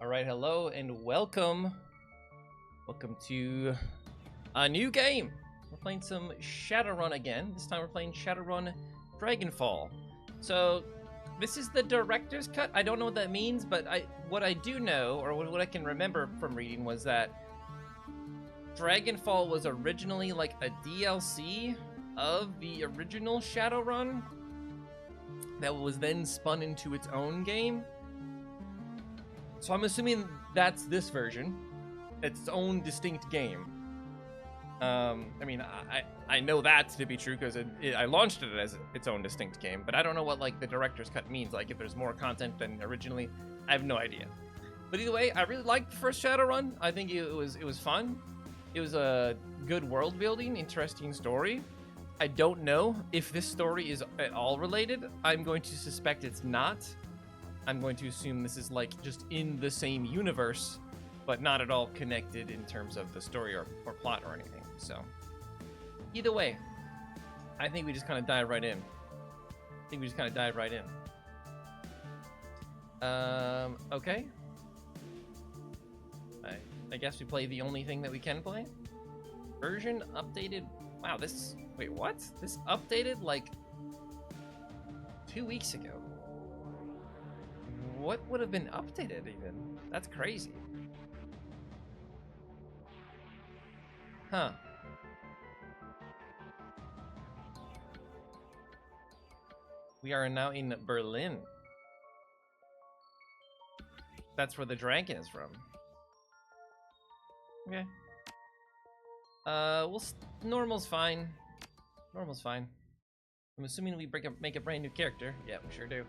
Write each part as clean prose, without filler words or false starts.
All right, hello and welcome. Welcome to a new game. We're playing some Shadowrun again. This time we're playing Shadowrun Dragonfall. So this is the director's cut. I don't know what that means, but what I do know, or what I can remember from reading, was that Dragonfall was originally like a DLC of the original Shadowrun that was then spun into its own game. So I'm assuming that's this version, its own distinct game. I mean, I know that to be true because I launched it as its own distinct game, but I don't know what like the director's cut means. Like if there's more content than originally, I have no idea. But either way, I really liked the first Shadowrun. I think it was fun. It was a good world building, interesting story. I don't know if this story is at all related. I'm going to suspect it's not. I'm going to assume this is like just in the same universe, but not at all connected in terms of the story or plot or anything. So either way, I think we just kind of dive right in. Okay. I guess we play the only thing that we can play. Version updated. Wow, wait, what? This updated like 2 weeks ago. What would have been updated even? That's crazy. Huh. We are now in Berlin. That's where the dragon is from. Okay. Normal's fine. Normal's fine. I'm assuming we make a brand new character. Yeah, we sure do.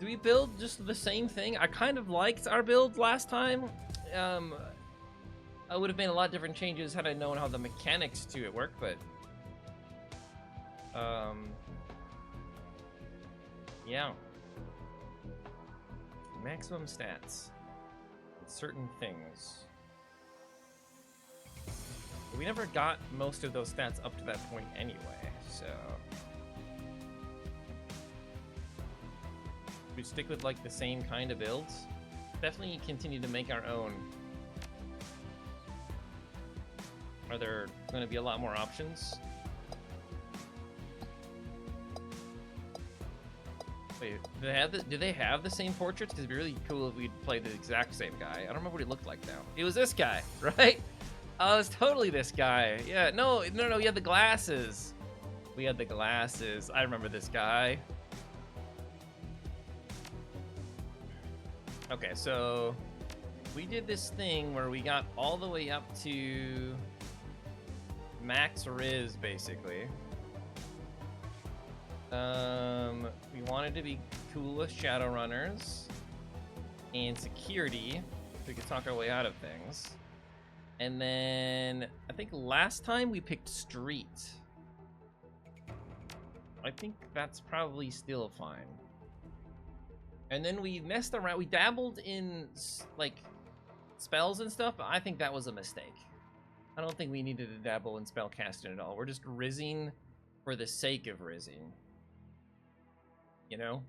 Do we build just the same thing? I kind of liked our build last time. I would have made a lot of different changes had I known how the mechanics to it work, but yeah. Maximum stats. Certain things. But we never got most of those stats up to that point anyway, so we stick with like the same kind of builds. Definitely continue to make our own. Are there going to be a lot more options? Wait, do they have the same portraits? Because it'd be really cool if we'd play the exact same guy. I don't remember what he looked like now. It was this guy, right? Oh, it's totally this guy. Yeah, no, he had the glasses. We had the glasses. I remember this guy. Okay, so we did this thing where we got all the way up to max Riz, basically. We wanted to be cool with Shadowrunners and security, so we could talk our way out of things. And then I think last time we picked street. I think that's probably still fine. And then we messed around. We dabbled in like spells and stuff, but I think that was a mistake. I don't think we needed to dabble in spell casting at all. We're just rizzing for the sake of rizzing. You know?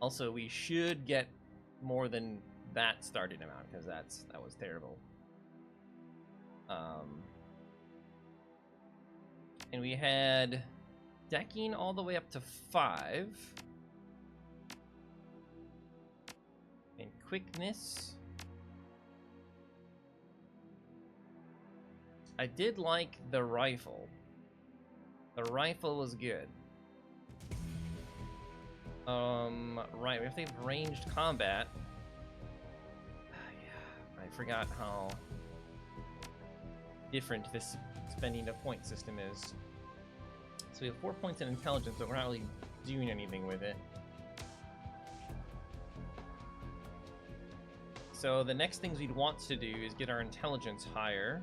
Also, we should get more than that starting amount because that was terrible. And we had decking all the way up to 5. And quickness. I did like the rifle. The rifle was good. Right, we have to have ranged combat. Yeah, I forgot how different this spending a point system is. So we have 4 points in intelligence, but we're not really doing anything with it. So the next things we'd want to do is get our intelligence higher.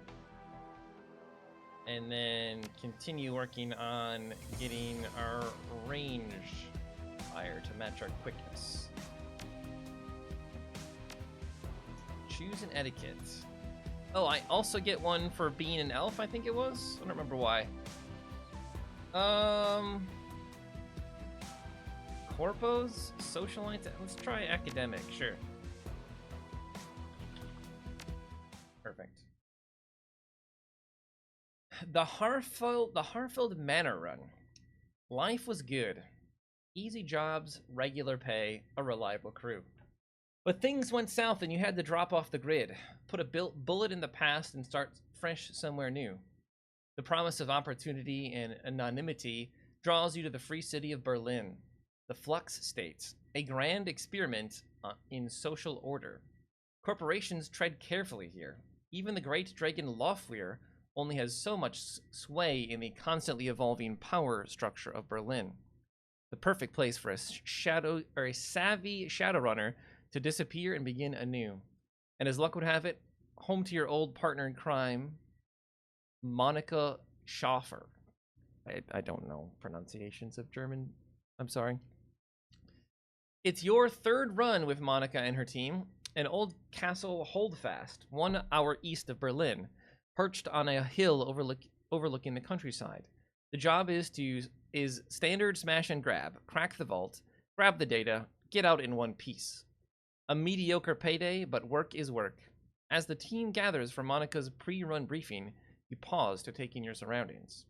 And then continue working on getting our range higher to match our quickness. Choose an etiquette. Oh, I also get one for being an elf, I think it was? I don't remember why. Corpos? Socialite? Let's try academic, sure. Perfect. The Harfield Manor Run. Life was good. Easy jobs, regular pay, a reliable crew. But things went south and you had to drop off the grid, put a bullet in the past and start fresh somewhere new. The promise of opportunity and anonymity draws you to the free city of Berlin, the Flux State, a grand experiment in social order. Corporations tread carefully here. Even the great dragon Lofweir only has so much sway in the constantly evolving power structure of Berlin. The perfect place for a savvy Shadowrunner to disappear and begin anew. And as luck would have it, home to your old partner in crime, Monica Schaffer. I don't know pronunciations of German. I'm sorry. It's your third run with Monica and her team, an old castle holdfast, 1 hour east of Berlin, perched on a hill overlooking the countryside. The job is standard smash and grab, crack the vault, grab the data, get out in one piece. A mediocre payday, but work is work. As the team gathers for Monica's pre-run briefing, you pause to take in your surroundings.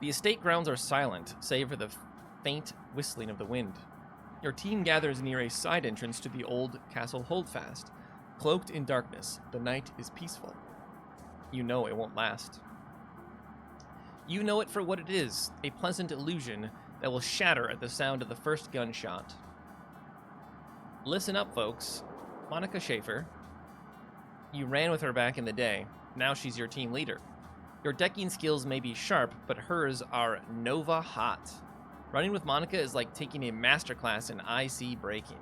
The estate grounds are silent, save for the faint whistling of the wind. Your team gathers near a side entrance to the old castle holdfast. Cloaked in darkness, the night is peaceful. You know it won't last. You know it for what it is, a pleasant illusion that will shatter at the sound of the first gunshot. Listen up, folks. Monica Schaffer. You ran with her back in the day. Now she's your team leader. Your decking skills may be sharp, but hers are Nova hot. Running with Monica is like taking a masterclass in IC braking.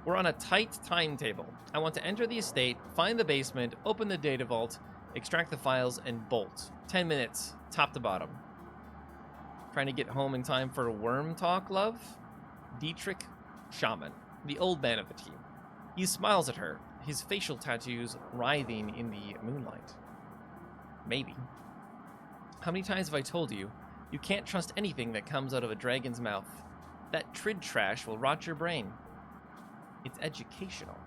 We're on a tight timetable. I want to enter the estate, find the basement, open the data vault, extract the files, and bolt. 10 minutes, top to bottom. Trying to get home in time for worm talk, love? Dietrich Shaman, the old man of the team. He smiles at her, his facial tattoos writhing in the moonlight. Maybe. How many times have I told you, you can't trust anything that comes out of a dragon's mouth? That trid trash will rot your brain. It's educational.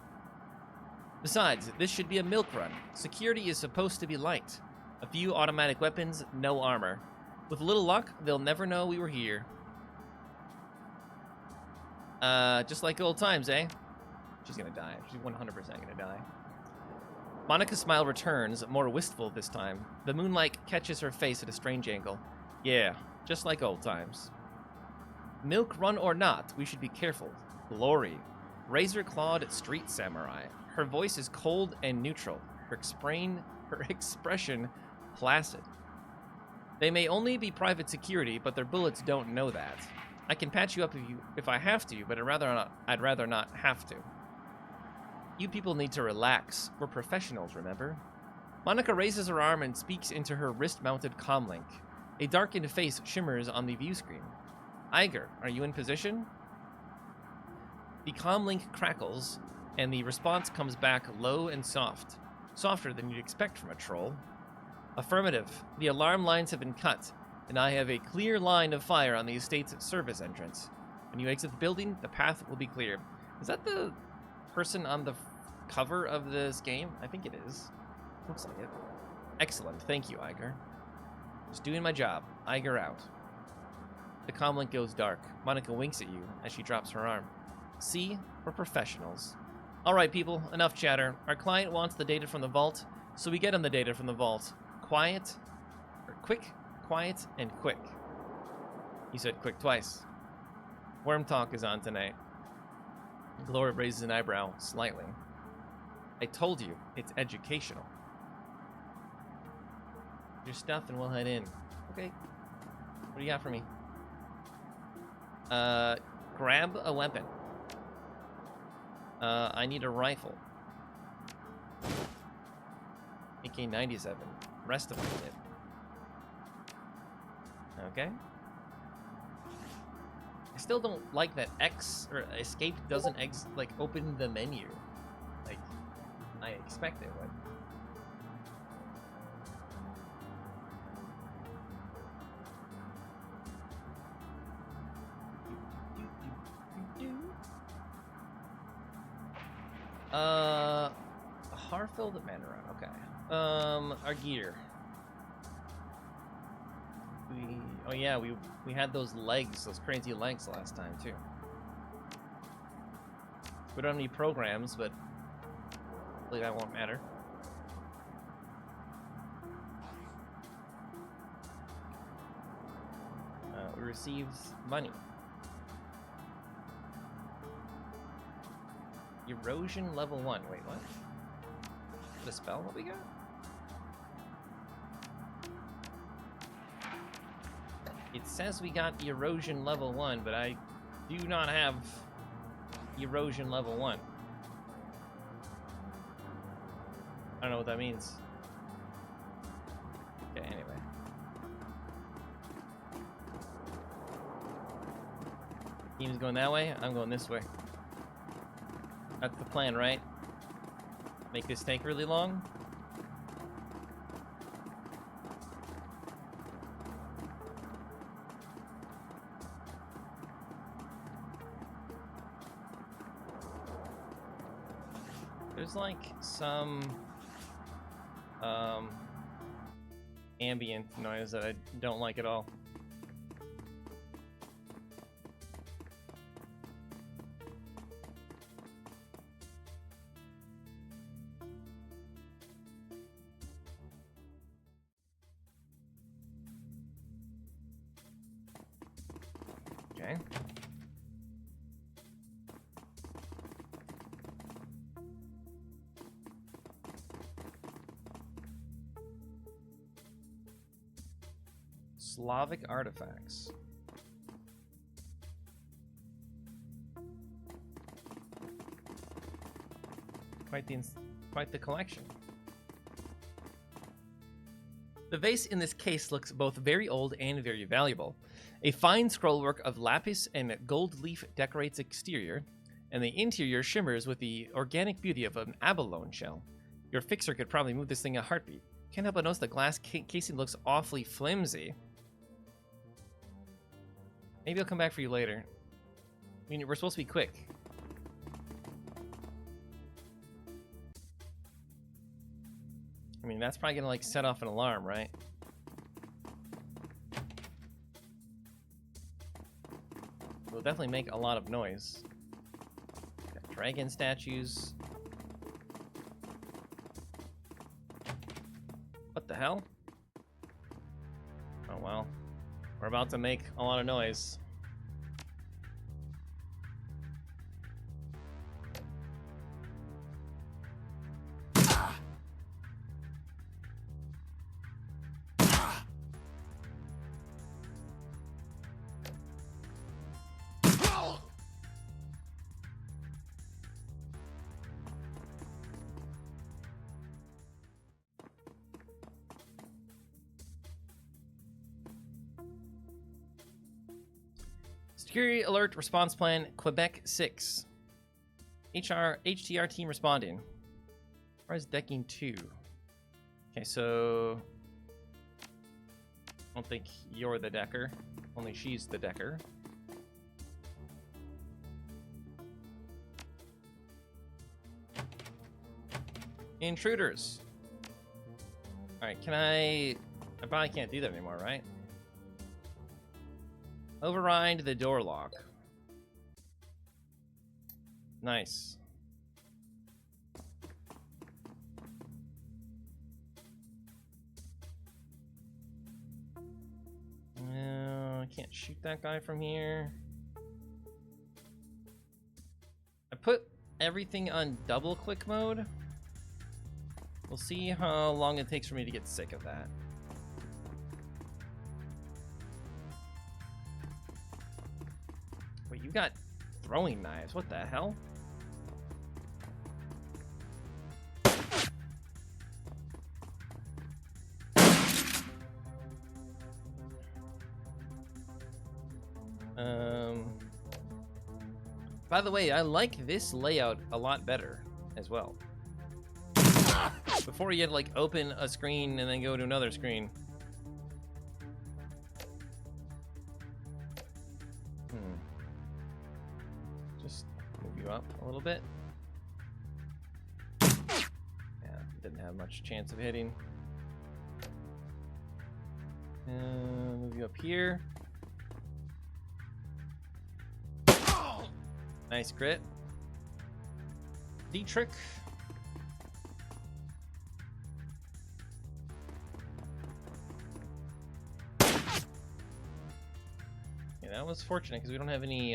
Besides, this should be a milk run. Security is supposed to be light. A few automatic weapons, no armor. With a little luck, they'll never know we were here. Just like old times, eh? She's gonna die. She's 100% gonna die. Monica's smile returns, more wistful this time. The moonlight catches her face at a strange angle. Yeah, just like old times. Milk run or not, we should be careful. Glory. Razor-clawed street samurai. Her voice is cold and neutral. Her expression placid. They may only be private security, but their bullets don't know that. I can patch you up if I have to, but I'd rather not have to. You people need to relax. We're professionals, remember? Monica raises her arm and speaks into her wrist-mounted comlink. A darkened face shimmers on the view screen. Iger, are you in position? The comlink crackles, and the response comes back low and soft. Softer than you'd expect from a troll. Affirmative. The alarm lines have been cut, and I have a clear line of fire on the estate's service entrance. When you exit the building, the path will be clear. Is that the person on the cover of this game? I think it is. Looks like it. Excellent. Thank you, Iger. Just doing my job. Iger out. The comlink goes dark. Monica winks at you as she drops her arm. See? We're professionals. All right, people. Enough chatter. Our client wants the data from the vault, so we get him the data from the vault. Quiet, or quick, quiet, and quick. He said quick twice. Worm talk is on tonight. Glory raises an eyebrow slightly. I told you, it's educational. Your stuff and we'll head in. Okay. What do you got for me? Grab a weapon. I need a rifle. AK-97. Rest of my kit. Okay. still don't like that X or escape doesn't open the menu. Like, I expect it would. Harfield Manor. Okay. Our gear. Oh yeah, we had those legs, those crazy legs last time too. We don't have any programs, but hopefully that won't matter. We received money. Erosion level 1. Wait, what? The spell what we got? It says we got erosion level 1, but I do not have erosion level 1. I don't know what that means. Okay, anyway. Team's going that way, I'm going this way. That's the plan, right? Make this take really long? There's like some ambient noise that I don't like at all. Okay. Slavic artifacts. Quite the collection. The vase in this case looks both very old and very valuable. A fine scrollwork of lapis and gold leaf decorates exterior, and the interior shimmers with the organic beauty of an abalone shell. Your fixer could probably move this thing a heartbeat. Can't help but notice the glass casing looks awfully flimsy. Maybe I'll come back for you later. I mean, we're supposed to be quick. I mean, that's probably gonna like set off an alarm, right? It will definitely make a lot of noise. Got dragon statues. What the hell? Oh well. We're about to make a lot of noise. Security alert response plan Quebec 6. HTR team responding. Where is decking 2? Okay, so I don't think you're the decker. Only she's the decker. Intruders. Alright, can I probably can't do that anymore, right? Override the door lock. Nice. I can't shoot that guy from here. I put everything on double click mode. We'll see how long it takes for me to get sick of that. Wait, you got throwing knives. What the hell? By the way, I like this layout a lot better as well. Before you had to like open a screen and then go to another screen. Just move you up a little bit. Yeah, didn't have much chance of hitting. Move you up here. Nice crit. Dietrich. Yeah, that was fortunate because we don't have any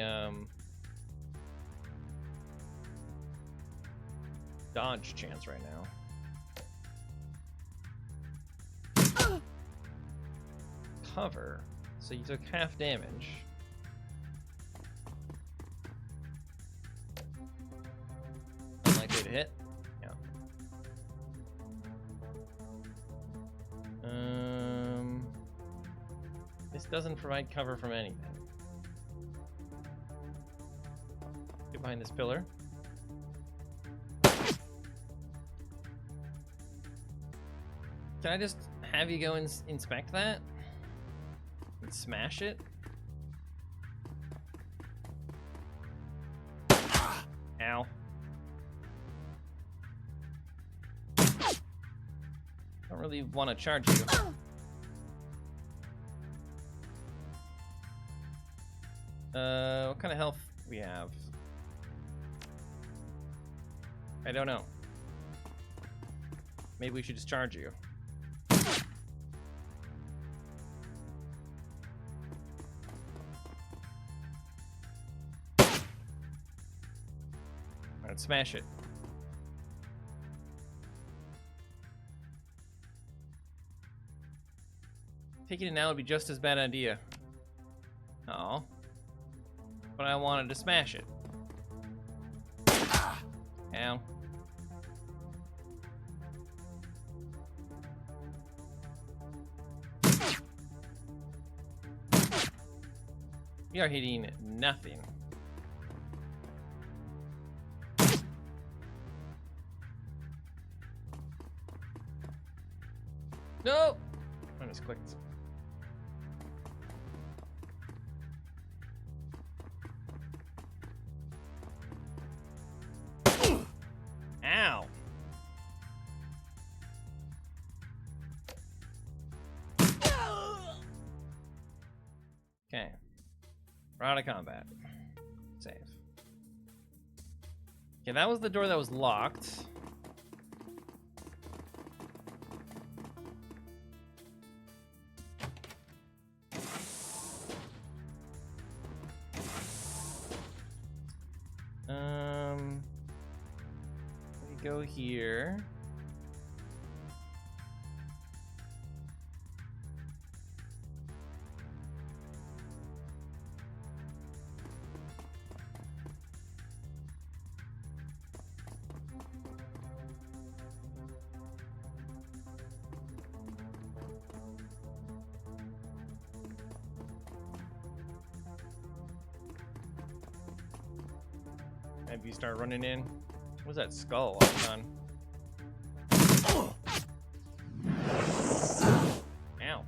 dodge chance right now. Cover. So you took half damage. Unlikely to hit. Yeah. This doesn't provide cover from anything. Get behind this pillar. Can I just have you go and inspect that? And smash it? Ow. Don't really want to charge you. What kind of health we have? I don't know. Maybe we should just charge you. Alright, smash it. Taking it now would be just as bad idea. Oh. But I wanted to smash it. Ow. We are hitting nothing. No! I just clicked. Ow! Okay. We're out of combat. Save. Okay, that was the door that was locked. We go here. Maybe you start running in. What's that skull on? Ow.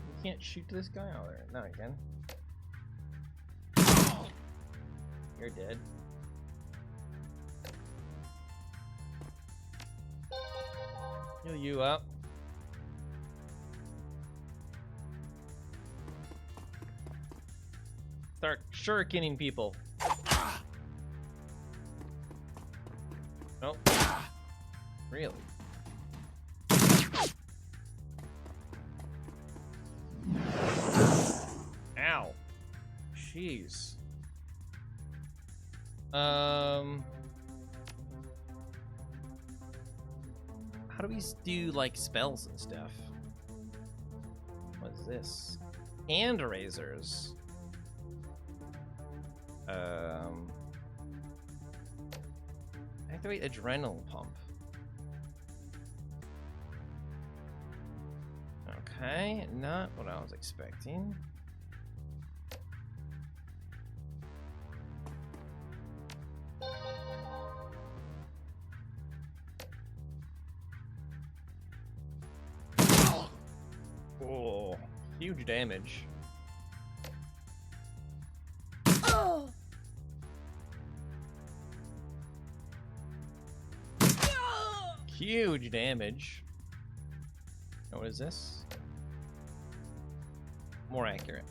You can't shoot this guy? Oh, there. Now you can. You're dead. Heal you up. Start shurikening people. Nope. Really? Ow. Jeez. How do we do like spells and stuff? What is this? And erasers. Activate adrenal pump. Okay, not what I was expecting. Oh, huge damage. Huge damage. Oh, what is this? More accurate.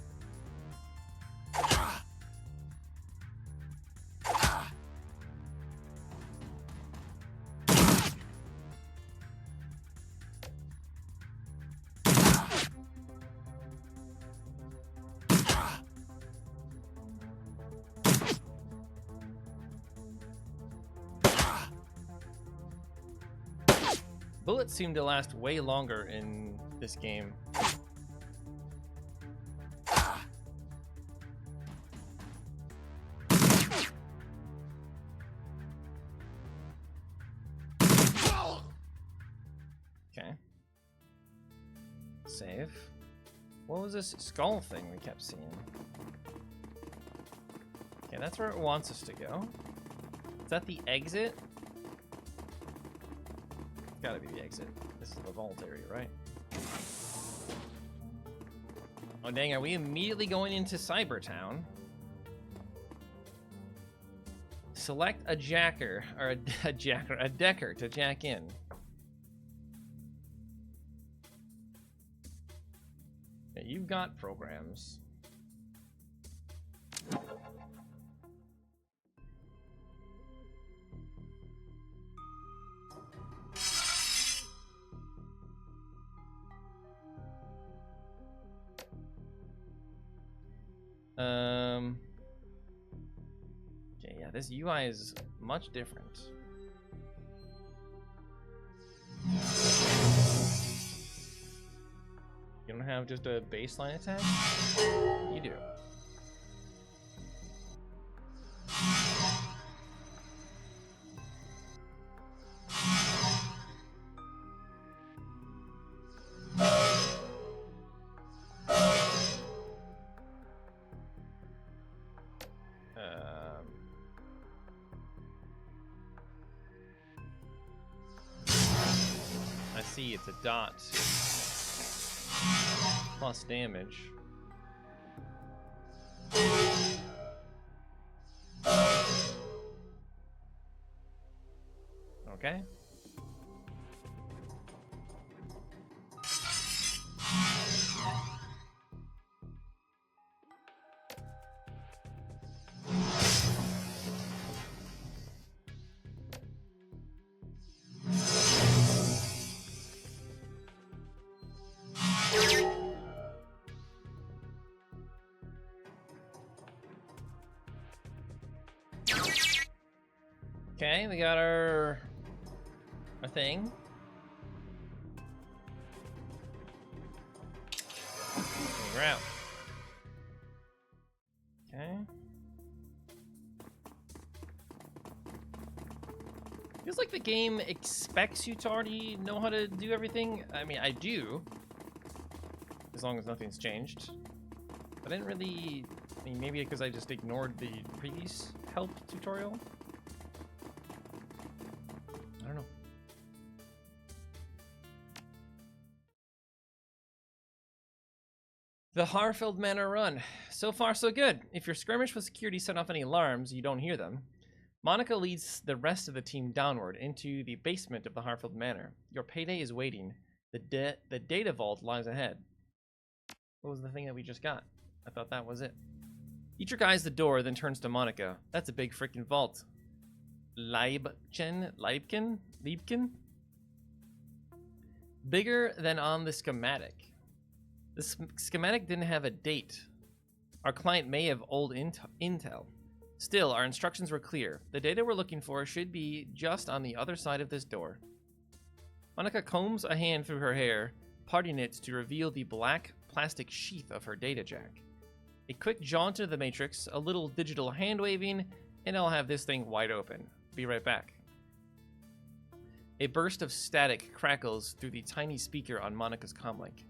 Bullets seem to last way longer in this game. Okay. Save. What was this skull thing we kept seeing? Okay, that's where it wants us to go. Is that the exit? Gotta be the exit. This is the vault area, right? Oh dang, are we immediately going into Cybertown? Select a jacker, or a decker to jack in. Yeah, you've got programs. Okay, yeah, this UI is much different. You don't have just a baseline attack? You do. I see it's a dot plus damage. Okay. Okay, we got our thing. We're out. Okay. Feels like the game expects you to already know how to do everything. I mean, I do, as long as nothing's changed. But I didn't really. I mean, maybe because I just ignored the previous help tutorial. I don't know. The Harfeld Manor run. So far, so good. If your skirmish with security set off any alarms, you don't hear them. Monica leads the rest of the team downward into the basement of the Harfeld Manor. Your payday is waiting. The data vault lies ahead. What was the thing that we just got? I thought that was it. Dietrich eyes the door, then turns to Monica. That's a big freaking vault. Liebken? Bigger than on the schematic. The schematic didn't have a date. Our client may have old intel. Still, our instructions were clear. The data we're looking for should be just on the other side of this door. Monica combs a hand through her hair, parting it to reveal the black plastic sheath of her data jack. A quick jaunt into the matrix, a little digital hand waving, and I'll have this thing wide open. Be right back. A burst of static crackles through the tiny speaker on Monica's comlink.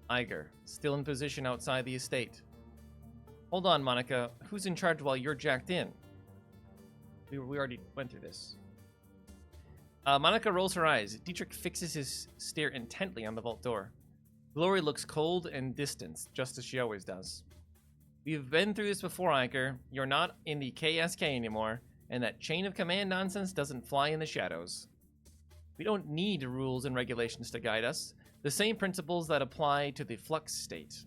Iger, still in position outside the estate. Hold on, Monica. Who's in charge while you're jacked in? We already went through this. Monica rolls her eyes. Dietrich fixes his stare intently on the vault door. Glory looks cold and distant, just as she always does. We've been through this before, Iker. You're not in the KSK anymore, and that chain of command nonsense doesn't fly in the shadows. We don't need rules and regulations to guide us. The same principles that apply to the flux state.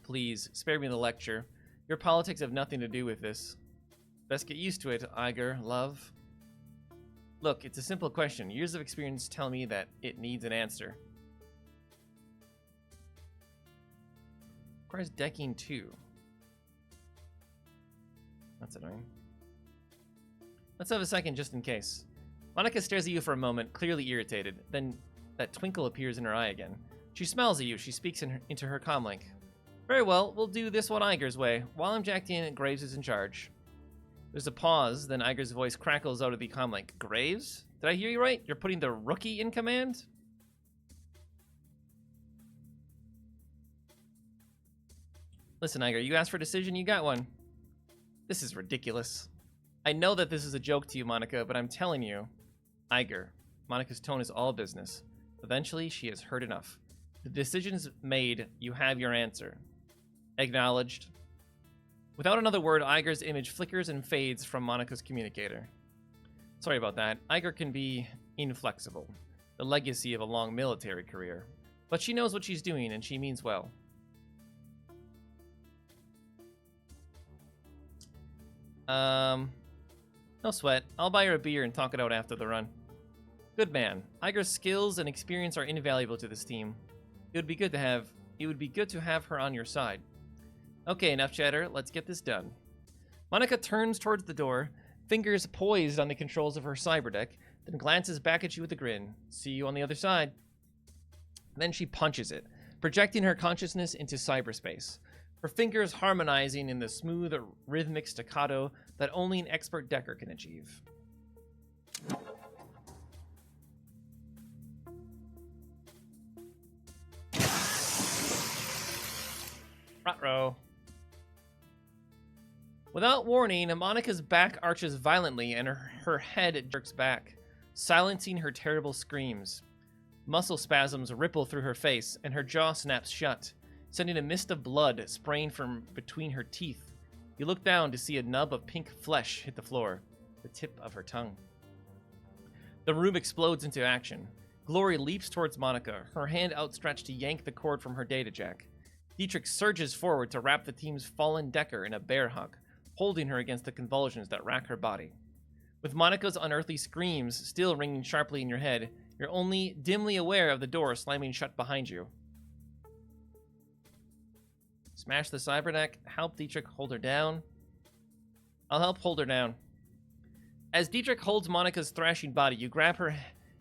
Please, spare me the lecture. Your politics have nothing to do with this. Best get used to it, Iger, love. Look, it's a simple question. Years of experience tell me that it needs an answer. Requires decking 2. That's annoying. Let's have a second just in case. Monica stares at you for a moment, clearly irritated. Then that twinkle appears in her eye again. She smiles at you. She speaks into her comlink. Very well, we'll do this one Iger's way. While I'm jacked in, Graves is in charge. There's a pause, then Iger's voice crackles out of the comlink. Graves? Did I hear you right? You're putting the rookie in command? Listen, Iger, you asked for a decision, you got one. This is ridiculous. I know that this is a joke to you, Monica, but I'm telling you, Iger, Monica's tone is all business. Eventually, she has heard enough. The decision's made, you have your answer. Acknowledged. Without another word, Iger's image flickers and fades from Monica's communicator. Sorry about that. Iger can be inflexible, the legacy of a long military career. But she knows what she's doing, and she means well. No sweat. I'll buy her a beer and talk it out after the run. Good man. Iger's skills and experience are invaluable to this team. It would be good to have her on your side. Okay, enough chatter. Let's get this done. Monica turns towards the door, fingers poised on the controls of her cyberdeck, then glances back at you with a grin. See you on the other side. Then she punches it, projecting her consciousness into cyberspace. Her fingers harmonizing in the smooth, rhythmic staccato that only an expert decker can achieve. Ruh-roh. Without warning, Monica's back arches violently and her head jerks back, silencing her terrible screams. Muscle spasms ripple through her face, and her jaw snaps shut, sending a mist of blood spraying from between her teeth. You look down to see a nub of pink flesh hit the floor, the tip of her tongue. The room explodes into action. Glory leaps towards Monica, her hand outstretched to yank the cord from her data jack. Dietrich surges forward to wrap the team's fallen decker in a bear hug, holding her against the convulsions that rack her body. With Monica's unearthly screams still ringing sharply in your head, you're only dimly aware of the door slamming shut behind you. Smash the cyberdeck, help Dietrich hold her down. I'll help hold her down. As Dietrich holds Monica's thrashing body, you grab her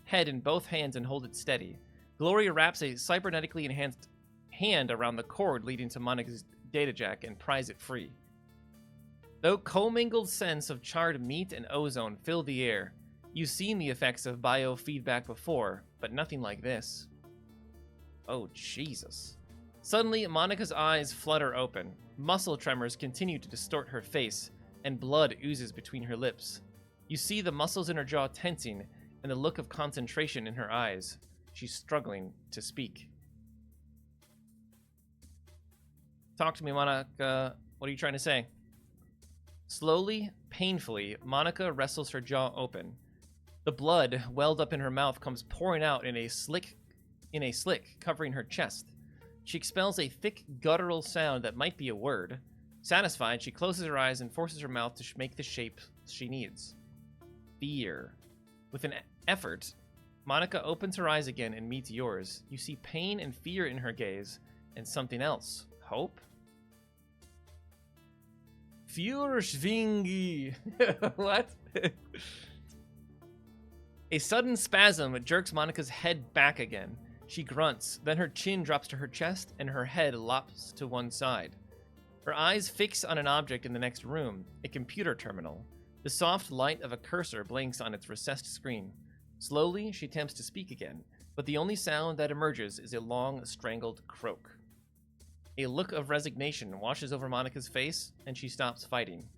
head in both hands and hold it steady. Gloria wraps a cybernetically enhanced hand around the cord leading to Monica's data jack and pries it free. Though commingled scents of charred meat and ozone fill the air, you've seen the effects of biofeedback before, but nothing like this. Oh, Jesus. Suddenly, Monica's eyes flutter open. Muscle tremors continue to distort her face, and blood oozes between her lips. You see the muscles in her jaw tensing, and the look of concentration in her eyes. She's struggling to speak. Talk to me, Monica. What are you trying to say? Slowly, painfully, Monica wrestles her jaw open. The blood, welled up in her mouth, comes pouring out in a slick, covering her chest. She expels a thick, guttural sound that might be a word. Satisfied, she closes her eyes and forces her mouth to make the shape she needs. Fear. With an effort, Monica opens her eyes again and meets yours. You see pain and fear in her gaze, and something else. Hope? Fürschwingi. What? A sudden spasm jerks Monica's head back again. She grunts, then her chin drops to her chest and her head lops to one side. Her eyes fix on an object in the next room, a computer terminal. The soft light of a cursor blinks on its recessed screen. Slowly, she attempts to speak again, but the only sound that emerges is a long, strangled croak. A look of resignation washes over Monica's face, and she stops fighting.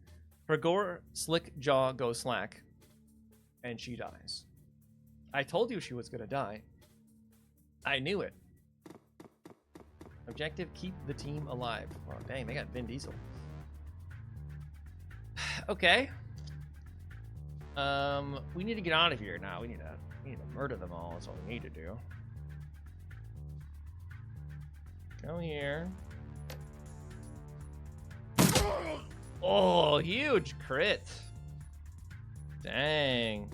Her slick jaw goes slack, and she dies. I told you she was gonna die. I knew it. Objective, keep the team alive. Oh, dang, they got Vin Diesel. Okay. We need to get out of here now. We need to murder them all. That's all we need to do. Go here. Oh, huge crit. Dang.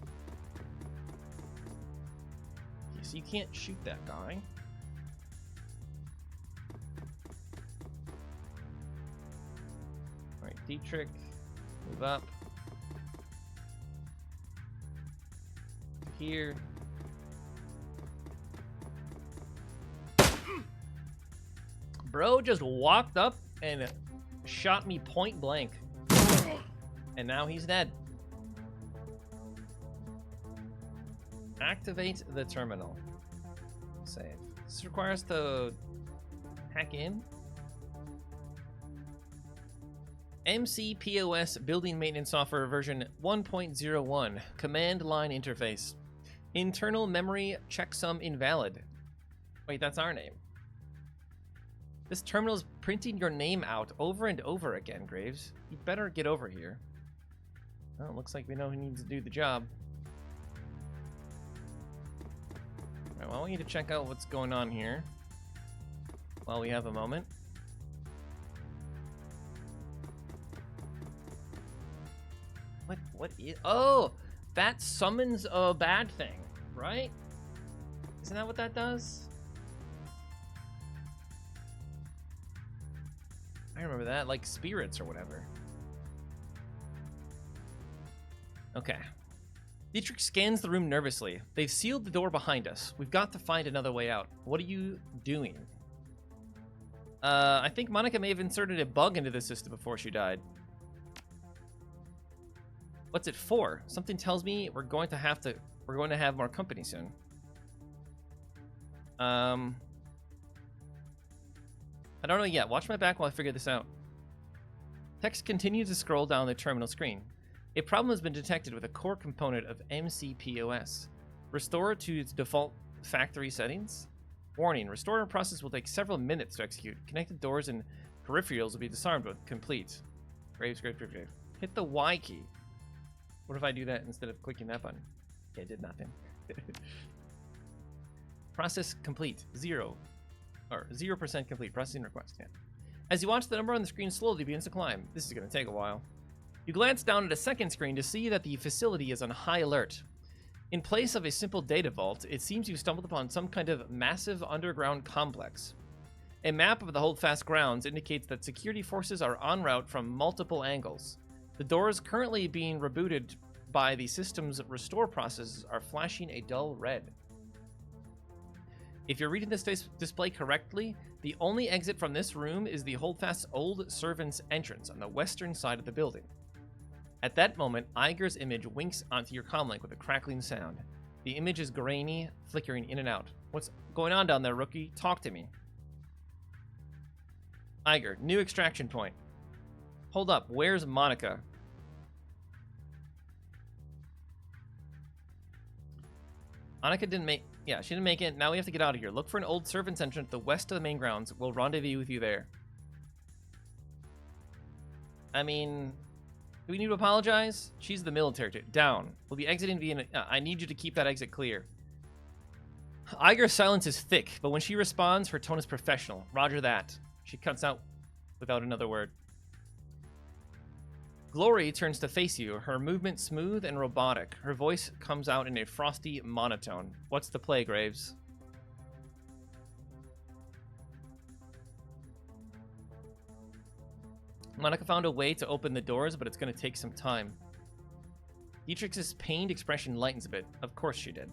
So you can't shoot that guy. Alright, Dietrich. Move up. Here. Bro just walked up and shot me point blank. And now he's dead. Activate the terminal. Save. This requires to hack in. MCPOS Building Maintenance Software version 1.01. Command line interface. Internal memory checksum invalid. Wait, that's our name. This terminal is printing your name out over and over again, Graves. You better get over here. Well, it looks like we know who needs to do the job. Alright, well, I want you to check out what's going on here while we have a moment. What is... Oh! That summons a bad thing, right? Isn't that what that does? I remember that, like spirits or whatever. Okay. Dietrich scans the room nervously. They've sealed the door behind us. We've got to find another way out. What are you doing? I think Monica may have inserted a bug into the system before she died. What's it for? Something tells me we're going to have more company soon. I don't know yet. Watch my back while I figure this out. Text continues to scroll down the terminal screen. A problem has been detected with a core component of MCPOS. Restore to its default factory settings. Warning, restore process will take several minutes to execute. Connected doors and peripherals will be disarmed when complete. Graves. Hit the Y key. What if I do that instead of clicking that button? Okay, it did nothing. Process complete. 0% complete. Processing request. Yeah. As you watch, the number on the screen slowly begins to climb. This is going to take a while. You glance down at a second screen to see that the facility is on high alert. In place of a simple data vault, it seems you've stumbled upon some kind of massive underground complex. A map of the Holdfast grounds indicates that security forces are en route from multiple angles. The doors currently being rebooted by the system's restore processes are flashing a dull red. If you're reading this display correctly, the only exit from this room is the Holdfast's old servant's entrance on the western side of the building. At that moment, Iger's image winks onto your comlink with a crackling sound. The image is grainy, flickering in and out. What's going on down there, rookie? Talk to me. Iger, new extraction point. Hold up, where's Monica? Monica didn't make... Yeah, she didn't make it. Now we have to get out of here. Look for an old servant's entrance at the west of the main grounds. We'll rendezvous with you there. I mean... Do we need to apologize? She's the military. Down. We'll be exiting via... I need you to keep that exit clear. Iger's silence is thick, but when she responds, her tone is professional. Roger that. She cuts out without another word. Glory turns to face you, her movement smooth and robotic. Her voice comes out in a frosty monotone. What's the play, Graves? Monica found a way to open the doors, but it's going to take some time. Dietrich's pained expression lightens a bit. Of course she did.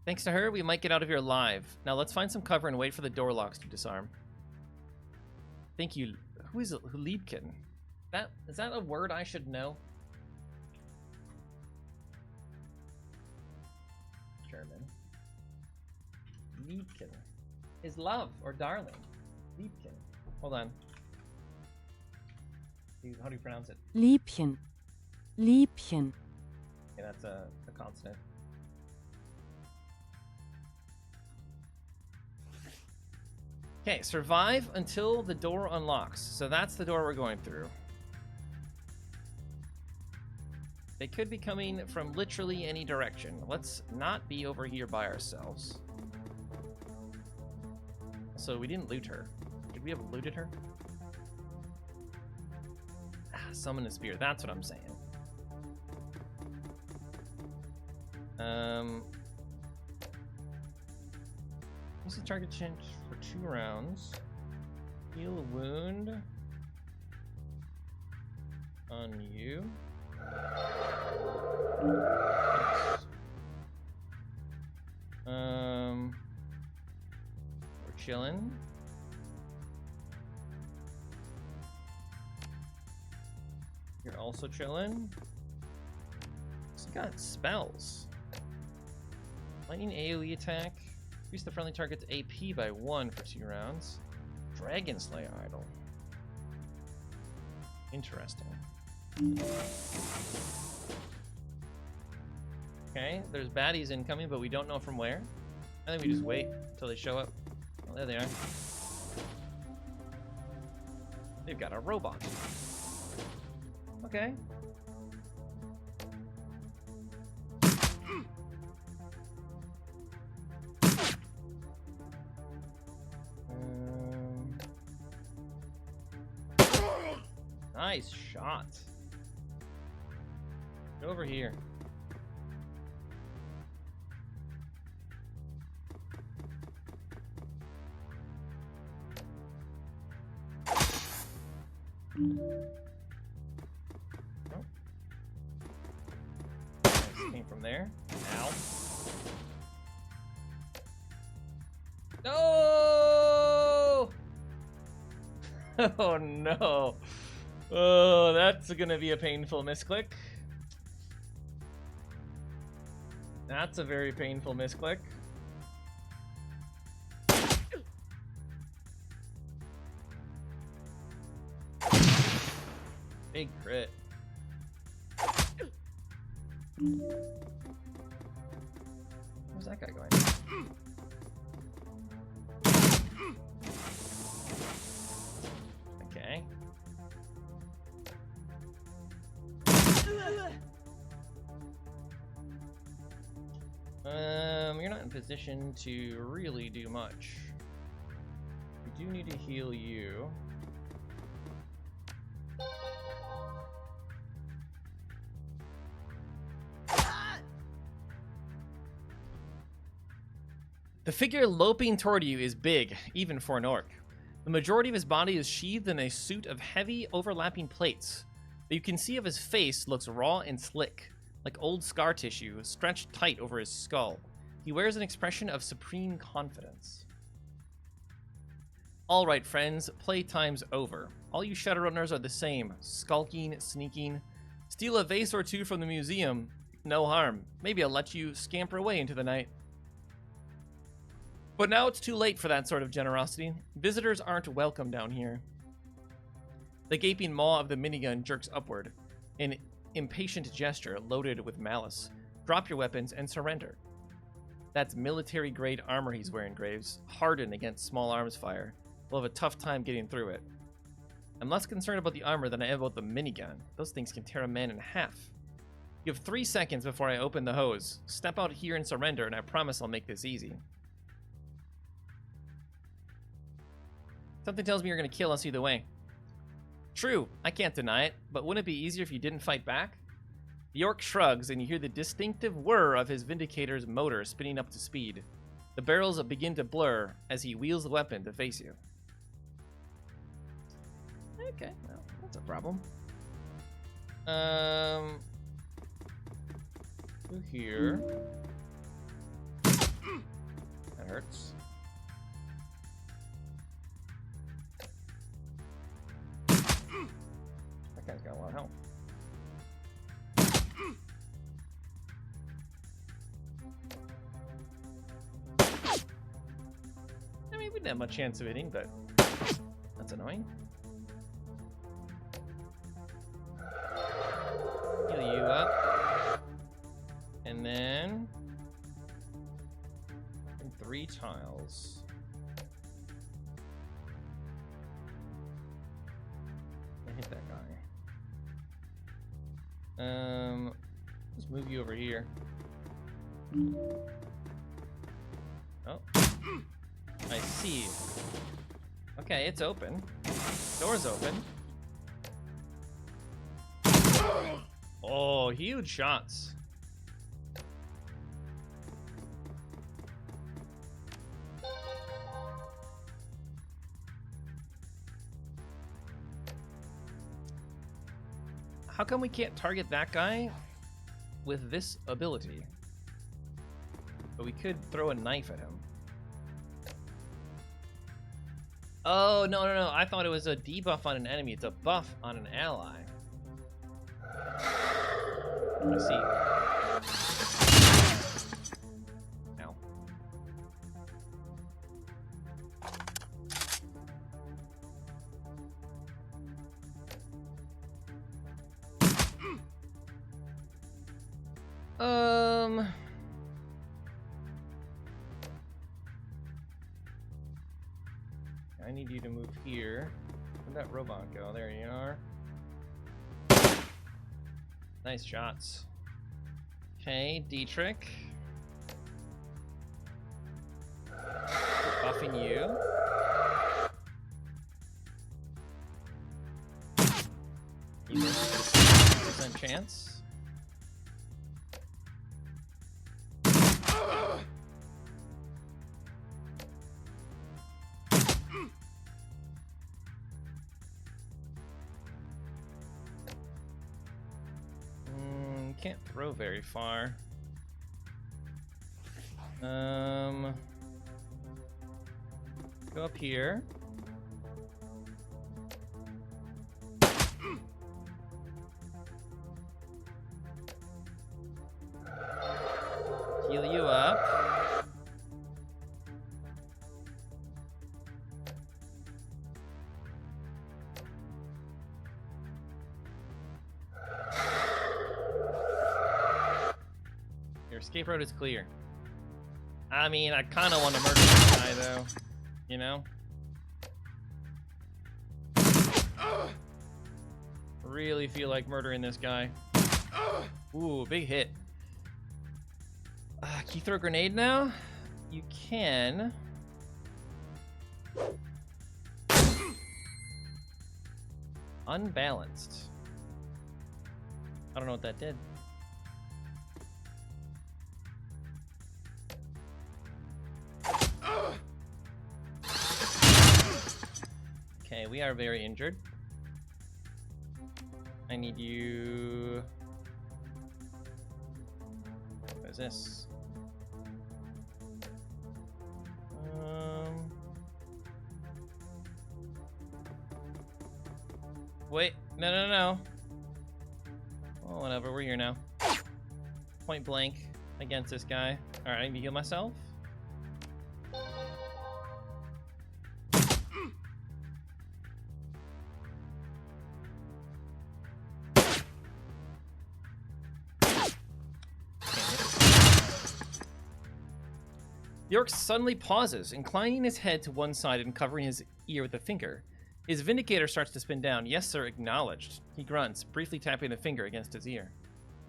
Thanks to her, we might get out of here alive. Now let's find some cover and wait for the door locks to disarm. Thank you. Who is it? Liebken? Is that a word I should know? German. Liebken. Is love or darling. Liebken. Hold on. How do you pronounce it? Liebchen. Liebchen. Okay, that's a consonant. Okay, survive until the door unlocks. So that's the door we're going through. They could be coming from literally any direction. Let's not be over here by ourselves. So we didn't loot her. Could we have looted her? Summon a spear. That's what I'm saying. Use the target change for 2 rounds. Heal a wound on you. We're chilling. You're also chilling. So you got spells. Lightning AoE attack. Increase the friendly target's AP by 1 for 2 rounds. Dragon Slayer idol. Interesting. Okay, there's baddies incoming, but we don't know from where. I think we just wait until they show up. Oh, there they are. They've got a robot. Okay. Nice shot. Get over here. Oh. Came from there. Ow. No! Oh no. Oh, that's gonna be a painful misclick. That's a very painful misclick. Big crit. Where's that guy going? Okay. You're not in position to really do much. We do need to heal you. The figure loping toward you is big, even for an orc. The majority of his body is sheathed in a suit of heavy, overlapping plates. But you can see of his face looks raw and slick, like old scar tissue stretched tight over his skull. He wears an expression of supreme confidence. All right, friends, playtime's over. All you Shadowrunners are the same, skulking, sneaking. Steal a vase or 2 from the museum. No harm. Maybe I'll let you scamper away into the night. But now it's too late for that sort of generosity. Visitors aren't welcome down here. The gaping maw of the minigun jerks upward, an impatient gesture loaded with malice. Drop your weapons and surrender. That's military-grade armor he's wearing, Graves. Hardened against small arms fire. We'll have a tough time getting through it. I'm less concerned about the armor than I am about the minigun. Those things can tear a man in half. You have 3 seconds before I open the hose. Step out here and surrender, and I promise I'll make this easy. Something tells me you're going to kill us either way. True, I can't deny it, but wouldn't it be easier if you didn't fight back? The orc shrugs, and you hear the distinctive whir of his Vindicator's motor spinning up to speed. The barrels begin to blur as he wheels the weapon to face you. Okay, well, that's a problem. Through here. That hurts. That guy's got a lot of health. I mean, we didn't have much chance of hitting, but that's annoying. Heal you up. And then... 3 tiles. I hit that guy. Let's move you over here. Oh. I see. Okay, it's open. Door's open. Oh, huge shots. How come we can't target that guy with this ability? But we could throw a knife at him. Oh, no, no, no. I thought it was a debuff on an enemy. It's a buff on an ally. I see. Ow. I need you to move here. Where'd that robot go? There you are. Nice shots. Okay, Dietrich. Buffing you. You missed a 60% chance. Can't throw very far. Go up here. Heal you up. Escape road is clear. I mean, I kind of want to murder this guy, though. You know? Really feel like murdering this guy. Ooh, big hit. Can you throw a grenade now? You can. Unbalanced. I don't know what that did. Okay, we are very injured. I need you... What is this? Wait, no. Oh, whatever, we're here now. Point blank against this guy. Alright, I need to heal myself. The orc suddenly pauses, inclining his head to one side and covering his ear with a finger. His vindicator starts to spin down. Yes, sir, acknowledged. He grunts, briefly tapping the finger against his ear.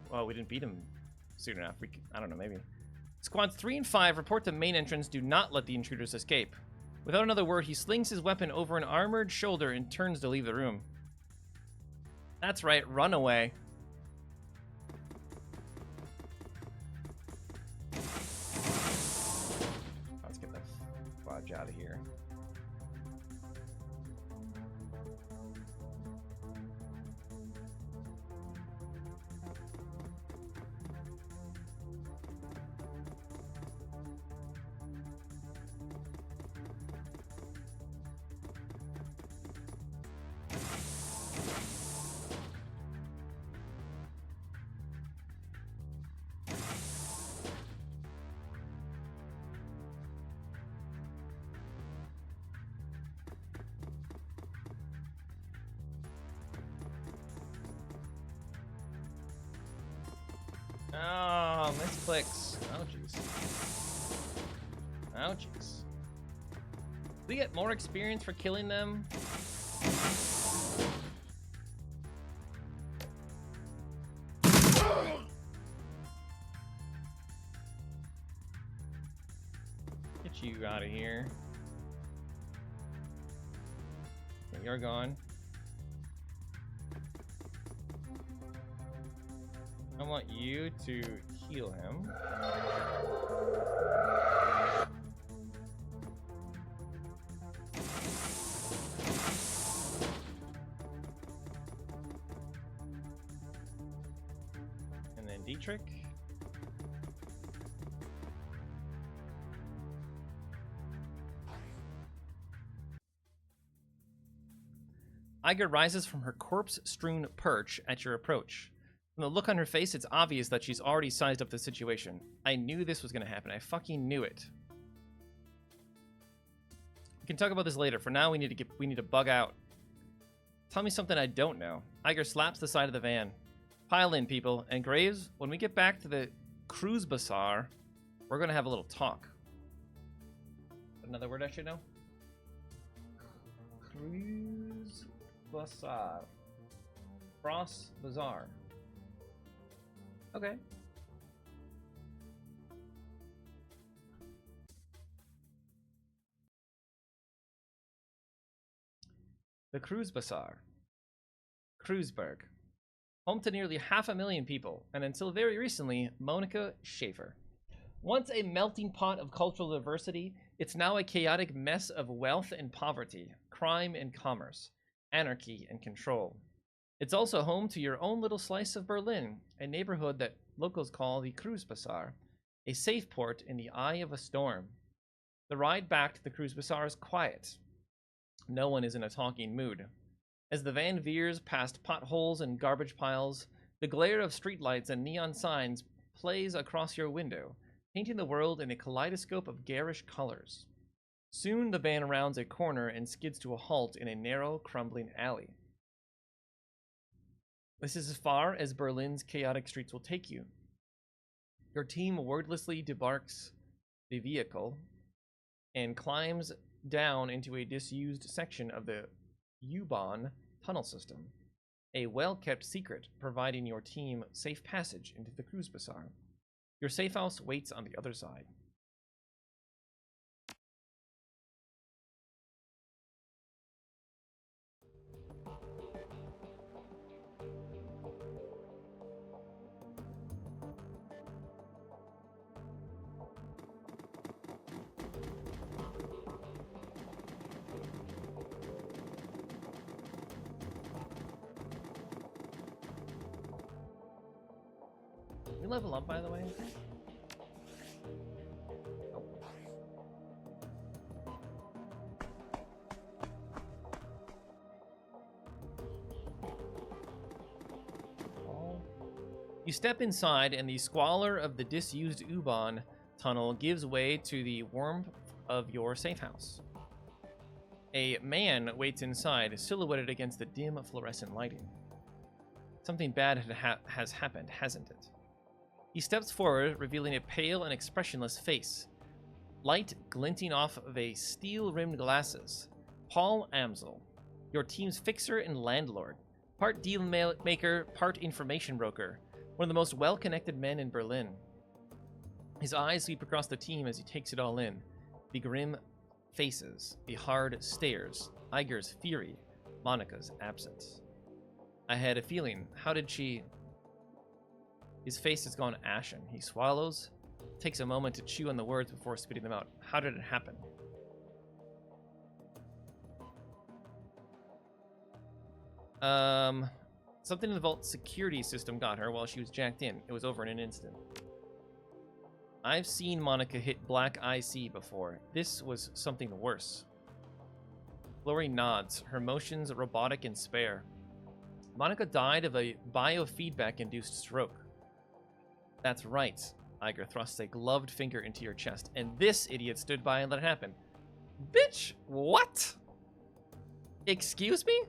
Well, we didn't beat him soon enough. I don't know, maybe. Squads 3 and 5 report the main entrance. Do not let the intruders escape. Without another word, he slings his weapon over an armored shoulder and turns to leave the room. That's right, run away. Let's get the fudge out of here. Oh, misclicks. Oh, jeez. Oh, jeez. We get more experience for killing them. Get you out of here. Okay, you're gone. I want you to heal him. And then Dietrich. Iger rises from her corpse-strewn perch at your approach. From the look on her face, it's obvious that she's already sized up the situation. I knew this was going to happen. I fucking knew it. We can talk about this later. For now, we need to bug out. Tell me something I don't know. Iger slaps the side of the van. Pile in, people. And Graves, when we get back to the Cruise Bazaar, we're going to have a little talk. Another word I should know? Cruise Bazaar. Cross Bazaar. Okay. The Cruise Bazaar. Kreuzberg. Home to nearly 500,000 people, and until very recently, Monica Schaefer. Once a melting pot of cultural diversity, it's now a chaotic mess of wealth and poverty, crime and commerce, anarchy and control. It's also home to your own little slice of Berlin, a neighborhood that locals call the Cruise Bazaar, a safe port in the eye of a storm. The ride back to the Cruise Bazaar is quiet. No one is in a talking mood. As the van veers past potholes and garbage piles, the glare of streetlights and neon signs plays across your window, painting the world in a kaleidoscope of garish colors. Soon the van rounds a corner and skids to a halt in a narrow, crumbling alley. This is as far as Berlin's chaotic streets will take you. Your team wordlessly debarks the vehicle and climbs down into a disused section of the U-Bahn tunnel system, a well-kept secret providing your team safe passage into the Cruise Bazaar. Your safe house waits on the other side. You level up, by the way? Oh. You step inside, and the squalor of the disused U-Bahn tunnel gives way to the warmth of your safe house. A man waits inside, silhouetted against the dim fluorescent lighting. Something bad has happened, hasn't it? He steps forward, revealing a pale and expressionless face. Light glinting off of a steel-rimmed glasses. Paul Amsel, your team's fixer and landlord. Part deal maker, part information broker. One of the most well-connected men in Berlin. His eyes sweep across the team as he takes it all in. The grim faces, the hard stares, Iger's fury, Monica's absence. I had a feeling. How did she... His face has gone ashen. He swallows, takes a moment to chew on the words before spitting them out. How did it happen? Something in the vault security system got her while she was jacked in. It was over in an instant. I've seen Monica hit black IC before. This was something worse. Lori nods, her motions robotic and spare. Monica died of a biofeedback-induced stroke. That's right. Iger thrusts a gloved finger into your chest, and this idiot stood by and let it happen. Bitch, what? Excuse me?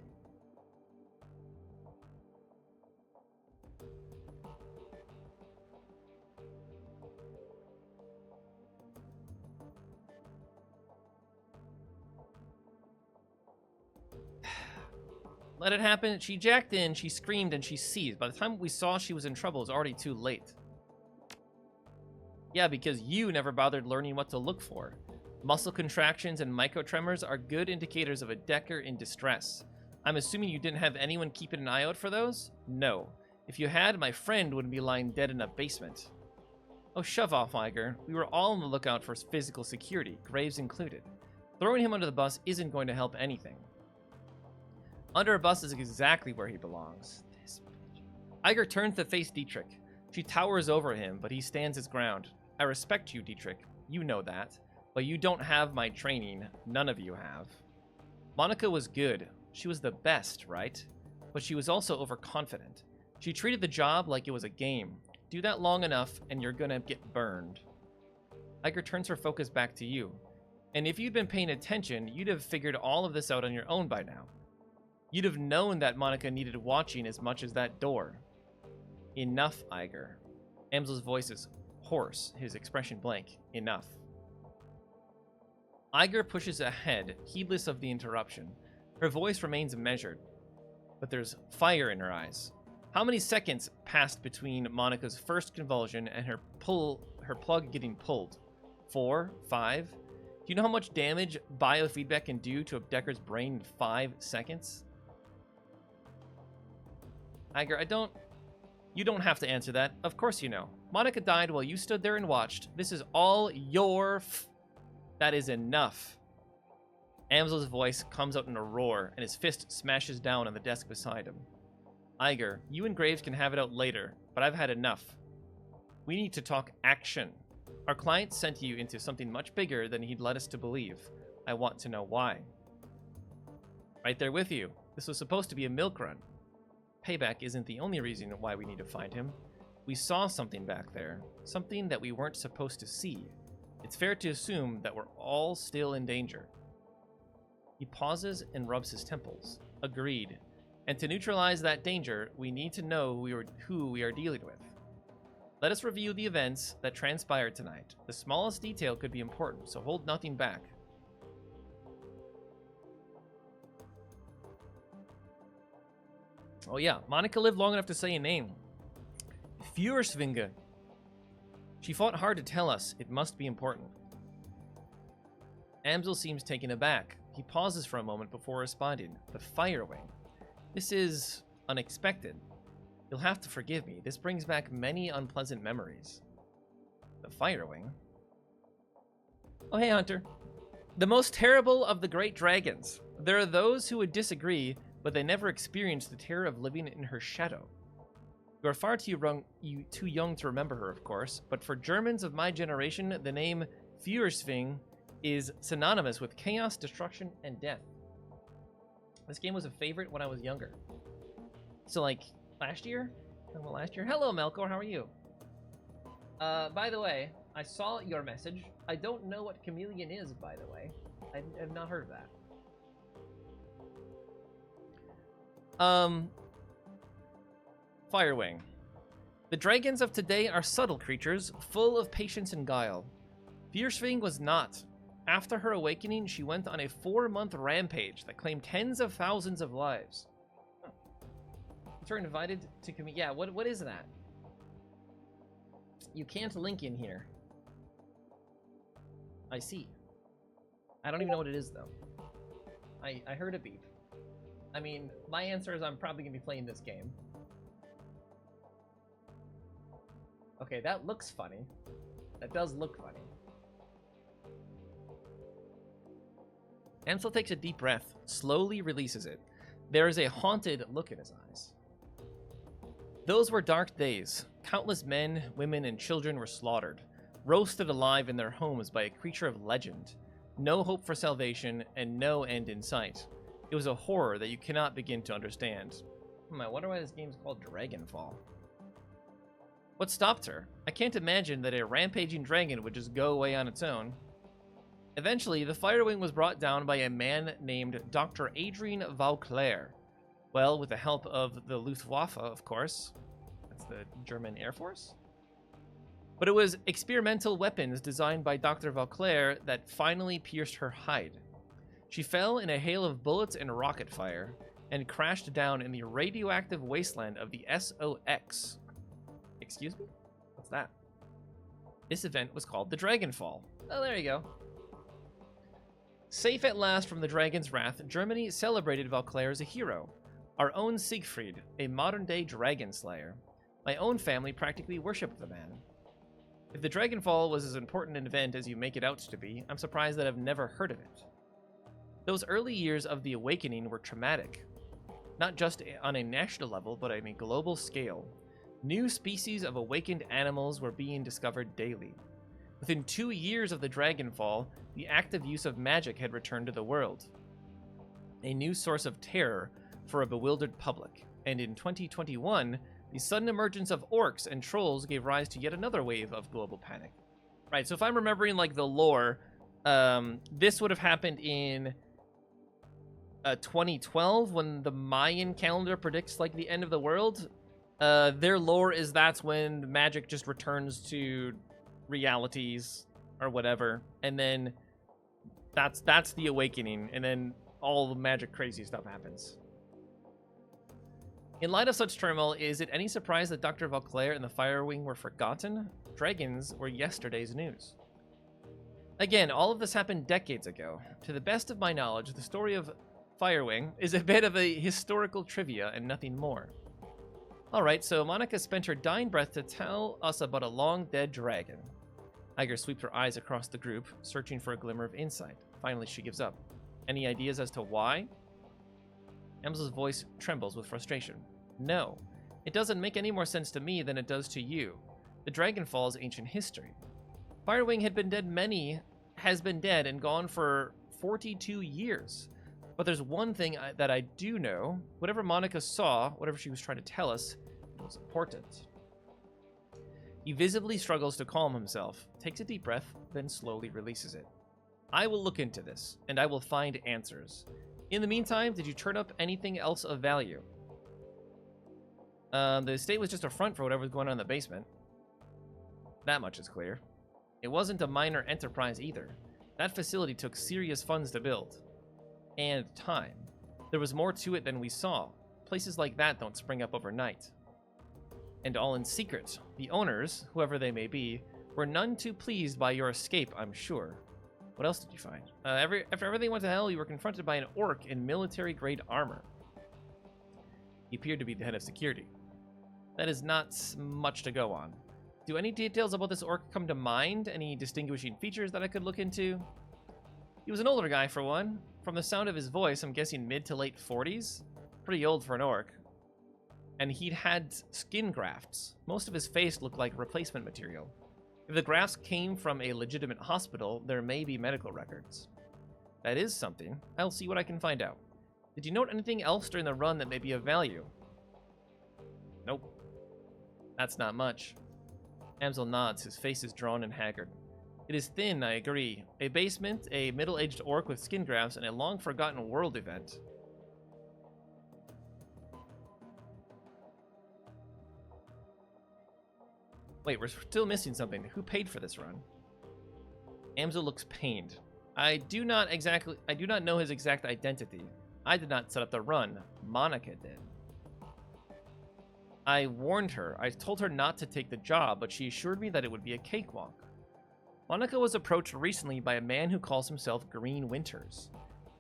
let it happen. She jacked in, she screamed, and she seized. By the time we saw she was in trouble, it was already too late. Yeah, because you never bothered learning what to look for. Muscle contractions and microtremors are good indicators of a Decker in distress. I'm assuming you didn't have anyone keeping an eye out for those? No. If you had, my friend wouldn't be lying dead in a basement. Oh, shove off, Iger. We were all on the lookout for physical security, Graves included. Throwing him under the bus isn't going to help anything. Under a bus is exactly where he belongs. Iger turns to face Dietrich. She towers over him, but he stands his ground. I respect you, Dietrich. You know that. But you don't have my training. None of you have. Monica was good. She was the best, right? But she was also overconfident. She treated the job like it was a game. Do that long enough, and you're gonna get burned. Iger turns her focus back to you. And if you'd been paying attention, you'd have figured all of this out on your own by now. You'd have known that Monica needed watching as much as that door. Enough, Iger. Amsel's voice is hoarse, his expression blank. Enough. Iger pushes ahead, heedless of the interruption. Her voice remains measured, but there's fire in her eyes. How many seconds passed between Monica's first convulsion and her plug getting pulled? 4? 5? Do you know how much damage biofeedback can do to a Decker's brain in 5 seconds? Iger, you don't have to answer that. Of course you know. Monica died while you stood there and watched. This is all your That is enough. Amsel's voice comes out in a roar, and his fist smashes down on the desk beside him. Iger, you and Graves can have it out later, but I've had enough. We need to talk action. Our client sent you into something much bigger than he'd led us to believe. I want to know why. Right there with you. This was supposed to be a milk run. Payback isn't the only reason why we need to find him. We saw something back there, something that we weren't supposed to see. It's fair to assume that we're all still in danger. He pauses and rubs his temples. Agreed. And to neutralize that danger, we need to know who we are dealing with. Let us review the events that transpired tonight. The smallest detail could be important, so hold nothing back. Oh yeah, Monica lived long enough to say a name. Feuersvinge. She fought hard to tell us. It must be important. Amsel seems taken aback. He pauses for a moment before responding. The Firewing. This is unexpected. You'll have to forgive me. This brings back many unpleasant memories. The Firewing? Oh, hey, Hunter. The most terrible of the great dragons. There are those who would disagree, but they never experienced the terror of living in her shadow. You are far too young to remember her, of course, but for Germans of my generation, the name Feuersving is synonymous with chaos, destruction, and death. This game was a favorite when I was younger. So, like, last year? Hello, Melkor, how are you? By the way, I saw your message. I don't know what chameleon is, by the way. I have not heard of that. Firewing. The dragons of today are subtle creatures, full of patience and guile. Feuersving was not. After her awakening, she went on a 4-month rampage that claimed tens of thousands of lives. Huh. You're invited to come. Yeah, what is that? You can't link in here. I see. I don't even know what it is, though. I heard a beep. I mean, my answer is I'm probably going to be playing this game. Okay, that looks funny. That does look funny. Amsel takes a deep breath, slowly releases it. There is a haunted look in his eyes. Those were dark days. Countless men, women, and children were slaughtered, roasted alive in their homes by a creature of legend. No hope for salvation, and no end in sight. It was a horror that you cannot begin to understand. I wonder why this game's called Dragonfall. What stopped her? I can't imagine that a rampaging dragon would just go away on its own. Eventually, the Firewing was brought down by a man named Dr. Adrien Vauclair. Well, with the help of the Luftwaffe, of course. That's the German Air Force? But it was experimental weapons designed by Dr. Vauclair that finally pierced her hide. She fell in a hail of bullets and rocket fire, and crashed down in the radioactive wasteland of the SOX. Excuse me? What's that? This event was called the Dragonfall. Oh, there you go. Safe at last from the dragon's wrath, Germany celebrated Valclair as a hero. Our own Siegfried, a modern-day dragon slayer. My own family practically worshipped the man. If the Dragonfall was as important an event as you make it out to be, I'm surprised that I've never heard of it. Those early years of the Awakening were traumatic. Not just on a national level, but on a global scale. New species of awakened animals were being discovered daily. Within 2 years of the Dragonfall, the active use of magic had returned to the world. A new source of terror for a bewildered public. And in 2021, the sudden emergence of orcs and trolls gave rise to yet another wave of global panic. Right, so if I'm remembering like the lore, this would have happened in 2012 when the Mayan calendar predicts like the end of the world. Their lore is that's when magic just returns to realities or whatever, and then that's the awakening, and then all the magic crazy stuff happens. In light of such turmoil, is it any surprise that Dr. Valclair and the Firewing were forgotten? Dragons were yesterday's news. Again, all of this happened decades ago. To the best of my knowledge, the story of Firewing is a bit of a historical trivia and nothing more. Alright, so Monica spent her dying breath to tell us about a long-dead dragon. Iger sweeps her eyes across the group, searching for a glimmer of insight. Finally, she gives up. Any ideas as to why? Amsel's voice trembles with frustration. No, it doesn't make any more sense to me than it does to you. The Dragonfall is ancient history. Firewing has been dead and gone for 42 years. But there's one thing that I do know. Whatever Monica saw, whatever she was trying to tell us, was important. He visibly struggles to calm himself, takes a deep breath, then slowly releases it. I will look into this, and I will find answers. In the meantime, did you turn up anything else of value? The estate was just a front for whatever was going on in the basement. That much is clear. It wasn't a minor enterprise either. That facility took serious funds to build. And time. There was more to it than we saw. Places like that don't spring up overnight. And all in secret. The owners, whoever they may be, were none too pleased by your escape, I'm sure. What else did you find? After everything went to hell, you were confronted by an orc in military-grade armor. He appeared to be the head of security. That is not much to go on. Do any details about this orc come to mind? Any distinguishing features that I could look into? He was an older guy, for one. From the sound of his voice, I'm guessing mid to late 40s. Pretty old for an orc. And he'd had skin grafts. Most of his face looked like replacement material. If the grafts came from a legitimate hospital, there may be medical records. That is something. I'll see what I can find out. Did you note anything else during the run that may be of value? Nope. That's not much. Amsel nods, his face is drawn and haggard. It is thin, I agree. A basement, a middle-aged orc with skin grafts, and a long-forgotten world event. Wait, we're still missing something. Who paid for this run? Amsel looks pained. I do not know his exact identity. I did not set up the run. Monica did. I warned her. I told her not to take the job, but she assured me that it would be a cakewalk. Monica was approached recently by a man who calls himself Green Winters.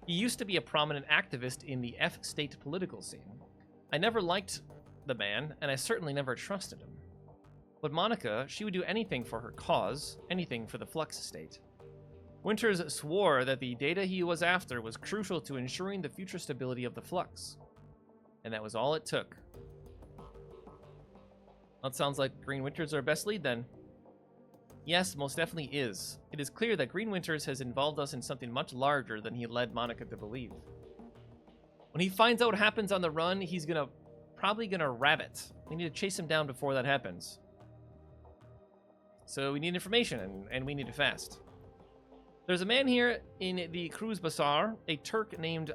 He used to be a prominent activist in the F-state political scene. I never liked the man, and I certainly never trusted him. But Monica, she would do anything for her cause, anything for the Flux state. Winters swore that the data he was after was crucial to ensuring the future stability of the Flux. And that was all it took. That sounds like Green Winters our best lead then. Yes, most definitely is. It is clear that Green Winters has involved us in something much larger than he led Monica to believe. When he finds out what happens on the run, he's probably gonna rabbit. We need to chase him down before that happens. So we need information, and we need it fast. There's a man here in the Cruz Bazaar, a Turk named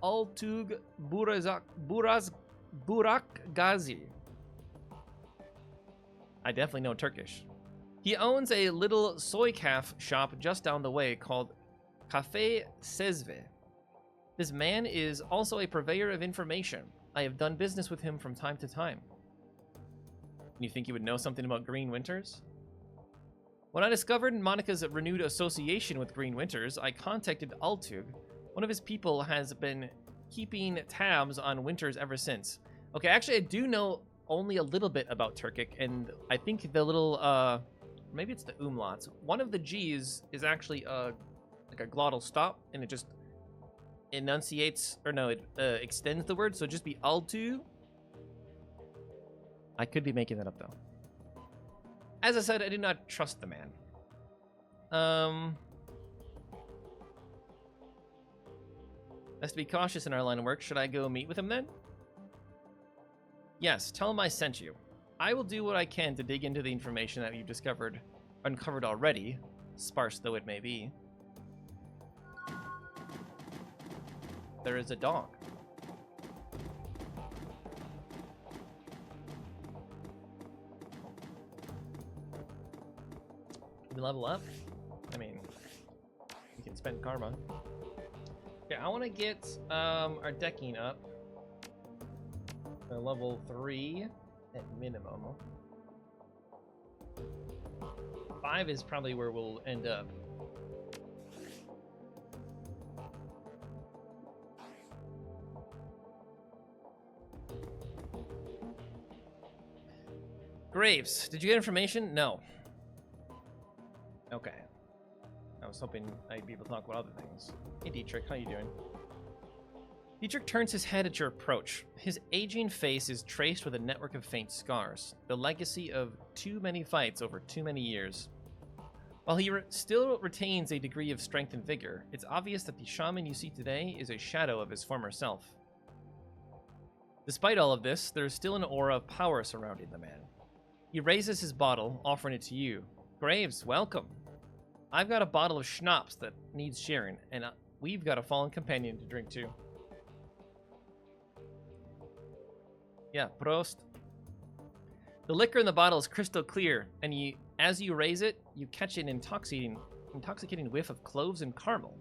Altug Burak Gazi. I definitely know Turkish. He owns a little soy calf shop just down the way called Cafe Sezve. This man is also a purveyor of information. I have done business with him from time to time. You think he would know something about Green Winters? When I discovered Monica's renewed association with Green Winters, I contacted Altug. One of his people has been keeping tabs on Winters ever since. Okay, actually, I do know only a little bit about Turkic, and I think the little, maybe it's the umlauts. One of the G's is actually like a glottal stop, and it just enunciates, or no, it extends the word, so it'd just be Altu. I could be making that up, though. As I said, I do not trust the man. Best to be cautious in our line of work. Should I go meet with him then? Yes, tell him I sent you. I will do what I can to dig into the information that you've uncovered already, sparse though it may be. There is a dog. We level up? I mean, we can spend karma. Okay, I want to get our decking up. Level 3 at minimum. 5 is probably where we'll end up. Graves, did you get information? No. Okay. I was hoping I'd be able to talk about other things. Hey, Dietrich, how you doing? Dietrich turns his head at your approach. His aging face is traced with a network of faint scars, the legacy of too many fights over too many years. While he still retains a degree of strength and vigor, it's obvious that the shaman you see today is a shadow of his former self. Despite all of this, there is still an aura of power surrounding the man. He raises his bottle, offering it to you. Graves, welcome. I've got a bottle of schnapps that needs sharing, and we've got a fallen companion to drink to. Yeah, Prost. The liquor in the bottle is crystal clear, and as you raise it, you catch an intoxicating whiff of cloves and caramel.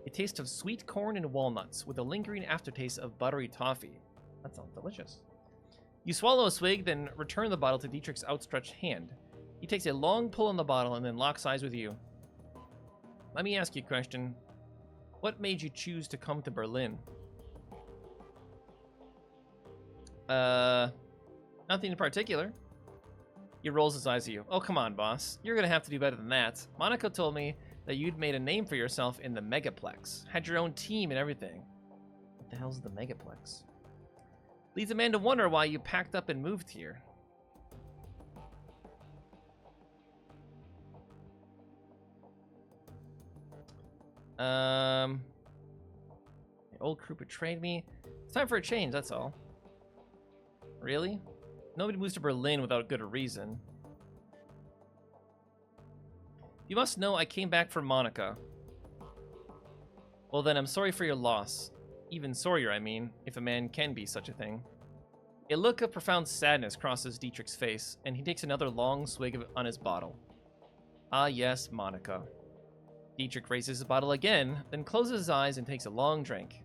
A taste of sweet corn and walnuts, with a lingering aftertaste of buttery toffee. That sounds delicious. You swallow a swig, then return the bottle to Dietrich's outstretched hand. He takes a long pull on the bottle and then locks eyes with you. Let me ask you a question. What made you choose to come to Berlin? Nothing in particular. He rolls his eyes at you. Oh, come on, boss. You're gonna have to do better than that. Monica told me that you'd made a name for yourself in the Megaplex. Had your own team and everything. What the hell's the Megaplex? Leads a man to wonder why you packed up and moved here. The old crew betrayed me. It's time for a change, that's all. Really? Nobody moves to Berlin without good reason. You must know I came back for Monica. Well then, I'm sorry for your loss. Even sorrier, I mean, if a man can be such a thing. A look of profound sadness crosses Dietrich's face, and he takes another long swig on his bottle. Ah yes, Monica. Dietrich raises his bottle again, then closes his eyes and takes a long drink.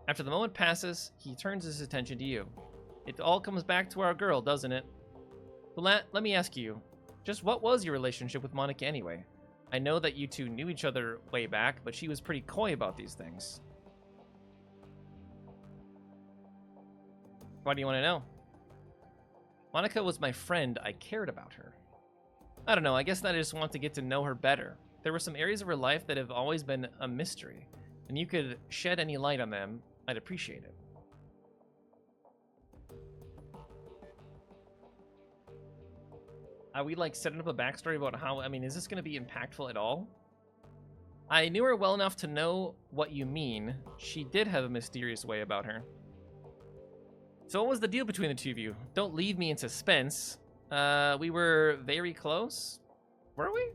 After the moment passes, he turns his attention to you. It all comes back to our girl, doesn't it? Well, let me ask you, just what was your relationship with Monica anyway? I know that you two knew each other way back, but she was pretty coy about these things. Why do you want to know? Monica was my friend. I cared about her. I don't know, I guess that I just want to get to know her better. There were some areas of her life that have always been a mystery, and you could shed any light on them, I'd appreciate it. Are we like setting up a backstory about how, I mean, is this going to be impactful at all? I knew her well enough to know what you mean. She did have a mysterious way about her. So what was the deal between the two of you? Don't leave me in suspense. We were very close? Were we?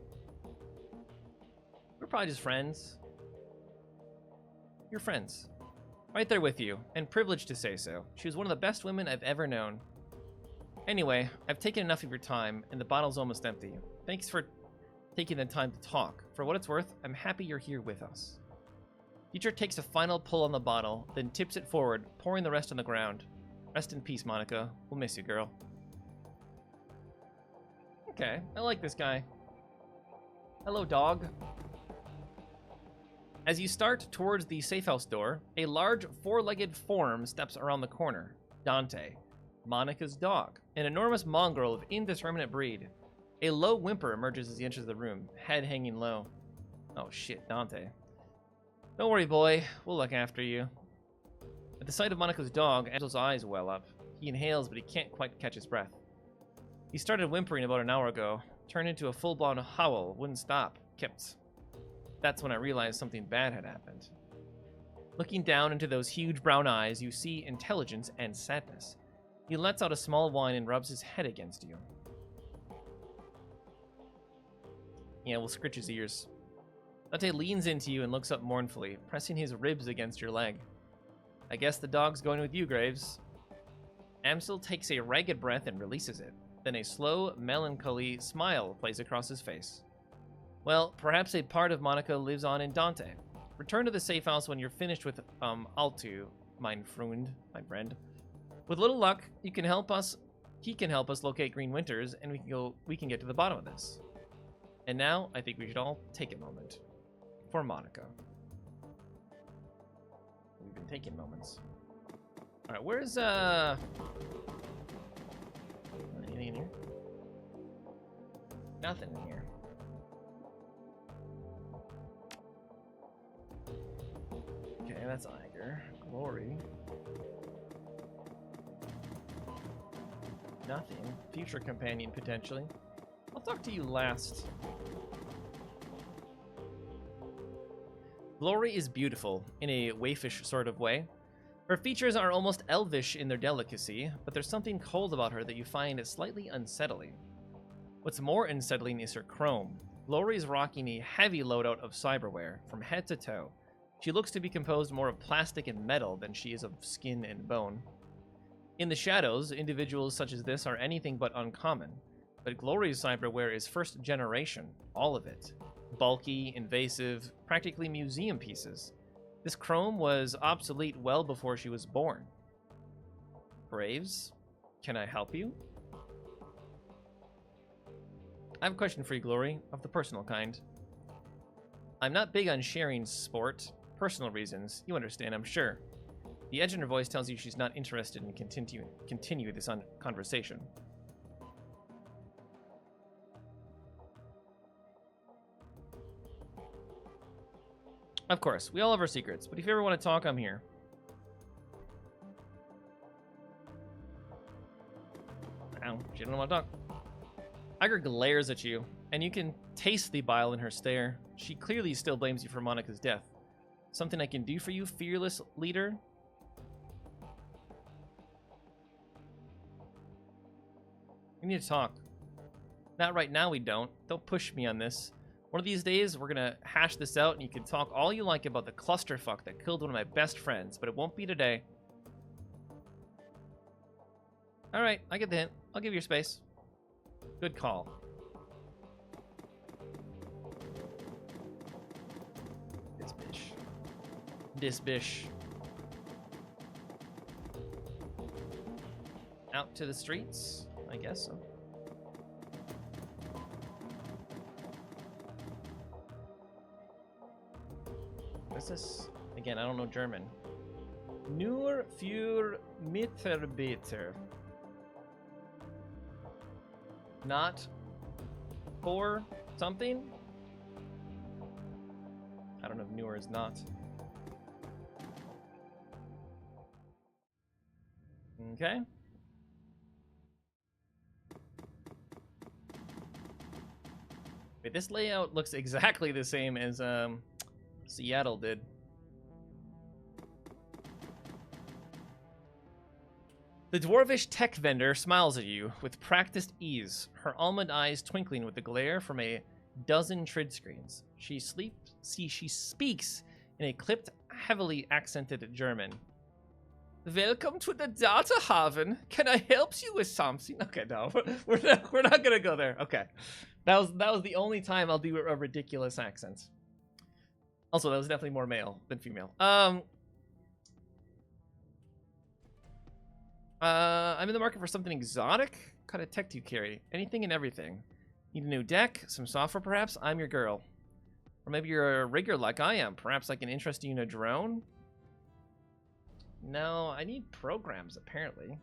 We're probably just friends. You're friends. Right there with you, and privileged to say so. She was one of the best women I've ever known. Anyway, I've taken enough of your time, and the bottle's almost empty. Thanks for taking the time to talk. For what it's worth, I'm happy you're here with us. Teacher takes a final pull on the bottle, then tips it forward, pouring the rest on the ground. Rest in peace, Monica. We'll miss you, girl. Okay, I like this guy. Hello, dog. As you start towards the safe house door, a large four-legged form steps around the corner. Dante, Monica's dog, an enormous mongrel of indeterminate breed. A low whimper emerges as he enters the room, head hanging low. Oh shit, Dante. Don't worry, boy. We'll look after you. At the sight of Monica's dog, Angel's eyes well up. He inhales, but he can't quite catch his breath. He started whimpering about an hour ago, turned into a full-blown howl, wouldn't stop, kept. That's when I realized something bad had happened. Looking down into those huge brown eyes, you see intelligence and sadness. He lets out a small whine and rubs his head against you. Yeah, we'll scritch his ears. Dante leans into you and looks up mournfully, pressing his ribs against your leg. I guess the dog's going with you, Graves. Amsel takes a ragged breath and releases it. Then a slow, melancholy smile plays across his face. Well, perhaps a part of Monica lives on in Dante. Return to the safe house when you're finished with, Altu, mein Freund, my friend. With little luck, he can help us locate Green Winters, and we can get to the bottom of this. And now, I think we should all take a moment. For Monica. We've been taking moments. Alright, where's, anything in here? Nothing in here. Okay, that's Iger. Glory. Nothing. Future companion, potentially. I'll talk to you last. Glory is beautiful, in a waifish sort of way. Her features are almost elvish in their delicacy, but there's something cold about her that you find slightly unsettling. What's more unsettling is her chrome. Glory is rocking a heavy loadout of cyberware, from head to toe. She looks to be composed more of plastic and metal than she is of skin and bone. In the shadows, individuals such as this are anything but uncommon, but Glory's cyberware is first generation, all of it. Bulky, invasive, practically museum pieces. This chrome was obsolete well before she was born. Graves, can I help you? I have a question for you, Glory, of the personal kind. I'm not big on sharing sport, personal reasons. You understand, I'm sure. The edge in her voice tells you she's not interested in continue this conversation. Of course, we all have our secrets, but if you ever want to talk, I'm here. Ow, she doesn't want to talk. Iger glares at you, and you can taste the bile in her stare. She clearly still blames you for Monica's death. Something I can do for you, fearless leader? We need to talk. Not right now, we don't. Don't push me on this. One of these days, we're gonna hash this out, and you can talk all you like about the clusterfuck that killed one of my best friends, but it won't be today. Alright, I get the hint. I'll give you your space. Good call. This bish. This bish. Out to the streets? I guess so. What's this? Again, I don't know German. Nur für Mitarbeiter. Not for something? I don't know if newer is not. Okay. Wait, this layout looks exactly the same as Seattle did. The dwarvish tech vendor smiles at you with practiced ease, her almond eyes twinkling with the glare from a dozen trid screens. She speaks in a clipped, heavily accented German. Welcome to the data haven. Can I help you with something? Okay, no, we're not gonna go there. Okay, that was the only time I'll do a ridiculous accent. Also, that was definitely more male than female. I'm in the market for something exotic. What kind of tech do you carry? Anything and everything. Need a new deck? Some software, perhaps? I'm your girl. Or maybe you're a rigger like I am. Perhaps I can interest you in a drone? No, I need programs, apparently.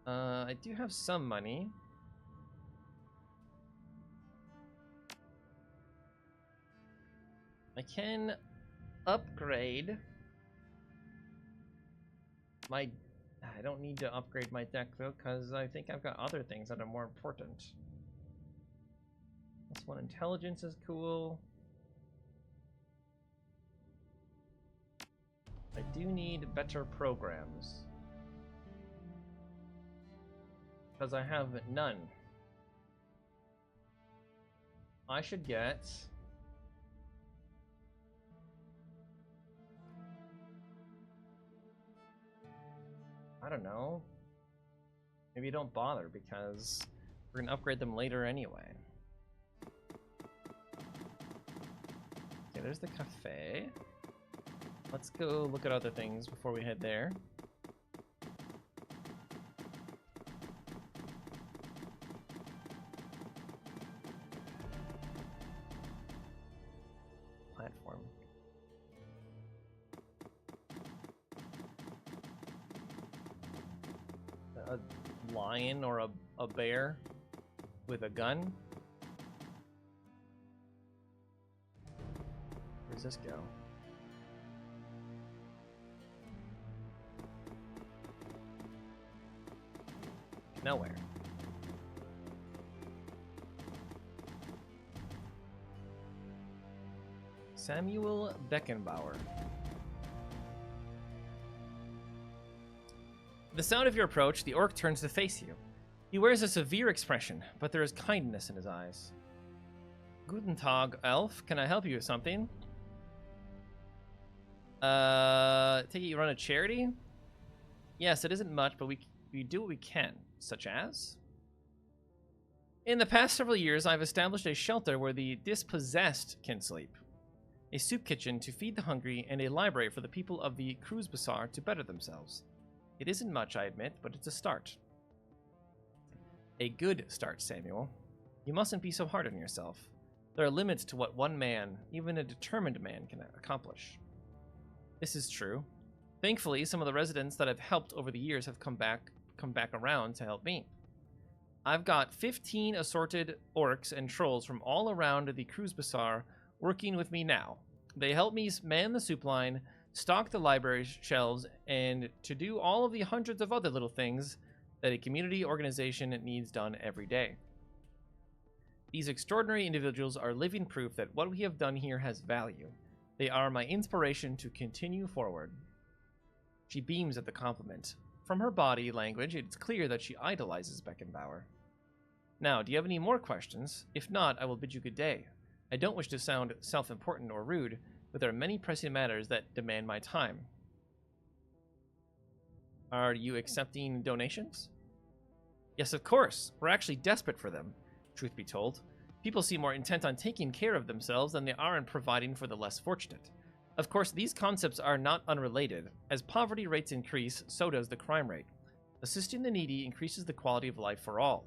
I do have some money. I can upgrade my... I don't need to upgrade my deck, though, because I think I've got other things that are more important. This one, intelligence is cool. I do need better programs. Because I have none. I should get... I don't know. Maybe don't bother because we're gonna upgrade them later anyway. Okay, there's the cafe. Let's go look at other things before we head there. Platform. A lion or a bear with a gun? Where's this go? Nowhere. Samuel Beckenbauer. The sound of your approach, the orc turns to face you. He wears a severe expression, but there is kindness in his eyes. Guten Tag, elf. Can I help you with something? Take it you run a charity? Yes, it isn't much, but we do what we can. Such as? In the past several years, I've established a shelter where the dispossessed can sleep. A soup kitchen to feed the hungry, and a library for the people of the Cruz Bazaar to better themselves. It isn't much, I admit, but it's a start. A good start, Samuel. You mustn't be so hard on yourself. There are limits to what one man, even a determined man, can accomplish. This is true. Thankfully, some of the residents that I've helped over the years have come back around to help me. I've got 15 assorted orcs and trolls from all around the Cruz Bazaar working with me now. They help me man the soup line, stock the library shelves, and to do all of the hundreds of other little things that a community organization needs done every day. These extraordinary individuals are living proof that what we have done here has value. They are my inspiration to continue forward. She beams at the compliment. From her body language, it's clear that she idolizes Beckenbauer. Now, do you have any more questions? If not, I will bid you good day. I don't wish to sound self-important or rude, but there are many pressing matters that demand my time. Are you accepting donations? Yes, of course. We're actually desperate for them, truth be told. People seem more intent on taking care of themselves than they are on providing for the less fortunate. Of course, these concepts are not unrelated. As poverty rates increase, so does the crime rate. Assisting the needy increases the quality of life for all.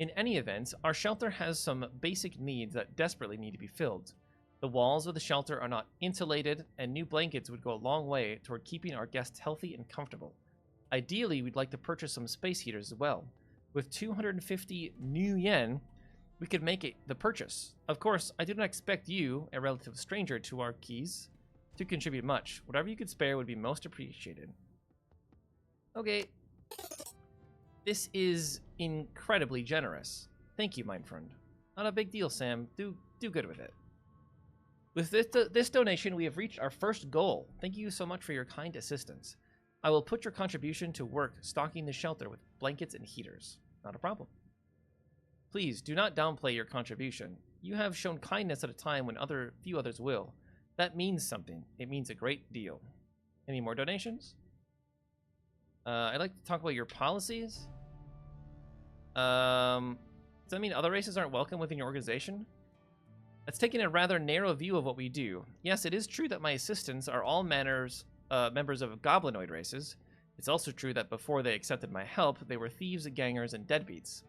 In any event, our shelter has some basic needs that desperately need to be filled. The walls of the shelter are not insulated, and new blankets would go a long way toward keeping our guests healthy and comfortable. Ideally, we'd like to purchase some space heaters as well. With 250 new yen, we could make the purchase. Of course, I do not expect you, a relative stranger to our keys, to contribute much. Whatever you could spare would be most appreciated. Okay. This is incredibly generous. Thank you, mein friend. Not a big deal, Sam. Do good with it. With this donation, we have reached our first goal. Thank you so much for your kind assistance. I will put your contribution to work stocking the shelter with blankets and heaters. Not a problem. Please, do not downplay your contribution. You have shown kindness at a time when few others will. That means something. It means a great deal. Any more donations? I'd like to talk about your policies. Does that mean other races aren't welcome within your organization? That's taking a rather narrow view of what we do. Yes, it is true that my assistants are all members of goblinoid races. It's also true that before they accepted my help, they were thieves, gangers, and deadbeats.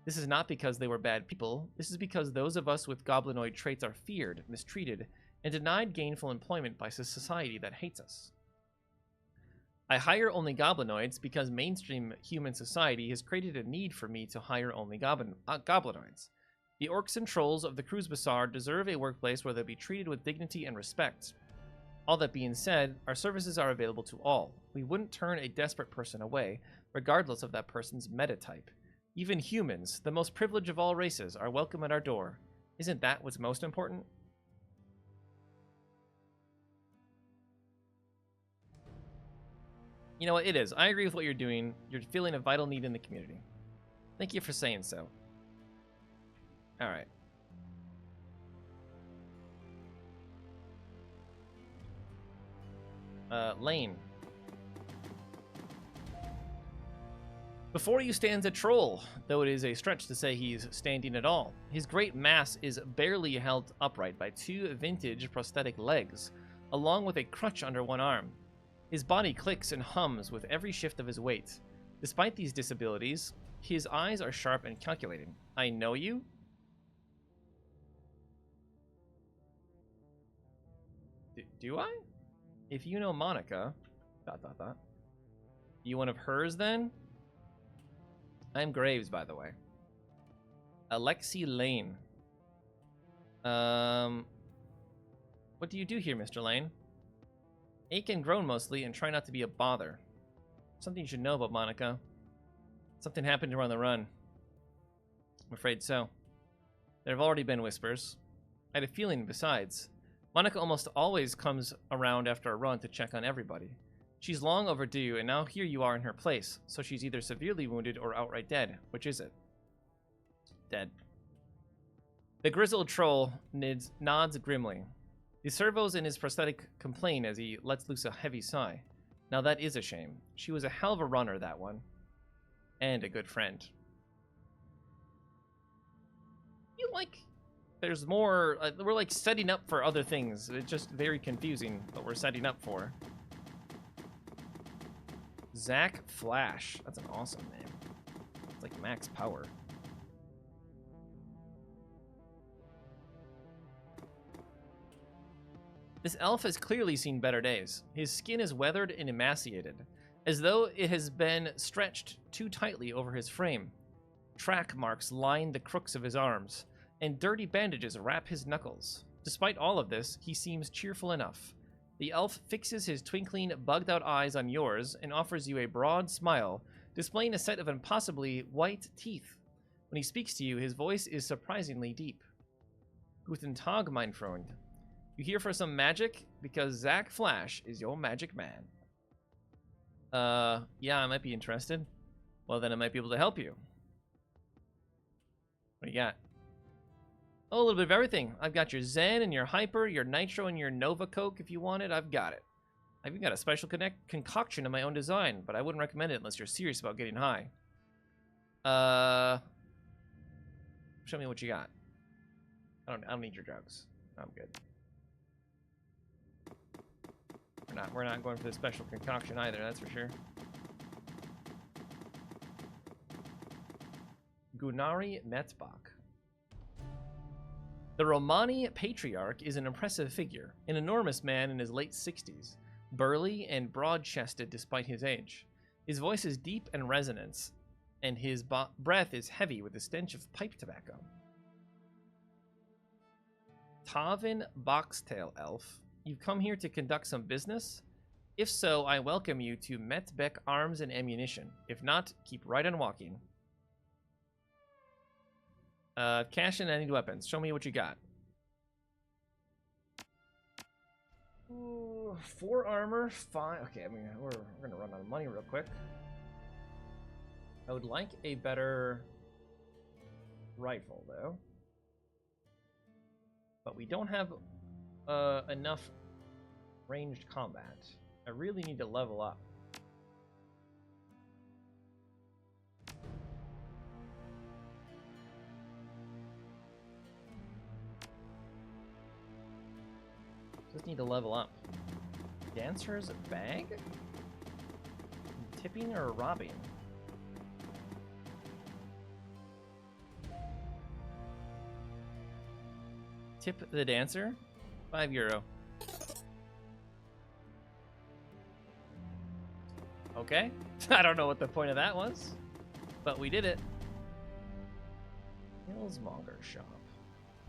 This is not because they were bad people. This is because those of us with goblinoid traits are feared, mistreated, and denied gainful employment by society that hates us. I hire only goblinoids because mainstream human society has created a need for me to hire only goblinoids. The orcs and trolls of the Cruz Bazaar deserve a workplace where they'll be treated with dignity and respect. All that being said, our services are available to all. We wouldn't turn a desperate person away, regardless of that person's metatype. Even humans, the most privileged of all races, are welcome at our door. Isn't that what's most important? You know what, it is. I agree with what you're doing. You're feeling a vital need in the community. Thank you for saying so. Alright. Lane. Before you stands a troll, though it is a stretch to say he's standing at all. His great mass is barely held upright by two vintage prosthetic legs, along with a crutch under one arm. His body clicks and hums with every shift of his weight. Despite these disabilities, his eyes are sharp and calculating. I know you? Do I? If you know Monica... ... You one of hers, then? I'm Graves, by the way. Alexi Lane. What do you do here, Mr. Lane? Ache and groan mostly, and try not to be a bother. Something you should know about Monica. Something happened to her on the run. I'm afraid so. There have already been whispers. I had a feeling besides. Monica almost always comes around after a run to check on everybody. She's long overdue, and now here you are in her place, so she's either severely wounded or outright dead. Which is it? Dead. The grizzled troll nods grimly. The servos in his prosthetic complain as he lets loose a heavy sigh. Now that is a shame. She was a hell of a runner, that one. And a good friend. You like... There's more... we're like setting up for other things. It's just very confusing what we're setting up for. Zach Flash. That's an awesome name. It's like max power. This elf has clearly seen better days. His skin is weathered and emaciated, as though it has been stretched too tightly over his frame. Track marks line the crooks of his arms, and dirty bandages wrap his knuckles. Despite all of this, he seems cheerful enough. The elf fixes his twinkling, bugged-out eyes on yours and offers you a broad smile, displaying a set of impossibly white teeth. When he speaks to you, his voice is surprisingly deep. Guten Tag, mein Freund. You here for some magic? Because Zach Flash is your magic man. Yeah, I might be interested. Well, then I might be able to help you. What do you got? Oh, a little bit of everything. I've got your Zen and your Hyper, your Nitro and your Nova Coke if you want it. I've got it. I've even got a special concoction of my own design, but I wouldn't recommend it unless you're serious about getting high. Show me what you got. I don't need your drugs. I'm good. We're not going for the special concoction either, that's for sure. Gunari Metzbach. The Romani Patriarch is an impressive figure, an enormous man in his late 60s, burly and broad-chested despite his age. His voice is deep and resonant, and his breath is heavy with the stench of pipe tobacco. Tavin Boxtail Elf, you've come here to conduct some business? If so, I welcome you to Metbeck Arms and Ammunition. If not, keep right on walking. Cash in, I need weapons. Show me what you got. Ooh, 4 armor, 5. Okay, I mean, we're gonna run out of money real quick. I would like a better rifle, though. But we don't have enough ranged combat. I really need to level up. need to level up. Dancer's bag? Tipping or robbing? Tip the dancer? €5. Okay. I don't know what the point of that was, but we did it. Talismonger shop.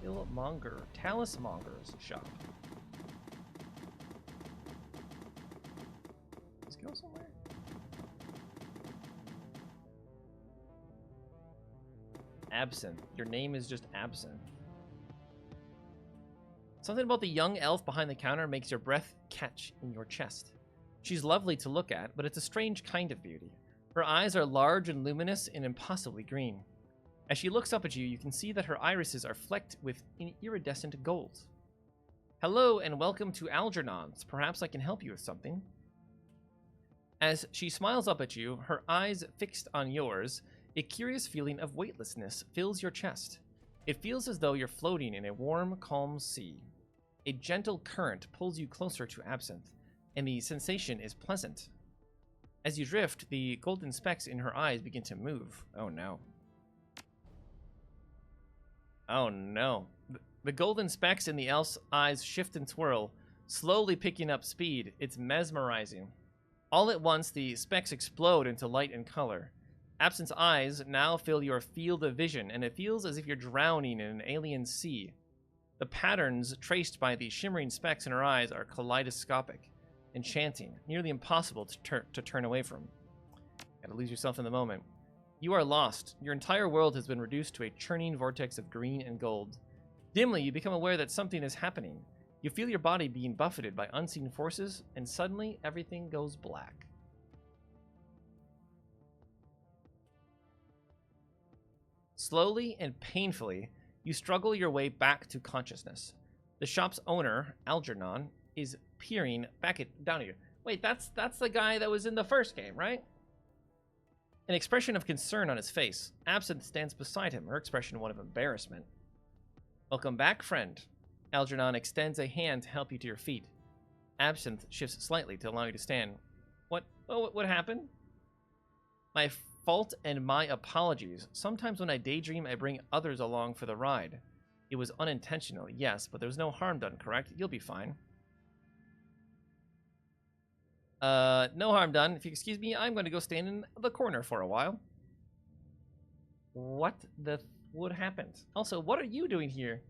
Talismonger's shop. Let's go somewhere. Absinthe. Your name is just Absinthe. Something about the young elf behind the counter makes your breath catch in your chest. She's lovely to look at, but it's a strange kind of beauty. Her eyes are large and luminous and impossibly green. As she looks up at you, you can see that her irises are flecked with iridescent gold. Hello and welcome to Algernon's. Perhaps I can help you with something. As she smiles up at you, her eyes fixed on yours, a curious feeling of weightlessness fills your chest. It feels as though you're floating in a warm, calm sea. A gentle current pulls you closer to Absinthe, and the sensation is pleasant. As you drift, the golden specks in her eyes begin to move. Oh no. Oh no. The golden specks in the elf's eyes shift and twirl, slowly picking up speed. It's mesmerizing. All at once, the specks explode into light and color. Absinthe's eyes now fill your field of vision, and it feels as if you're drowning in an alien sea. The patterns traced by the shimmering specks in her eyes are kaleidoscopic, enchanting, nearly impossible to turn away from. Gotta lose yourself in the moment. You are lost. Your entire world has been reduced to a churning vortex of green and gold. Dimly, you become aware that something is happening. You feel your body being buffeted by unseen forces, and suddenly everything goes black. Slowly and painfully, you struggle your way back to consciousness. The shop's owner, Algernon, is peering down at you. Wait, that's the guy that was in the first game, right? An expression of concern on his face. Absinthe stands beside him, her expression one of embarrassment. Welcome back, friend. Algernon extends a hand to help you to your feet. Absinthe shifts slightly to allow you to stand. What happened? My fault and my apologies. Sometimes when I daydream, I bring others along for the ride. It was unintentional, yes, but there was no harm done, correct? You'll be fine. No harm done. If you excuse me, I'm going to go stand in the corner for a while. What happened? Also, what are you doing here?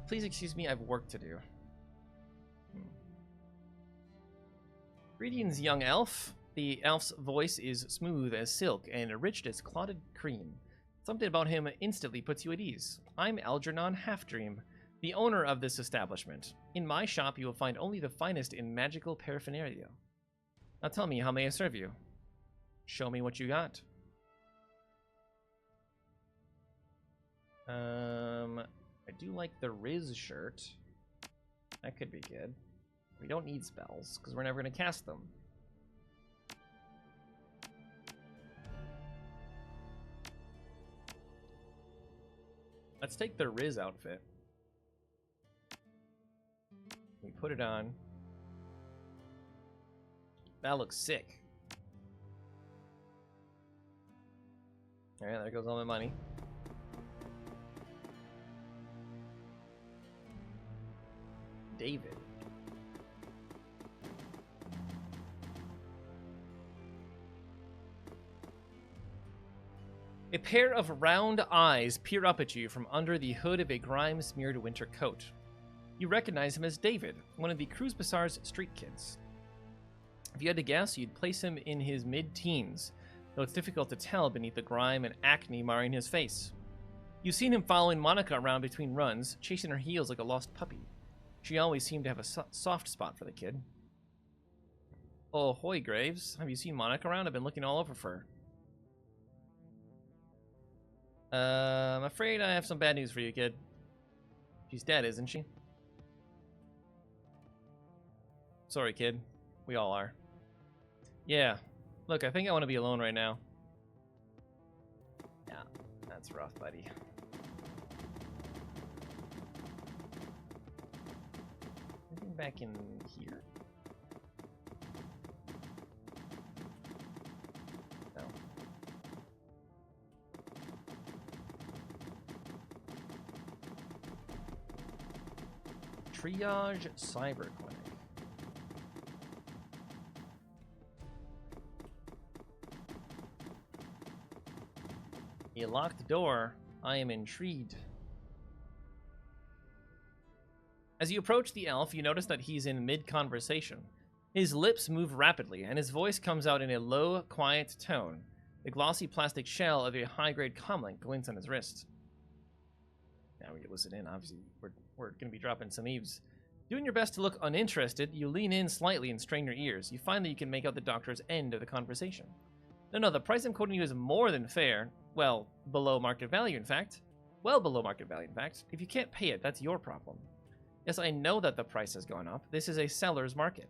Please excuse me, I have work to do. Greetings, young elf. The elf's voice is smooth as silk and enriched as clotted cream. Something about him instantly puts you at ease. I'm Algernon Halfdream, the owner of this establishment. In my shop, you will find only the finest in magical paraphernalia. Now tell me, how may I serve you? Show me what you got. I do like the Riz shirt. That could be good. We don't need spells, because we're never going to cast them. Let's take the Riz outfit. We put it on. That looks sick. Alright, there goes all my money. David. A pair of round eyes peer up at you from under the hood of a grime-smeared winter coat. You recognize him as David, one of the Cruz Bazaar's street kids. If you had to guess, you'd place him in his mid-teens, though it's difficult to tell beneath the grime and acne marring his face. You've seen him following Monica around between runs, chasing her heels like a lost puppy. She always seemed to have a soft spot for the kid. Oh, hoy, Graves. Have you seen Monica around? I've been looking all over for her. I'm afraid I have some bad news for you, kid. She's dead, isn't she? Sorry, kid. We all are. Yeah. Look, I think I want to be alone right now. Yeah, that's rough, buddy. back in here? No. Triage Cyber Clinic. A locked door. I am intrigued. As you approach the elf, you notice that he's in mid-conversation. His lips move rapidly, and his voice comes out in a low, quiet tone. The glossy plastic shell of a high-grade comlink glints on his wrist. Now we can listen in. Obviously, we're going to be dropping some eaves. Doing your best to look uninterested, you lean in slightly and strain your ears. You find that you can make out the doctor's end of the conversation. No, the price I'm quoting you is more than fair. Well, below market value, in fact. Well below market value, in fact. If you can't pay it, that's your problem. Yes, I know that the price has gone up. This is a seller's market.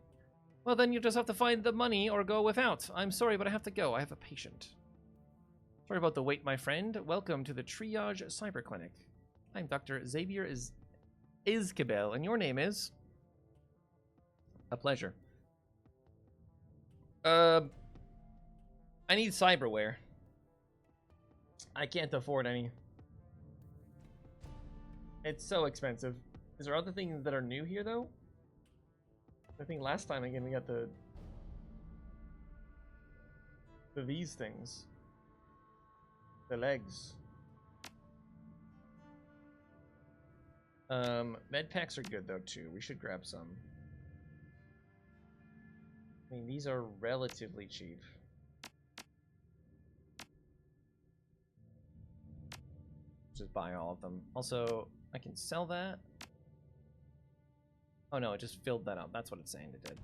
Well, then you just have to find the money or go without. I'm sorry, but I have to go. I have a patient. Sorry about the wait, my friend. Welcome to the Triage Cyber Clinic. I'm Dr. Xavier Izquibel, and your name is? A pleasure. I need cyberware. I can't afford any. It's so expensive. Is there other things that are new here, though? I think last time, again, we got these things. The legs. Med packs are good, though, too. We should grab some. I mean, these are relatively cheap. Just buy all of them. Also, I can sell that. Oh no, it just filled that up. That's what it's saying it did.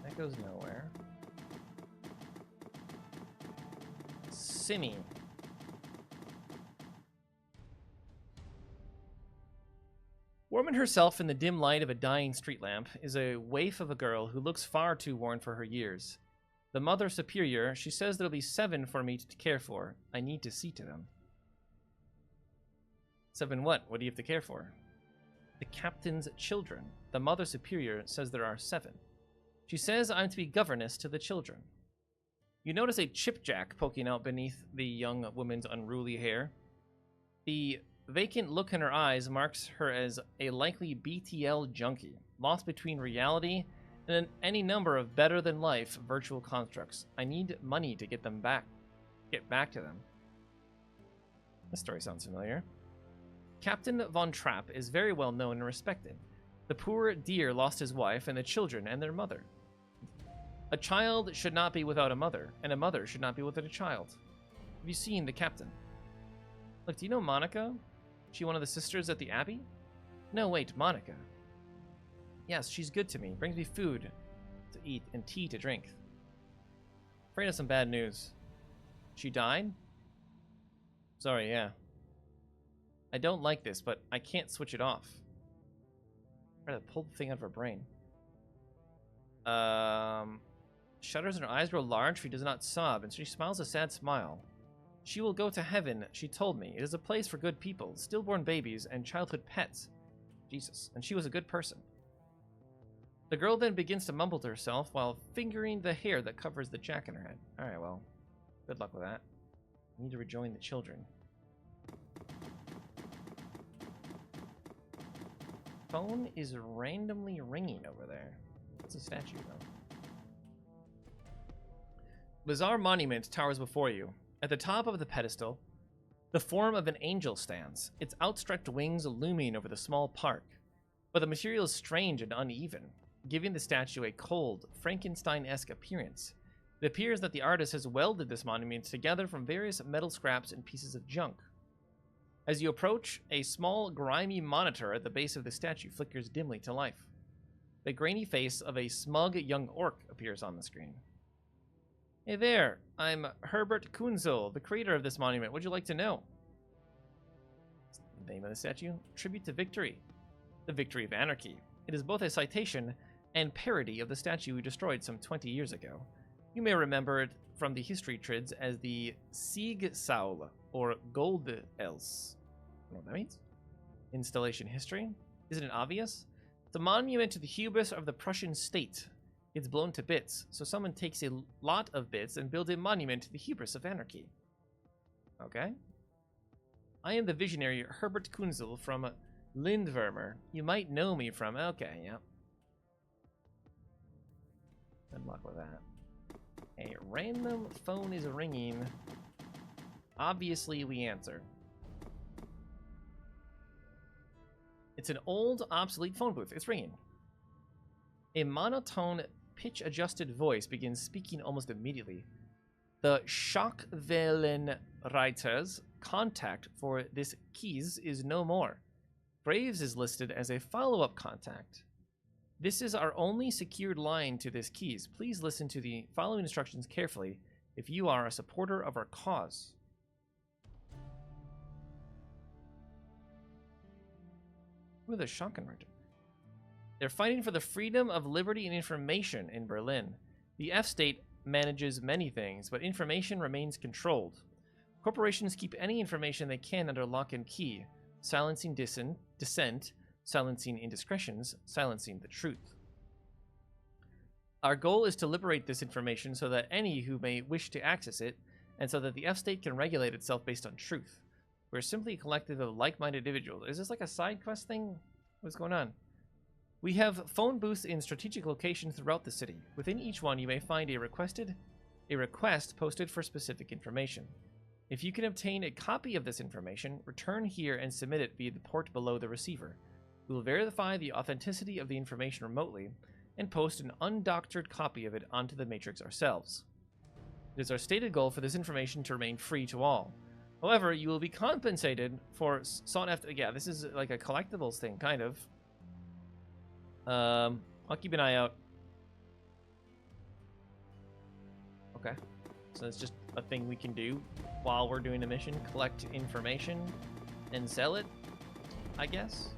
That goes nowhere. Simi. Warming herself in the dim light of a dying street lamp is a waif of a girl who looks far too worn for her years. The Mother Superior, she says there'll be 7 for me to care for. I need to see to them. 7 what? What do you have to care for? The captain's children. The Mother Superior says there are 7. She says I'm to be governess to the children. You notice a chipjack poking out beneath the young woman's unruly hair. The vacant look in her eyes marks her as a likely BTL junkie, lost between reality and any number of better-than-life virtual constructs. I need money to get back to them. This story sounds familiar. Captain Von Trapp is very well known and respected. The poor dear lost his wife and the children and their mother. A child should not be without a mother, and a mother should not be without a child. Have you seen the captain? Look, do you know Monica? She one of the sisters at the Abbey? No, wait, Monica. Yes, she's good to me. Brings me food to eat and tea to drink. Afraid of some bad news. She died? Sorry, yeah. I don't like this, but I can't switch it off. Try to pull the thing out of her brain. Shudders and her eyes grow large, she does not sob, and she smiles a sad smile. She will go to heaven, she told me. It is a place for good people, stillborn babies, and childhood pets. Jesus. And she was a good person. The girl then begins to mumble to herself while fingering the hair that covers the jack in her head. Alright, well, good luck with that. I need to rejoin the children. Phone is randomly ringing over there. It's a statue, though. Bizarre monument towers before you. At the top of the pedestal, the form of an angel stands, its outstretched wings looming over the small park. But the material is strange and uneven, giving the statue a cold, Frankenstein-esque appearance. It appears that the artist has welded this monument together from various metal scraps and pieces of junk. As you approach, a small, grimy monitor at the base of the statue flickers dimly to life. The grainy face of a smug young orc appears on the screen. Hey there, I'm Herbert Kunzel, the creator of this monument. Would you like to know? The name of the statue? Tribute to Victory. The Victory of Anarchy. It is both a citation and parody of the statue we destroyed some 20 years ago. You may remember it from the history trids as the Siegsaul, or Gold Els. I don't know what that means. Installation history? Isn't it obvious? It's a monument to the hubris of the Prussian state. It's blown to bits, so someone takes a lot of bits and builds a monument to the hubris of anarchy. Okay. I am the visionary Herbert Kunzel from Lindvermer. You might know me from... Okay, yeah. Good luck with that. A random phone is ringing. Obviously, we answer. It's an old, obsolete phone booth. It's ringing. A monotone, pitch-adjusted voice begins speaking almost immediately. The Schachwellenreiter's contact for this keys is no more. Graves is listed as a follow-up contact. This is our only secured line to this keys. Please listen to the following instructions carefully if you are a supporter of our cause. Who are the Schockenreiter? They're fighting for the freedom of liberty and information in Berlin. The F-state manages many things, but information remains controlled. Corporations keep any information they can under lock and key, silencing dissent, silencing indiscretions, silencing the truth. Our goal is to liberate this information so that any who may wish to access it, and so that the F-state can regulate itself based on truth. We're simply a collective of like-minded individuals. Is this like a side quest thing? What's going on? We have phone booths in strategic locations throughout the city. Within each one, you may find a request posted for specific information. If you can obtain a copy of this information, return here and submit it via the port below the receiver. We will verify the authenticity of the information remotely and post an undoctored copy of it onto the Matrix ourselves. It is our stated goal for this information to remain free to all. However, you will be compensated for sought after... Yeah, this is like a collectibles thing, kind of. I'll keep an eye out. Okay. So it's just a thing we can do while we're doing a mission. Collect information and sell it, I guess.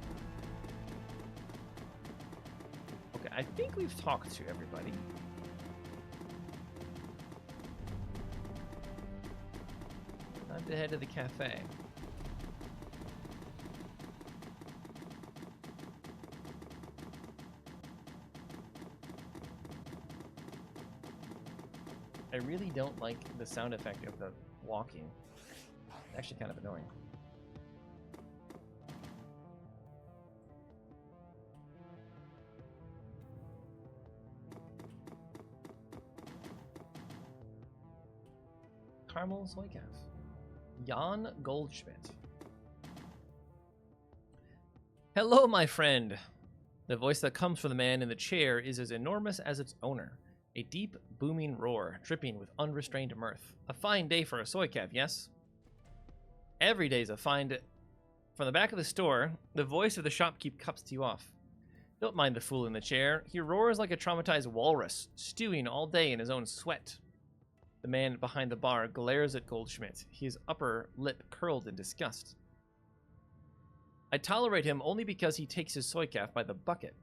Okay, I think we've talked to everybody. Time to head to the cafe. I really don't like the sound effect of the walking. It's actually kind of annoying. Caramel Soycaf. Jan Goldschmidt. Hello, my friend. The voice that comes from the man in the chair is as enormous as its owner. A deep, booming roar, dripping with unrestrained mirth. A fine day for a Soycaf, yes? Every day's a fine day. From the back of the store, the voice of the shopkeep cuts you off. Don't mind the fool in the chair. He roars like a traumatized walrus, stewing all day in his own sweat. The man behind the bar glares at Goldschmidt, his upper lip curled in disgust. I tolerate him only because he takes his Soycaf by the bucket.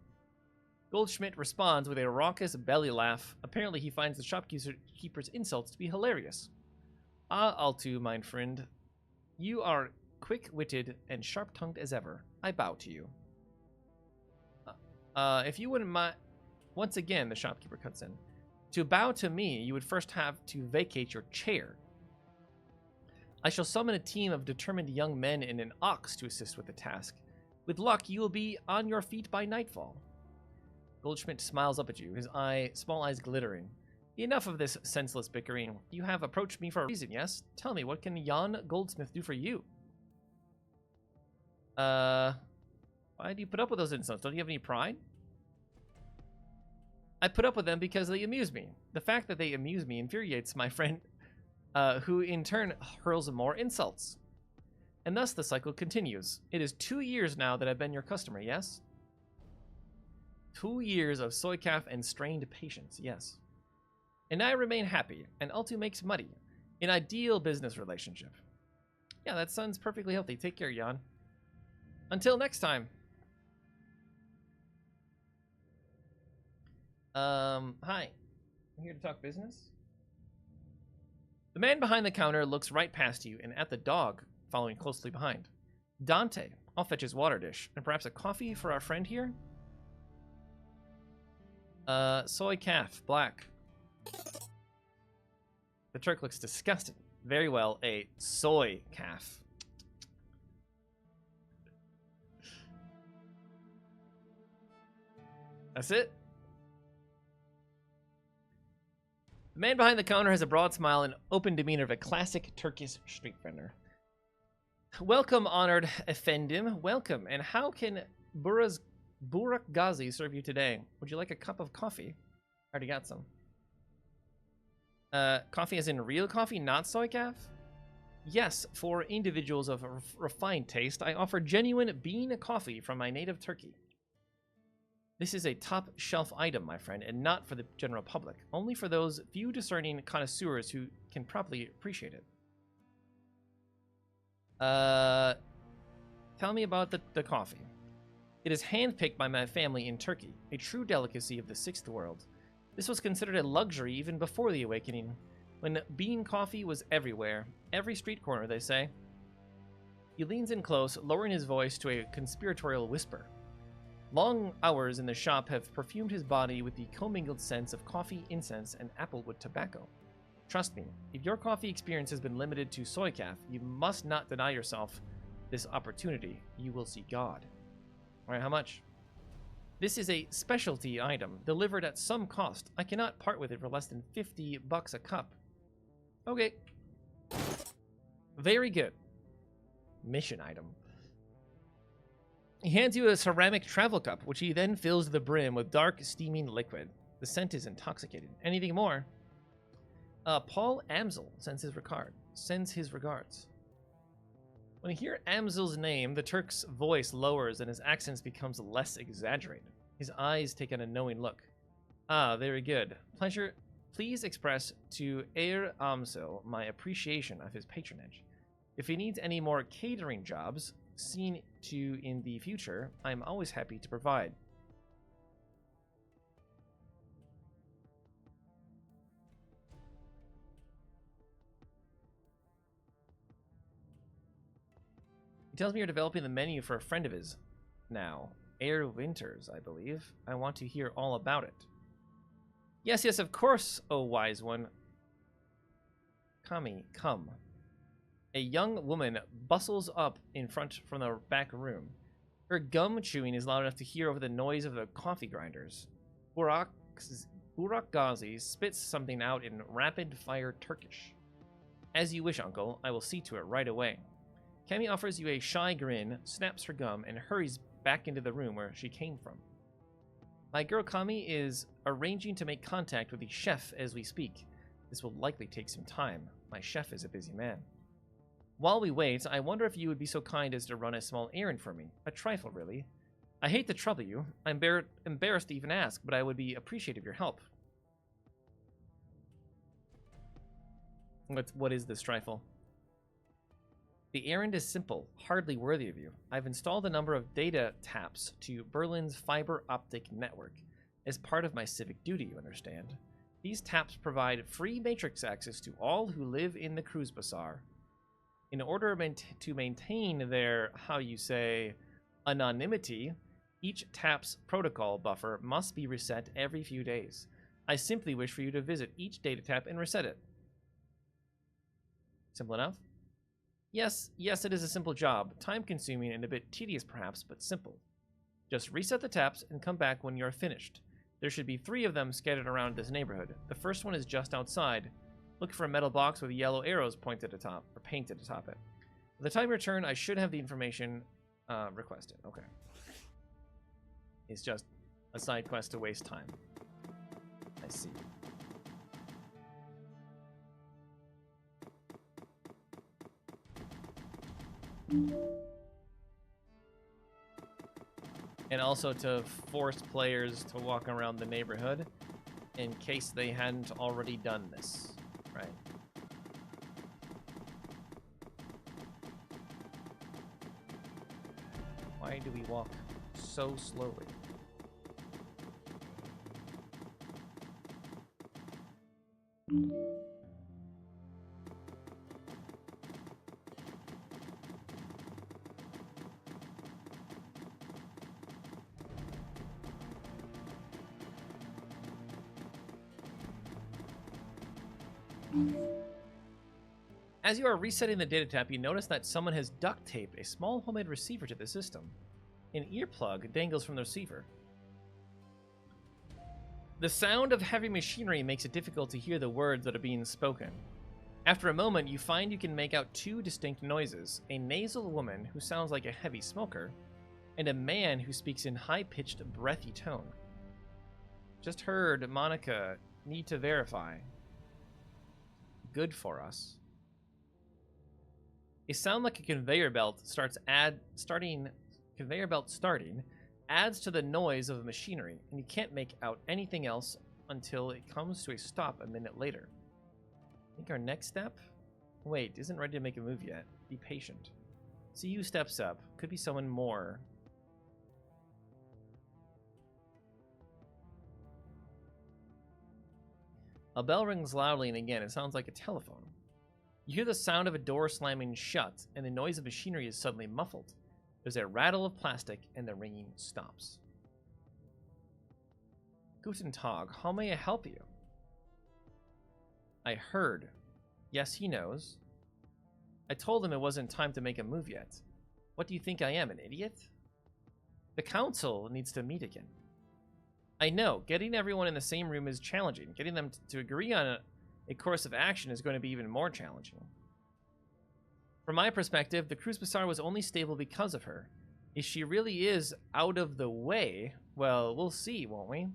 Goldschmidt responds with a raucous belly laugh. Apparently he finds the shopkeeper's insults to be hilarious. Ah, Altu, mein friend. You are quick-witted and sharp-tongued as ever. I bow to you. If you wouldn't mind... Once again, the shopkeeper cuts in. To bow to me, you would first have to vacate your chair. I shall summon a team of determined young men and an ox to assist with the task. With luck, you will be on your feet by nightfall. Goldschmidt smiles up at you, his small eyes glittering. Enough of this senseless bickering. You have approached me for a reason, yes? Tell me, what can Jan Goldsmith do for you? Why do you put up with those insults? Don't you have any pride? I put up with them because they amuse me. The fact that they amuse me infuriates my friend, who in turn hurls more insults. And thus the cycle continues. It is 2 years now that I've been your customer, yes? 2 years of Soycaf and strained patience, yes. And I remain happy, and Altu makes money. An ideal business relationship. Yeah, that sounds perfectly healthy. Take care, Jan. Until next time. Hi. I'm here to talk business. The man behind the counter looks right past you and at the dog following closely behind. Dante, I'll fetch his water dish and perhaps a coffee for our friend here. Soy calf, black. The Turk looks disgusted. Very well, a soy calf. That's it. The man behind the counter has a broad smile and open demeanor of a classic Turkish street vendor. Welcome, honored Efendim. Welcome. And how can Burak Ghazi serve you today? Would you like a cup of coffee? I already got some. Coffee as in real coffee, not soy calf? Yes, for individuals of refined taste, I offer genuine bean coffee from my native Turkey. This is a top-shelf item, my friend, and not for the general public. Only for those few discerning connoisseurs who can properly appreciate it. Tell me about the coffee. It is handpicked by my family in Turkey, a true delicacy of the Sixth World. This was considered a luxury even before the Awakening, when bean coffee was everywhere. Every street corner, they say. He leans in close, lowering his voice to a conspiratorial whisper. Long hours in the shop have perfumed his body with the commingled scents of coffee, incense, and applewood tobacco. Trust me, if your coffee experience has been limited to soy calf, you must not deny yourself this opportunity. You will see God. All right, how much? This is a specialty item, delivered at some cost. I cannot part with it for less than $50 a cup. Okay. Very good. Mission item. He hands you a ceramic travel cup, which he then fills to the brim with dark, steaming liquid. The scent is intoxicating. Anything more? Paul Amsel sends his regards. When you hear Amsel's name, the Turk's voice lowers and his accent becomes less exaggerated. His eyes take on a knowing look. Ah, very good. Pleasure. Please express to Air Amsel my appreciation of his patronage. If he needs any more catering jobs seen to in the future, I am always happy to provide. He tells me you're developing the menu for a friend of his now. Air Winters, I believe. I want to hear all about it. Yes, yes, of course, O wise one. Kami, come. A young woman bustles up in front from the back room. Her gum chewing is loud enough to hear over the noise of the coffee grinders. Burak Ghazi spits something out in rapid-fire Turkish. As you wish, uncle. I will see to it right away. Kami offers you a shy grin, snaps her gum, and hurries back into the room where she came from. My girl Kami is arranging to make contact with the chef as we speak. This will likely take some time. My chef is a busy man. While we wait, I wonder if you would be so kind as to run a small errand for me. A trifle, really. I hate to trouble you. I'm embarrassed to even ask, but I would be appreciative of your help. What is this trifle? The errand is simple, hardly worthy of you. I've installed a number of data taps to Berlin's fiber optic network as part of my civic duty, you understand. These taps provide free matrix access to all who live in the Cruise Bazaar. In order to maintain their, how you say, anonymity, each tap's protocol buffer must be reset every few days. I simply wish for you to visit each data tap and reset it. Simple enough? Yes, it is a simple job, time-consuming and a bit tedious perhaps, but simple. Just reset the taps and come back when you're finished. There should be 3 of them scattered around this neighborhood. The first one is just outside. Look for a metal box with yellow arrows pointed atop, or painted atop it. By the time you return, I should have the information requested. Okay. It's just a side quest to waste time. I see. And also to force players to walk around the neighborhood in case they hadn't already done this, right? Why do we walk so slowly? As you are resetting the data tap, you notice that someone has duct taped a small homemade receiver to the system. An earplug dangles from the receiver. The sound of heavy machinery makes it difficult to hear the words that are being spoken. After a moment, you find you can make out two distinct noises: a nasal woman who sounds like a heavy smoker, and a man who speaks in high-pitched, breathy tone. Just heard Monica need to verify. Good for us. A sound like a conveyor belt starting adds to the noise of machinery, and you can't make out anything else until it comes to a stop a minute later. I think our next step? Wait, isn't ready to make a move yet. Be patient. CU steps up. Could be someone more. A bell rings loudly, and again, it sounds like a telephone. You hear the sound of a door slamming shut, and the noise of machinery is suddenly muffled. There's a rattle of plastic, and the ringing stops. Guten Tag, how may I help you? I heard. Yes, he knows. I told him it wasn't time to make a move yet. What do you think I am, an idiot? The council needs to meet again. I know, getting everyone in the same room is challenging. Getting them to agree on a course of action is going to be even more challenging. From my perspective, the Cruz Bazaar was only stable because of her. If she really is out of the way, well, we'll see, won't we?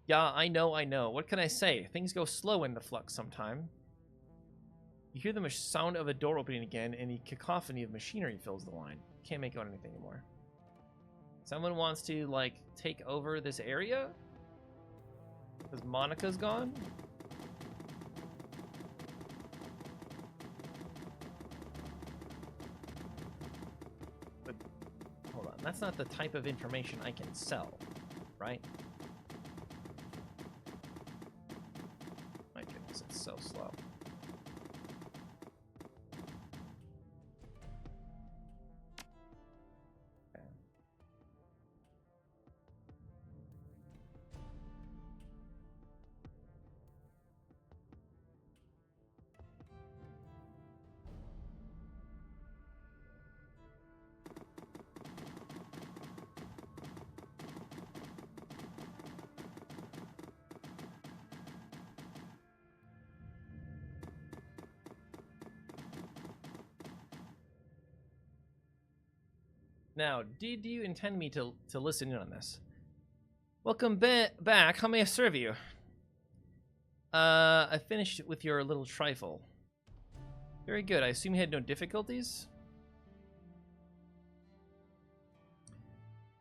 Yeah, I know. What can I say? Things go slow in the Flux sometime. You hear the sound of a door opening again, and the cacophony of machinery fills the line. Can't make out anything anymore. Someone wants to, like, take over this area? Because Monica's gone? But, hold on. That's not the type of information I can sell, right? My goodness, it's so slow. Now, did you intend me to listen in on this? Welcome back. How may I serve you? I finished with your little trifle. Very good. I assume you had no difficulties?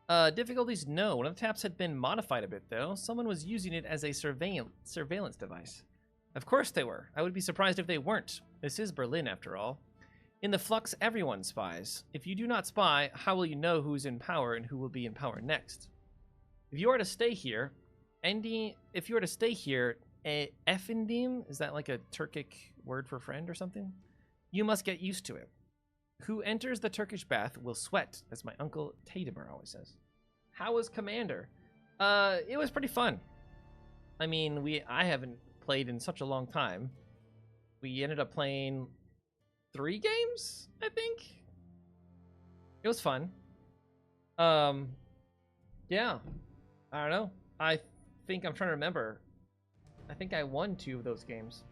Difficulties? No. One of the taps had been modified a bit, though. Someone was using it as a surveillance device. Of course they were. I would be surprised if they weren't. This is Berlin, after all. In the Flux, everyone spies. If you do not spy, how will you know who's in power and who will be in power next? If you are to stay here, Efendim, is that like a Turkic word for friend or something? You must get used to it. Who enters the Turkish bath will sweat, as my uncle Tadimer always says. How was Commander? It was pretty fun. I mean, I haven't played in such a long time. We ended up playing 3 games, I think. It was fun. Yeah. I don't know. I think I'm trying to remember. I think I won 2 of those games.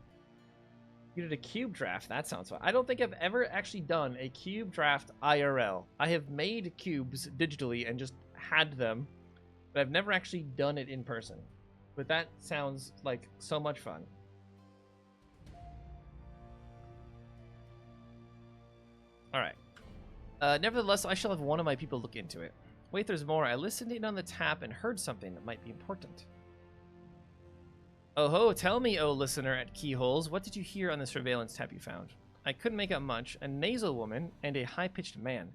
You did a cube draft. That sounds fun. I don't think I've ever actually done a cube draft IRL. I have made cubes digitally and just had them, but I've never actually done it in person. But that sounds like so much fun. All right. Nevertheless, I shall have one of my people look into it. Wait, there's more. I listened in on the tap and heard something that might be important. Oh ho, tell me, oh listener at Keyholes, what did you hear on the surveillance tap you found? I couldn't make out much. A nasal woman and a high-pitched man.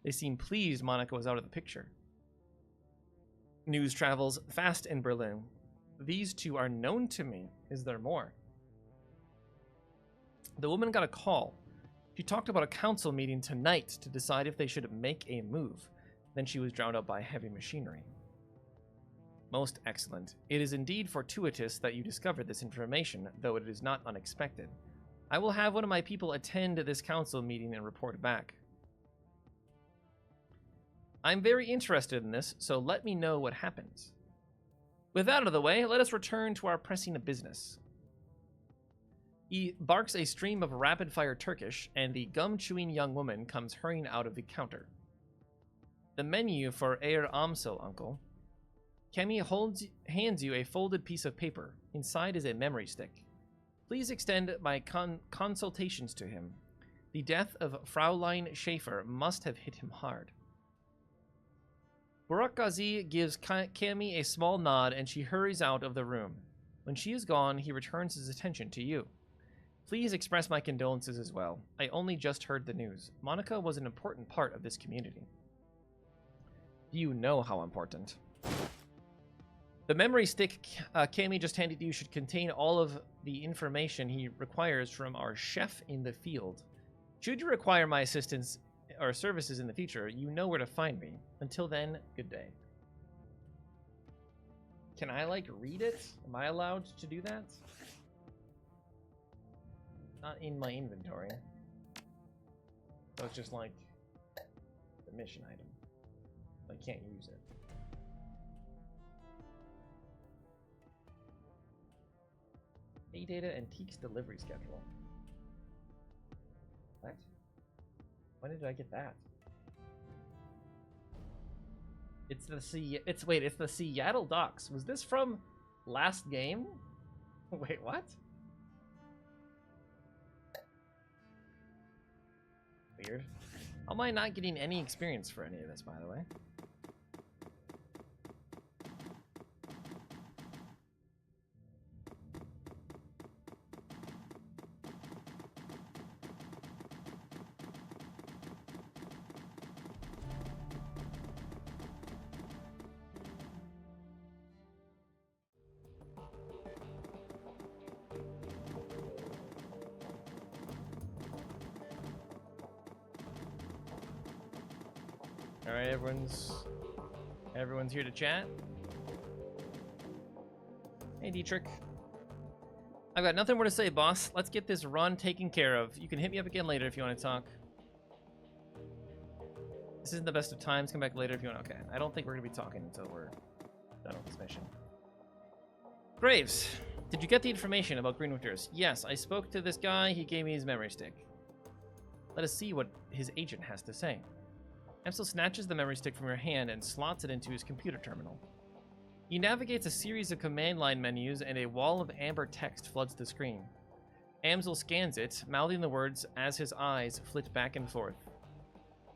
They seemed pleased Monica was out of the picture. News travels fast in Berlin. These 2 are known to me. Is there more? The woman got a call. She talked about a council meeting tonight to decide if they should make a move. Then she was drowned out by heavy machinery. Most excellent. It is indeed fortuitous that you discovered this information, though it is not unexpected. I will have one of my people attend this council meeting and report back. I'm very interested in this, so let me know what happens. With that out of the way, let us return to our pressing business. He barks a stream of rapid-fire Turkish, and the gum-chewing young woman comes hurrying out of the counter. The menu for Air Amsel, uncle. Kemi hands you a folded piece of paper. Inside is a memory stick. Please extend my consultations to him. The death of Fraulein Schaefer must have hit him hard. Burak Ghazi gives Kemi a small nod and she hurries out of the room. When she is gone, he returns his attention to you. Please express my condolences as well. I only just heard the news. Monica was an important part of this community. You know how important. The memory stick Kami just handed you should contain all of the information he requires from our chef in the field. Should you require my assistance or services in the future, you know where to find me. Until then, good day. Can I, like, read it? Am I allowed to do that? Not in my inventory. So it's just like the mission item. I can't use it. A-Data Antiques delivery schedule. What? When did I get that? It's the it's the Seattle Docks. Was this from last game? Wait, what? Weird. How am I not getting any experience for any of this, by the way? Alright, everyone's here to chat. Hey, Dietrich. I've got nothing more to say, boss. Let's get this run taken care of. You can hit me up again later if you want to talk. This isn't the best of times. Come back later if you want. Okay, I don't think we're going to be talking until we're done with this mission. Graves, did you get the information about Green Winters? Yes, I spoke to this guy. He gave me his memory stick. Let us see what his agent has to say. Amsel snatches the memory stick from your hand and slots it into his computer terminal. He navigates a series of command line menus and a wall of amber text floods the screen. Amsel scans it, mouthing the words as his eyes flit back and forth.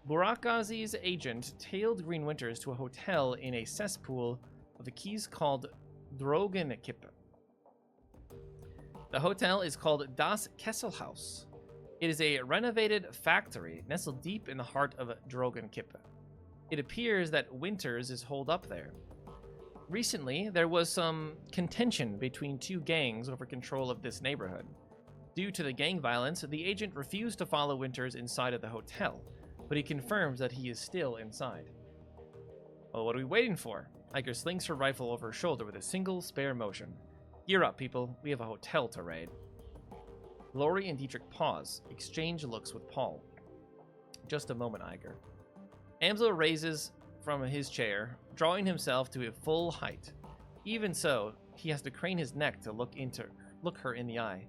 Burak Ghazi's agent tailed Green Winters to a hotel in a cesspool of the keys called Drogenkippe. The hotel is called Das Kesselhaus. It is a renovated factory nestled deep in the heart of Drogenkippe. It appears that Winters is holed up there. Recently, there was some contention between two gangs over control of this neighborhood. Due to the gang violence, the agent refused to follow Winters inside of the hotel, but he confirms that he is still inside. Well, what are we waiting for? Iger slings her rifle over her shoulder with a single spare motion. Gear up, people. We have a hotel to raid. Lori and Dietrich pause, exchange looks with Paul. Just a moment, Iger. Amsel raises from his chair, drawing himself to a full height. Even so, he has to crane his neck to look her in the eye.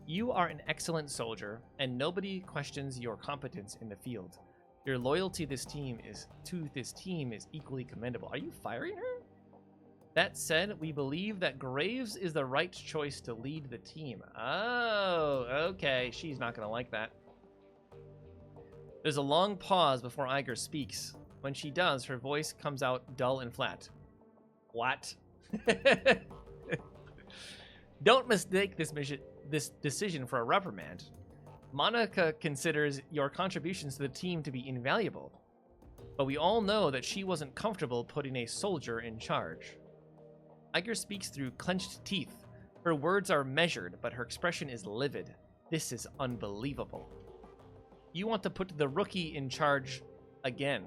You are an excellent soldier, and nobody questions your competence in the field. Your loyalty to this team is equally commendable. Are you firing her? That said, we believe that Graves is the right choice to lead the team. Oh, okay. She's not going to like that. There's a long pause before Iger speaks. When she does, her voice comes out dull and flat. What? Don't mistake this decision for a reprimand. Monica considers your contributions to the team to be invaluable. But we all know that she wasn't comfortable putting a soldier in charge. Iger speaks through clenched teeth. Her words are measured, but her expression is livid. This is unbelievable. You want to put the rookie in charge again.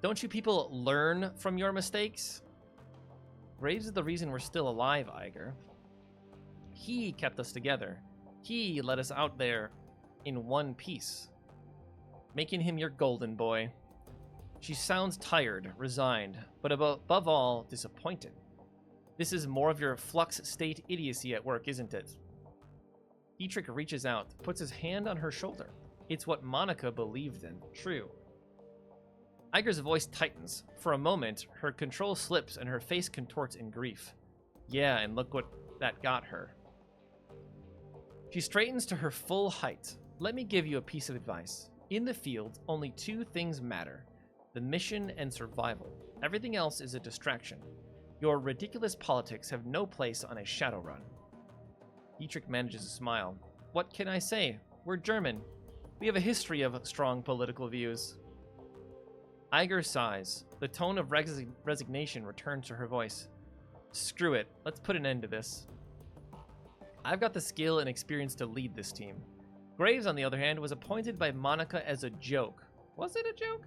Don't you people learn from your mistakes? Graves is the reason we're still alive, Iger. He kept us together. He led us out there in one piece, making him your golden boy. She sounds tired, resigned, but above all, disappointed. This is more of your flux state idiocy at work, isn't it? Dietrich reaches out, puts his hand on her shoulder. It's what Monica believed in. True. Iger's voice tightens. For a moment, her control slips and her face contorts in grief. Yeah, and look what that got her. She straightens to her full height. Let me give you a piece of advice. In the field, only two things matter: the mission and survival. Everything else is a distraction. Your ridiculous politics have no place on a Shadowrun. Dietrich manages a smile. What can I say? We're German. We have a history of strong political views. Iger sighs. The tone of resignation returns to her voice. Screw it. Let's put an end to this. I've got the skill and experience to lead this team. Graves, on the other hand, was appointed by Monica as a joke. Was it a joke?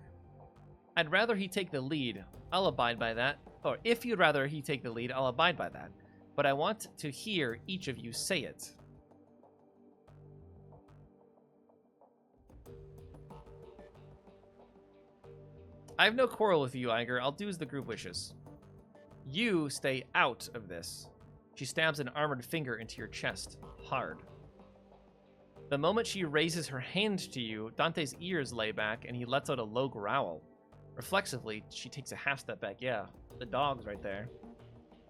I'd rather he take the lead. I'll abide by that. Or if you'd rather he take the lead, I'll abide by that. But I want to hear each of you say it. I have no quarrel with you, Iger. I'll do as the group wishes. You stay out of this. She stabs an armored finger into your chest, hard. The moment she raises her hand to you, Dante's ears lay back and he lets out a low growl. Reflexively, she takes a half step back. Yeah, the dog's right there.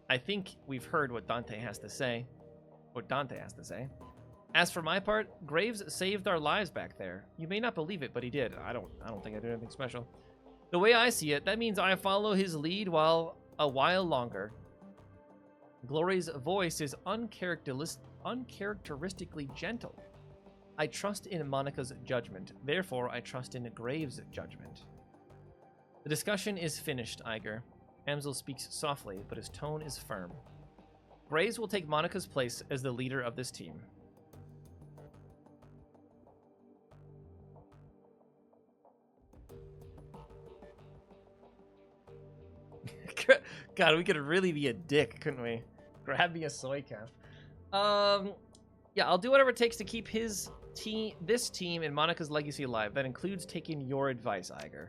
I think we've heard what Dante has to say. As for my part, Graves saved our lives back there. You may not believe it, but he did. I don't think I did anything special. The way I see it, that means I follow his lead a while longer. Glory's voice is uncharacteristically gentle. I trust in Monica's judgment. Therefore, I trust in Graves' judgment. The discussion is finished, Iger. Amsel speaks softly, but his tone is firm. Graves will take Monica's place as the leader of this team. God, we could really be a dick, couldn't we? Grab me a soy calf. Yeah, I'll do whatever it takes to keep this team and Monica's legacy alive. That includes taking your advice, Iger.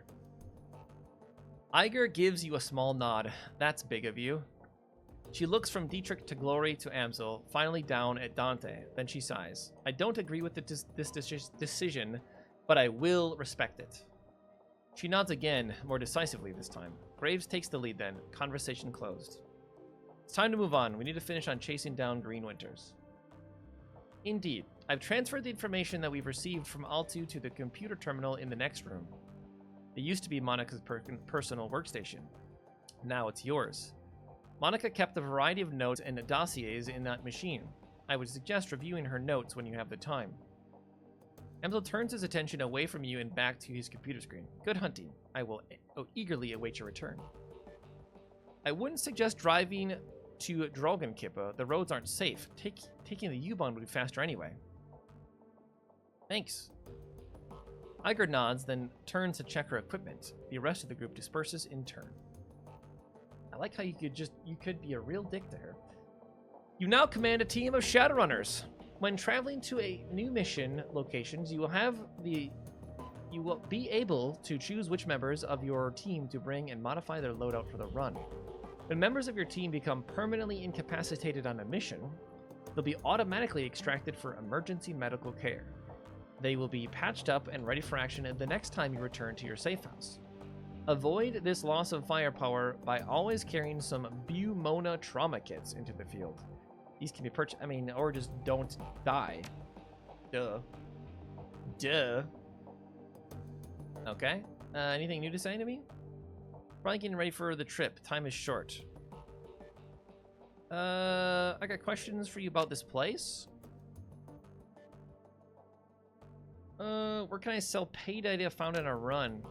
Iger gives you a small nod. That's big of you. She looks from Dietrich to Glory to Amsel, finally down at Dante. Then she sighs. I don't agree with this decision, but I will respect it. She nods again, more decisively this time. Graves takes the lead then. Conversation closed. It's time to move on. We need to finish on chasing down Green Winters. Indeed. I've transferred the information that we've received from Altu to the computer terminal in the next room. It used to be Monica's personal workstation. Now it's yours. Monica kept a variety of notes and dossiers in that machine. I would suggest reviewing her notes when you have the time. Amsel turns his attention away from you and back to his computer screen. Good hunting. I will eagerly await your return. I wouldn't suggest driving to Drogenkippe. The roads aren't safe. Taking the U-Bahn would be faster anyway. Thanks. Iger nods, then turns to check her equipment. The rest of the group disperses in turn. I like how you could be a real dick to her. You now command a team of Shadowrunners. When traveling to a new mission locations, you will be able to choose which members of your team to bring and modify their loadout for the run. When members of your team become permanently incapacitated on a mission, they'll be automatically extracted for emergency medical care. They will be patched up and ready for action the next time you return to your safe house. Avoid this loss of firepower by always carrying some Bumona trauma kits into the field. These can be purchased, or just don't die. Duh. Okay. Anything new to say to me? Probably getting ready for the trip. Time is short. I got questions for you about this place. Where can I sell paid data found in a run?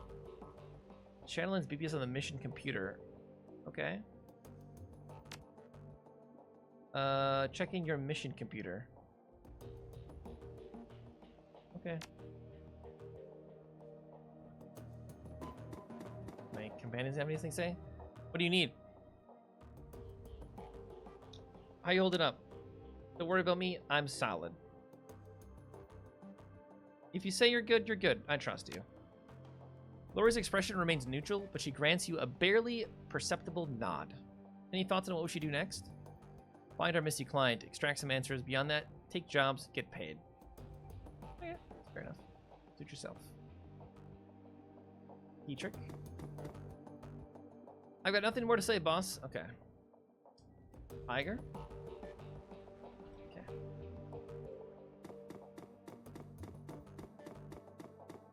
Shadowlands BBS on the mission computer. Okay. Checking your mission computer. Okay. My companions have anything to say? What do you need? How you holding up? Don't worry about me. I'm solid. If you say you're good, you're good. I trust you. Laura's expression remains neutral, but she grants you a barely perceptible nod. Any thoughts on what we should do next? Find our missing client, extract some answers. Beyond that, take jobs, get paid. Yeah, fair enough. Do it yourself. Dietrich. I've got nothing more to say, boss. Okay. Iger. Okay.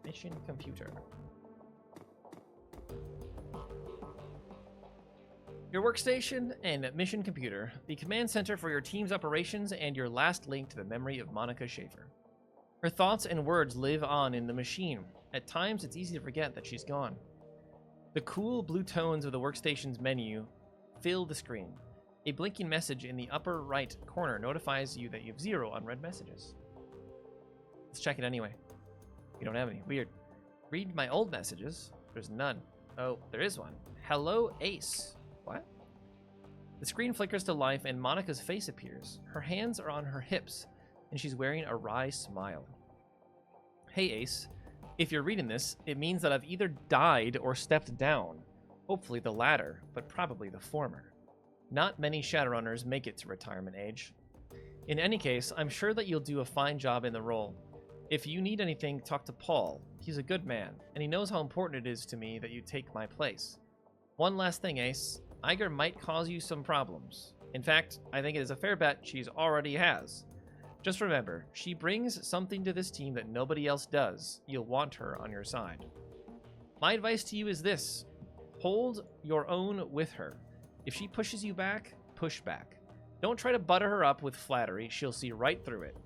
Mission computer. Your workstation and mission computer, the command center for your team's operations, and your last link to the memory of Monica Schaefer. Her thoughts and words live on in the machine. At times, it's easy to forget that she's gone. The cool blue tones of the workstation's menu fill the screen. A blinking message in the upper right corner notifies you that you have 0 unread messages. Let's check it anyway. You don't have any. Weird. Read my old messages. There's none. Oh, there is one. Hello, Ace. What? The screen flickers to life and Monica's face appears. Her hands are on her hips, and she's wearing a wry smile. Hey, Ace. If you're reading this, it means that I've either died or stepped down. Hopefully the latter, but probably the former. Not many Shadowrunners make it to retirement age. In any case, I'm sure that you'll do a fine job in the role. If you need anything, talk to Paul. He's a good man, and he knows how important it is to me that you take my place. One last thing, Ace. Iger might cause you some problems. In fact, I think it is a fair bet she's already has. Just remember, she brings something to this team that nobody else does. You'll want her on your side. My advice to you is this. Hold your own with her. If she pushes you back, push back. Don't try to butter her up with flattery. She'll see right through it.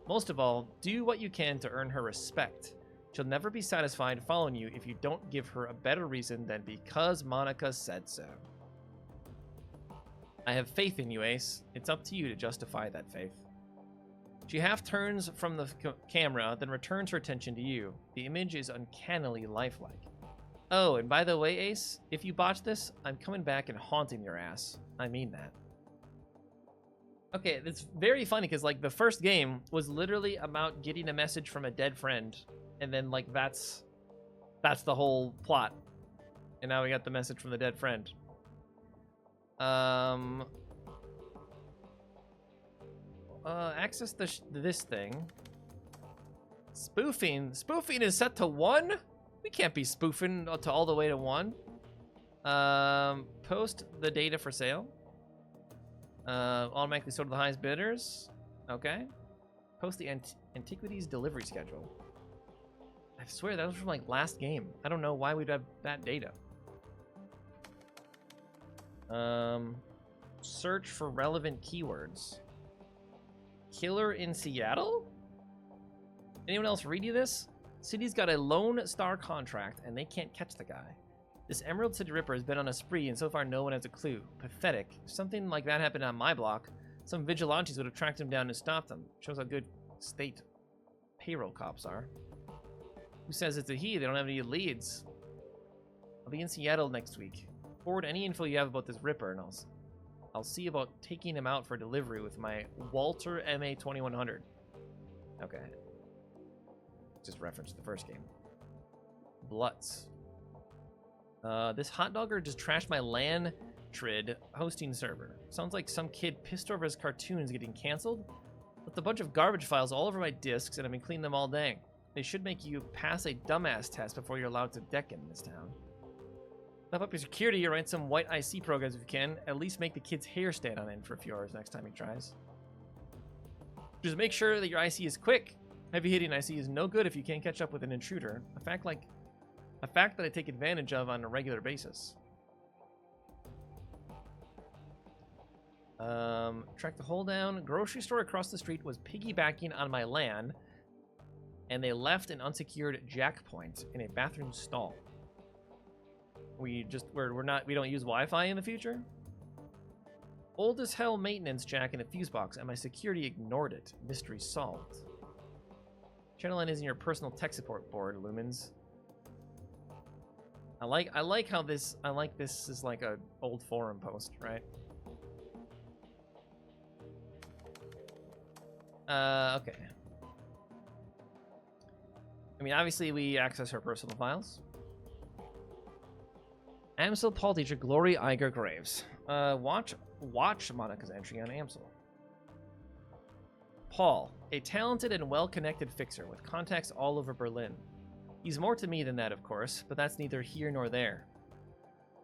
Most of all, do what you can to earn her respect. She'll never be satisfied following you if you don't give her a better reason than because Monica said so. I have faith in you, Ace. It's up to you to justify that faith. She half turns from the camera, then returns her attention to you. The image is uncannily lifelike. Oh, and by the way, Ace, if you botch this, I'm coming back and haunting your ass. I mean that. Okay, it's very funny because, like, the first game was literally about getting a message from a dead friend, and then, like, that's the whole plot. And now we got the message from the dead friend. Access this thing. Spoofing. Spoofing is set to 1? We can't be spoofing to all the way to 1. Post the data for sale. Automatically sold to the highest bidders. Okay. Post the antiquities delivery schedule. I swear that was from like last game. I don't know why we'd have that data. Search for relevant keywords. Killer in Seattle? Anyone else reading this? City's got a Lone Star contract and they can't catch the guy. This Emerald City Ripper has been on a spree and so far no one has a clue. Pathetic. If something like that happened on my block, some vigilantes would have tracked him down and stopped him. Shows how good state payroll cops are. Who says it's a he? They don't have any leads. I'll be in Seattle next week. Forward any info you have about this Ripper and I'll see about taking him out for delivery with my Walter MA2100. Okay. Just reference the first game. Blutz. This hot dogger just trashed my LAN Trid hosting server. Sounds like some kid pissed over his cartoons getting canceled. Left a bunch of garbage files all over my disks and I've been cleaning them all day. They should make you pass a dumbass test before you're allowed to deck in this town. Step up your security or write some white IC programs if you can. At least make the kid's hair stand on end for a few hours next time he tries. Just make sure that your IC is quick. Heavy hitting IC is no good if you can't catch up with an intruder. A fact that I take advantage of on a regular basis. Track the hold down. Grocery store across the street was piggybacking on my LAN, and they left an unsecured jack point in a bathroom stall. We don't use Wi-Fi in the future? Old as hell maintenance jack in a fuse box, and my security ignored it. Mystery solved. Channel N is in your personal tech support board, Lumens. I like how this is like a old forum post, right? Okay. I mean, obviously we access her personal files. Amsel, Paul Teacher, Glory, Iger, Graves. Watch Monica's entry on Amsel. Paul, a talented and well-connected fixer with contacts all over Berlin. He's more to me than that, of course, but that's neither here nor there.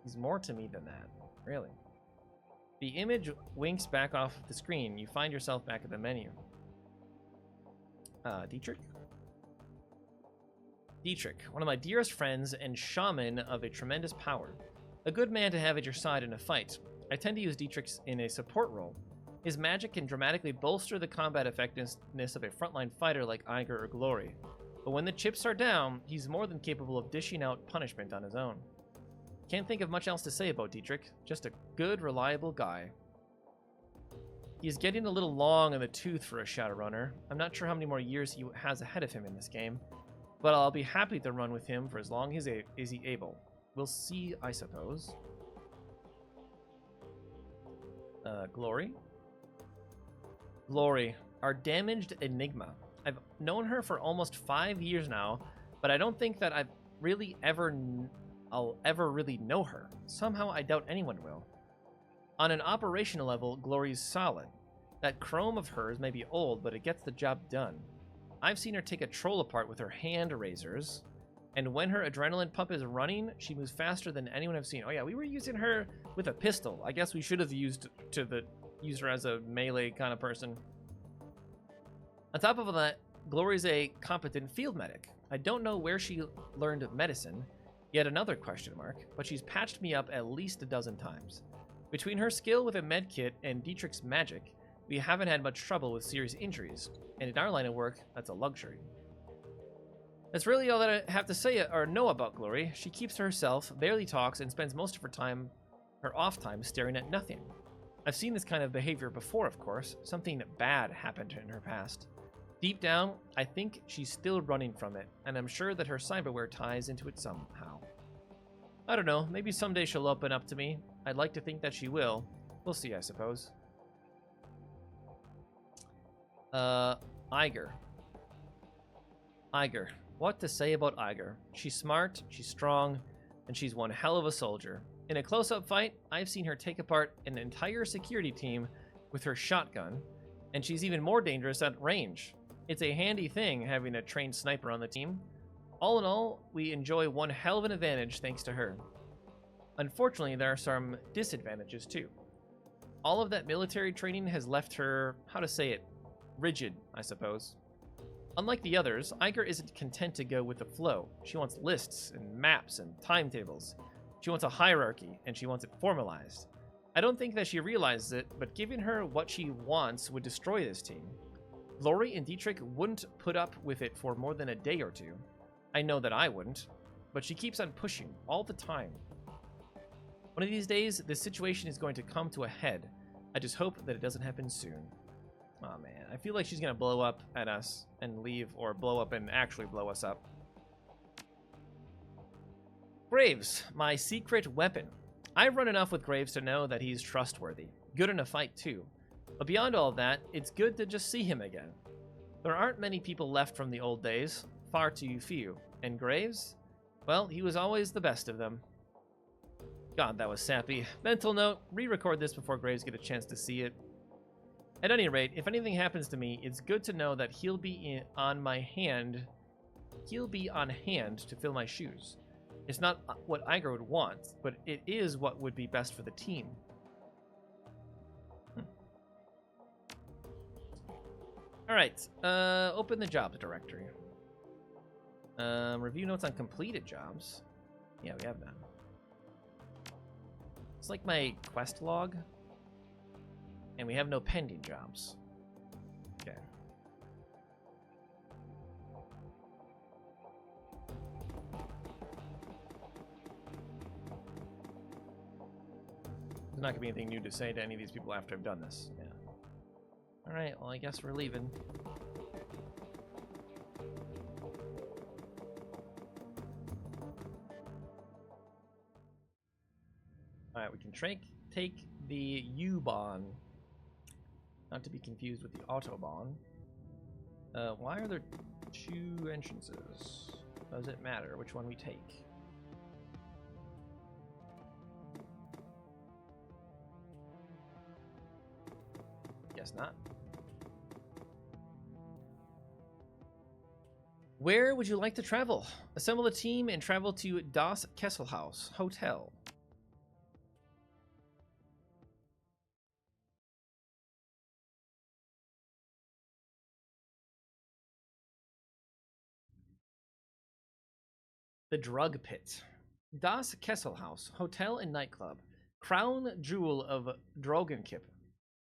He's more to me than that. Really. The image winks back off the screen. You find yourself back at the menu. Dietrich? Dietrich, one of my dearest friends and shaman of a tremendous power. A good man to have at your side in a fight. I tend to use Dietrich in a support role. His magic can dramatically bolster the combat effectiveness of a frontline fighter like Iger or Glory. But when the chips are down, he's more than capable of dishing out punishment on his own. Can't think of much else to say about Dietrich. Just a good, reliable guy. He's getting a little long in the tooth for a Shadowrunner. I'm not sure how many more years he has ahead of him in this game, but I'll be happy to run with him for as long as he able. We'll see, I suppose. Glory? Glory, our damaged enigma. I've known her for almost 5 years now, but I don't think that I'll ever really know her. Somehow I doubt anyone will. On an operational level, Glory's solid. That chrome of hers may be old, but it gets the job done. I've seen her take a troll apart with her hand razors, and when her adrenaline pump is running, she moves faster than anyone I've seen. Oh yeah, we were using her with a pistol. I guess we should have used her as a melee kind of person. On top of that, Glory's a competent field medic. I don't know where she learned medicine, yet another question mark, but she's patched me up at least a dozen times. Between her skill with a med kit and Dietrich's magic, we haven't had much trouble with serious injuries, and in our line of work, that's a luxury. That's really all that I have to say or know about Glory. She keeps to herself, barely talks, and spends most of her off time staring at nothing. I've seen this kind of behavior before, of course. Something bad happened in her past. Deep down, I think she's still running from it, and I'm sure that her cyberware ties into it somehow. I don't know, maybe someday she'll open up to me. I'd like to think that she will. We'll see, I suppose. Iger. Iger. What to say about Iger? She's smart, she's strong, and she's one hell of a soldier. In a close-up fight, I've seen her take apart an entire security team with her shotgun, and she's even more dangerous at range. It's a handy thing having a trained sniper on the team. All in all, we enjoy one hell of an advantage thanks to her. Unfortunately, there are some disadvantages too. All of that military training has left her, how to say it, rigid, I suppose. Unlike the others, Iger isn't content to go with the flow. She wants lists and maps and timetables. She wants a hierarchy, and she wants it formalized. I don't think that she realizes it, but giving her what she wants would destroy this team. Glory and Dietrich wouldn't put up with it for more than a day or two. I know that I wouldn't, but she keeps on pushing all the time. One of these days, this situation is going to come to a head. I just hope that it doesn't happen soon. Oh man, I feel like she's gonna blow up at us and leave, or blow up and actually blow us up. Graves, my secret weapon. I've run enough with Graves to know that he's trustworthy. Good in a fight too. But beyond all that, it's good to just see him again. There aren't many people left from the old days, far too few. And Graves? Well, he was always the best of them. God, that was sappy. Mental note, re-record this before Graves get a chance to see it. At any rate, if anything happens to me, it's good to know that he'll be on hand to fill my shoes. It's not what Iger would want, but it is what would be best for the team. Alright, open the jobs directory. Review notes on completed jobs. Yeah, we have that. It's like my quest log. And we have no pending jobs. Okay. There's not going to be anything new to say to any of these people after I've done this. Yeah. Alright, well, I guess we're leaving. Alright, we can take the U-Bahn. Not to be confused with the Autobahn. Why are there two entrances? Does it matter which one we take? Guess not. Where would you like to travel? Assemble a team and travel to Das Kesselhaus Hotel. The Drug Pit. Das Kesselhaus Hotel and Nightclub. Crown jewel of Drogenkipp.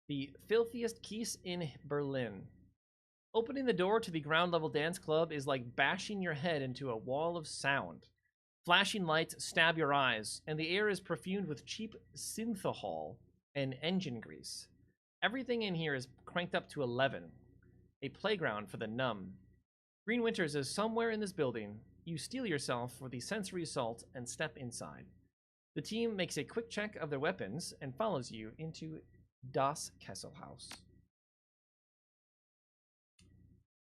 The filthiest Kies in Berlin. Opening the door to the ground level dance club is like bashing your head into a wall of sound. Flashing lights stab your eyes, and the air is perfumed with cheap synthahol and engine grease. Everything in here is cranked up to 11. A playground for the numb. Green Winters is somewhere in this building. You steel yourself for the sensory assault and step inside. The team makes a quick check of their weapons and follows you into Das Kesselhaus.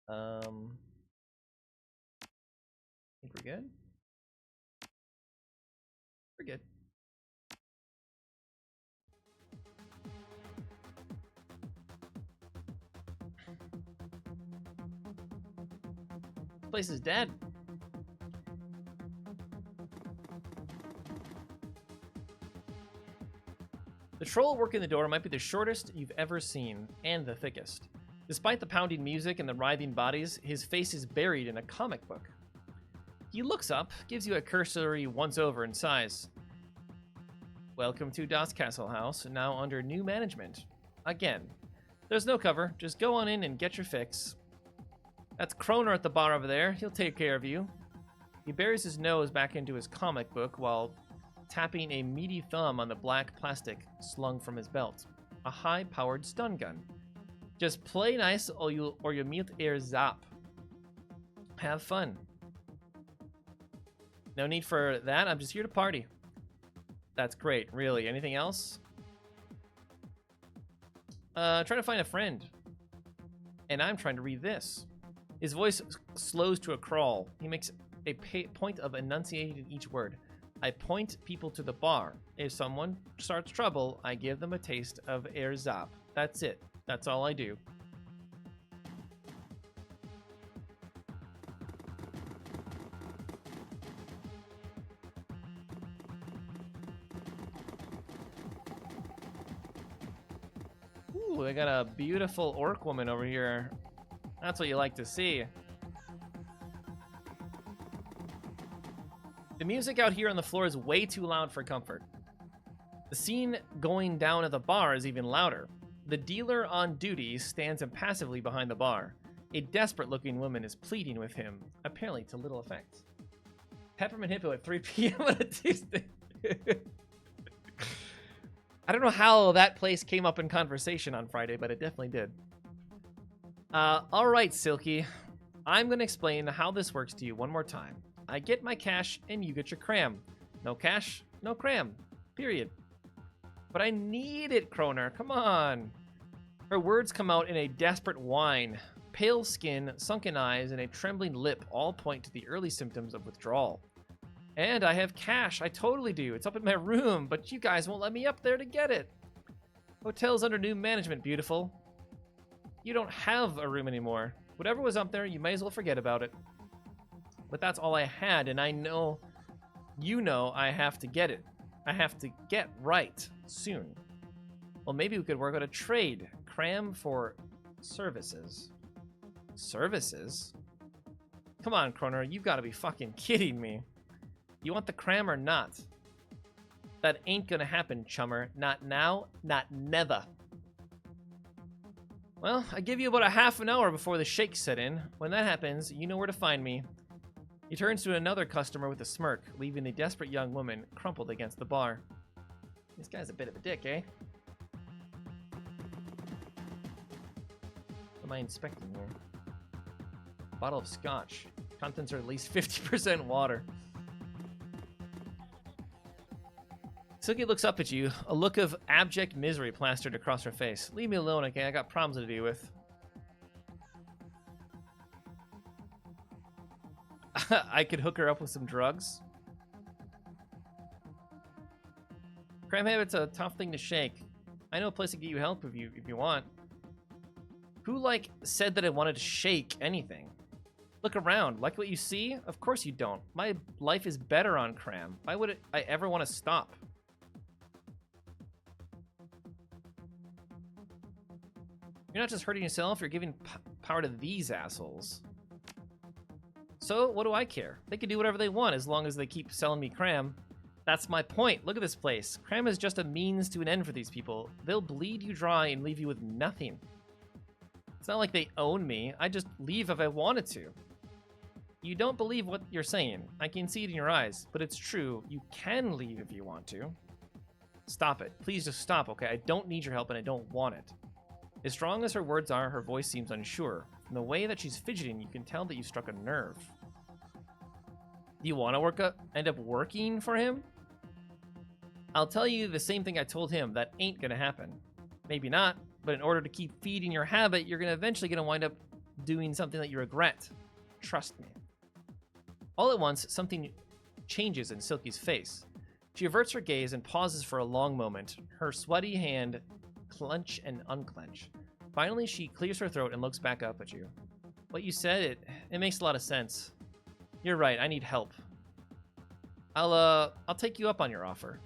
I think we're good. We're good. Place is dead. The troll working the door might be the shortest you've ever seen, and the thickest. Despite the pounding music and the writhing bodies, his face is buried in a comic book. He looks up, gives you a cursory once-over, and sighs. Welcome to Das Kesselhaus, now under new management. Again. There's no cover, just go on in and get your fix. That's Kroner at the bar over there, he'll take care of you. He buries his nose back into his comic book while tapping a meaty thumb on the black plastic slung from his belt. A high-powered stun gun. Just play nice or you mute air zap. Have fun. No need for that, I'm just here to party. That's great, really. Anything else? Trying to find a friend. And I'm trying to read this. His voice slows to a crawl. He makes a point of enunciating each word. I point people to the bar. If someone starts trouble, I give them a taste of air zap. That's it. That's all I do. Ooh, I got a beautiful orc woman over here. That's what you like to see. The music out here on the floor is way too loud for comfort. The scene going down at the bar is even louder. The dealer on duty stands impassively behind the bar. A desperate-looking woman is pleading with him, apparently to little effect. Peppermint Hippo at 3 p.m. on a Tuesday. I don't know how that place came up in conversation on Friday, but it definitely did. All right, Silky. I'm going to explain how this works to you one more time. I get my cash, and you get your cram. No cash, no cram. Period. But I need it, Kroner. Come on. Her words come out in a desperate whine. Pale skin, sunken eyes, and a trembling lip all point to the early symptoms of withdrawal. And I have cash. I totally do. It's up in my room, but you guys won't let me up there to get it. Hotel's under new management, beautiful. You don't have a room anymore. Whatever was up there, you may as well forget about it. But that's all I had, and I know, you know, I have to get it. I have to get right soon. Well, maybe we could work out a trade. Cram for services. Services? Come on, Kroner, you've got to be fucking kidding me. You want the cram or not? That ain't gonna happen, chummer. Not now, not never. Well, I give you about a half an hour before the shakes set in. When that happens, you know where to find me. He turns to another customer with a smirk, leaving the desperate young woman crumpled against the bar. This guy's a bit of a dick, eh? What am I inspecting here? Bottle of scotch. Contents are at least 50% water. Silky looks up at you, a look of abject misery plastered across her face. Leave me alone, okay? I got problems to deal with. I could hook her up with some drugs. Cram habit's a tough thing to shake. I know a place to get you help if you want. Who, like, said that I wanted to shake anything? Look around. Like what you see? Of course you don't. My life is better on Cram. Why would I ever want to stop? You're not just hurting yourself, you're giving power to these assholes. So, what do I care? They can do whatever they want as long as they keep selling me Cram. That's my point. Look at this place. Cram is just a means to an end for these people. They'll bleed you dry and leave you with nothing. It's not like they own me. I just leave if I wanted to. You don't believe what you're saying. I can see it in your eyes, but it's true. You can leave if you want to. Stop it. Please just stop, okay? I don't need your help and I don't want it. As strong as her words are, her voice seems unsure. From the way that she's fidgeting, you can tell that you struck a nerve. Do you want to end up working for him? I'll tell you the same thing I told him. That ain't gonna happen. Maybe not, but in order to keep feeding your habit, you're eventually gonna wind up doing something that you regret. Trust me. All at once, something changes in Silky's face. She averts her gaze and pauses for a long moment, her sweaty hand clench and unclench. Finally, she clears her throat and looks back up at you. What you said, it makes a lot of sense. You're right, I need help. I'll take you up on your offer.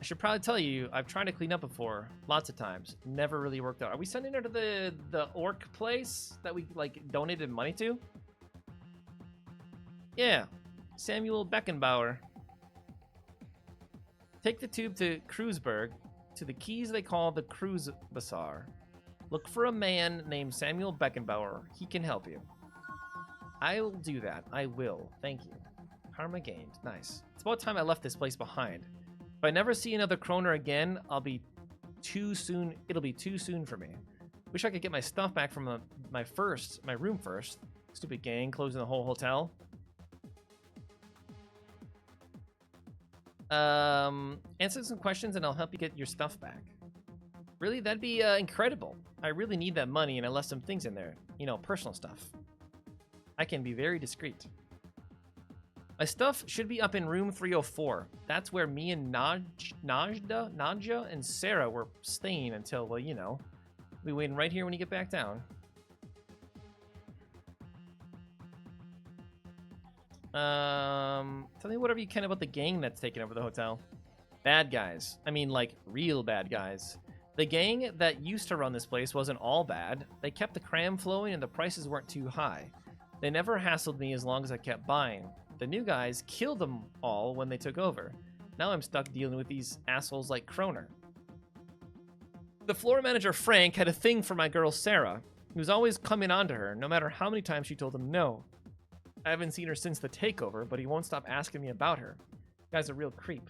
I should probably tell you, I've tried to clean up before, lots of times. Never really worked out. Are we sending her to the orc place that we, like, donated money to? Yeah, Samuel Beckenbauer. Take the tube to Kreuzberg, to the keys they call the Cruise Bazaar. Look for a man named Samuel Beckenbauer. He can help you. I will do that. I will. Thank you. Karma gained. Nice. It's about time I left this place behind. If I never see another Kroner again, it'll be too soon for me. Wish I could get my stuff back from my room first. Stupid gang closing the whole hotel. Answer some questions and I'll help you get your stuff back. Really? That'd be incredible. I really need that money and I left some things in there. You know, personal stuff. I can be very discreet. My stuff should be up in room 304. That's where me and Nadja and Sarah were staying until, well, you know. We'll be waiting right here when you get back down. Tell me whatever you can about the gang that's taking over the hotel. Bad guys. I mean, like, real bad guys. The gang that used to run this place wasn't all bad. They kept the Cram flowing and the prices weren't too high. They never hassled me as long as I kept buying. The new guys killed them all when they took over. Now I'm stuck dealing with these assholes like Kroner. The floor manager, Frank, had a thing for my girl, Sarah. He was always coming on to her, no matter how many times she told him no. I haven't seen her since the takeover, but he won't stop asking me about her. The guy's a real creep.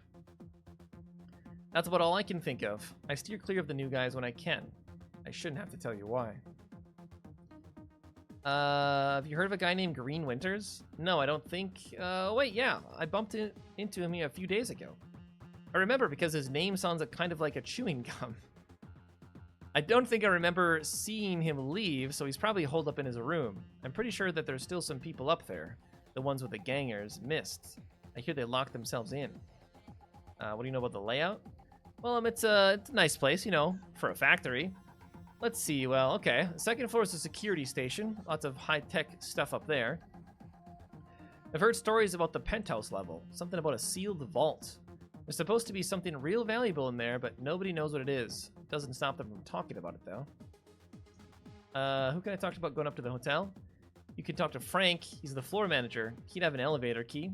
That's about all I can think of. I steer clear of the new guys when I can. I shouldn't have to tell you why. Have you heard of a guy named Green Winters? No, I don't think... wait, yeah. I bumped into him a few days ago. I remember because his name sounds kind of like a chewing gum. I don't think I remember seeing him leave, so he's probably holed up in his room. I'm pretty sure that there's still some people up there. The ones with the gangers missed. I hear they locked themselves in. What do you know about the layout? Well, it's a nice place, you know, for a factory. Let's see, well, okay. The second floor is a security station. Lots of high-tech stuff up there. I've heard stories about the penthouse level. Something about a sealed vault. There's supposed to be something real valuable in there, but nobody knows what it is. Doesn't stop them from talking about it, though. Who can I talk to about going up to the hotel? You can talk to Frank. He's the floor manager. He'd have an elevator key.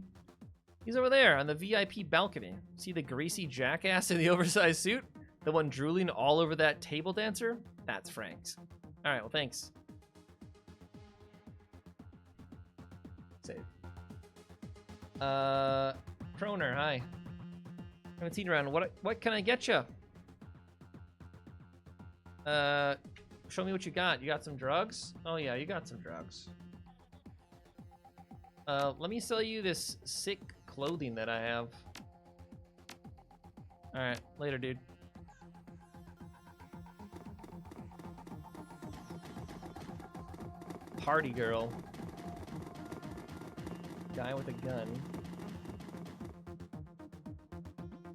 He's over there on the VIP balcony. See the greasy jackass in the oversized suit? The one drooling all over that table dancer? That's Frank's. All right, well, thanks. Save. Kroner, hi. Haven't seen you around. What can I get you? Show me what you got. You got some drugs? Oh yeah, you got some drugs. Let me sell you this sick clothing that I have. Alright, later, dude. Party girl. Guy with a gun.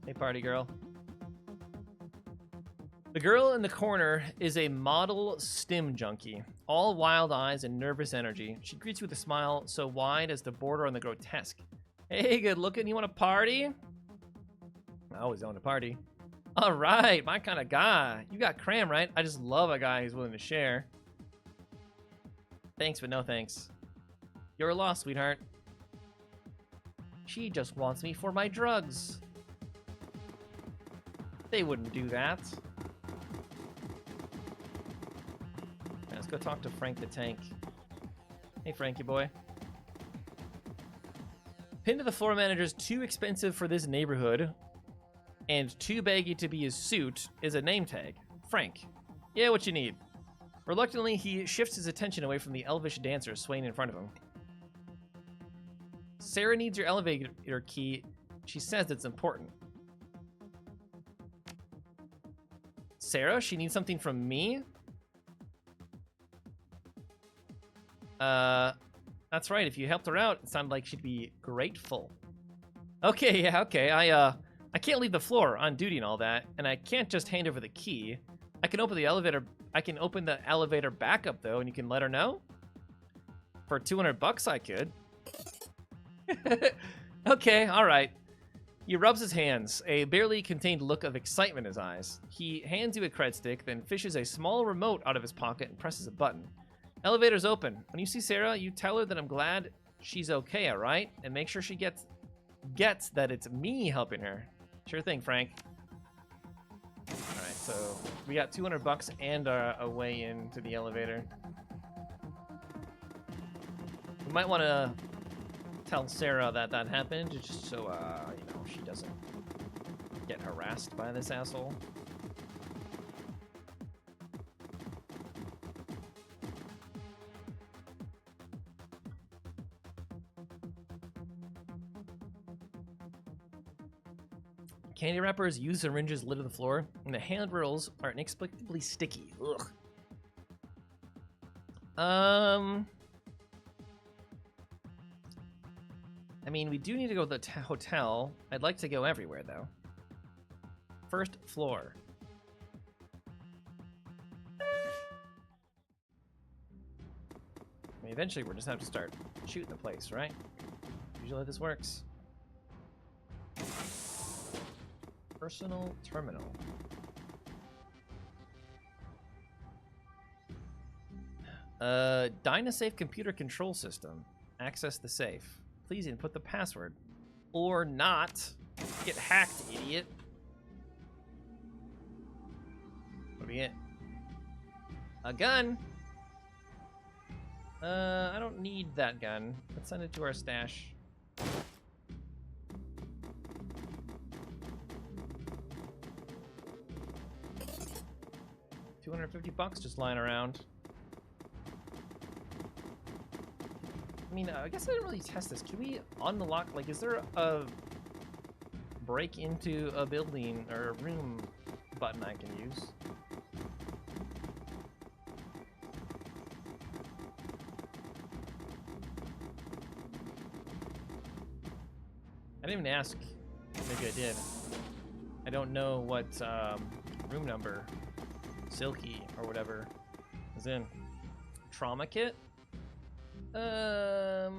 Hey, party girl. The girl in the corner is a model stim junkie, all wild eyes and nervous energy. She greets you with a smile so wide as to border on the grotesque. Hey, good looking, you want to party? I always want to party. All right, my kind of guy. You got cram, right? I just love a guy who's willing to share. Thanks, but no thanks. You're lost, sweetheart. She just wants me for my drugs. They wouldn't do that. Let's go talk to Frank the Tank. Hey, Frankie boy. Pinned to the floor manager's too expensive for this neighborhood and too baggy to be his suit is a name tag. Frank. Yeah, what you need. Reluctantly, he shifts his attention away from the elvish dancer swaying in front of him. Sarah needs your elevator key. She says it's important. Sarah? She needs something from me? That's right. If you helped her out, it sounded like she'd be grateful. Okay, yeah, okay. I can't leave the floor on duty and all that, and I can't just hand over the key. I can open the elevator. I can open the elevator back up though, and you can let her know. For $200, I could. Okay, all right. He rubs his hands, a barely contained look of excitement in his eyes. He hands you a cred stick, then fishes a small remote out of his pocket and presses a button. Elevator's open. When you see Sarah, you tell her that I'm glad she's okay, all right? And make sure she gets that it's me helping her. Sure thing, Frank. All right, so we got $200 and a way into the elevator. We might want to tell Sarah that happened, just so you know, she doesn't get harassed by this asshole. Candy wrappers use syringes litter the floor, and the handrails are inexplicably sticky. Ugh. I mean, we do need to go to the hotel. I'd like to go everywhere, though. First floor. I mean, eventually we're just gonna have to start shooting the place, right? Usually this works. Personal terminal. Dynasafe computer control system. Access the safe. Please input the password. Or not. Get hacked, idiot. What do we get? A gun? I don't need that gun. Let's send it to our stash. $250 just lying around. I mean, I guess I didn't really test this. Can we unlock, like, is there a break into a building or a room button I can use? I didn't even ask. Maybe I did. I don't know what room number Silky or whatever is in. Trauma kit? Yeah,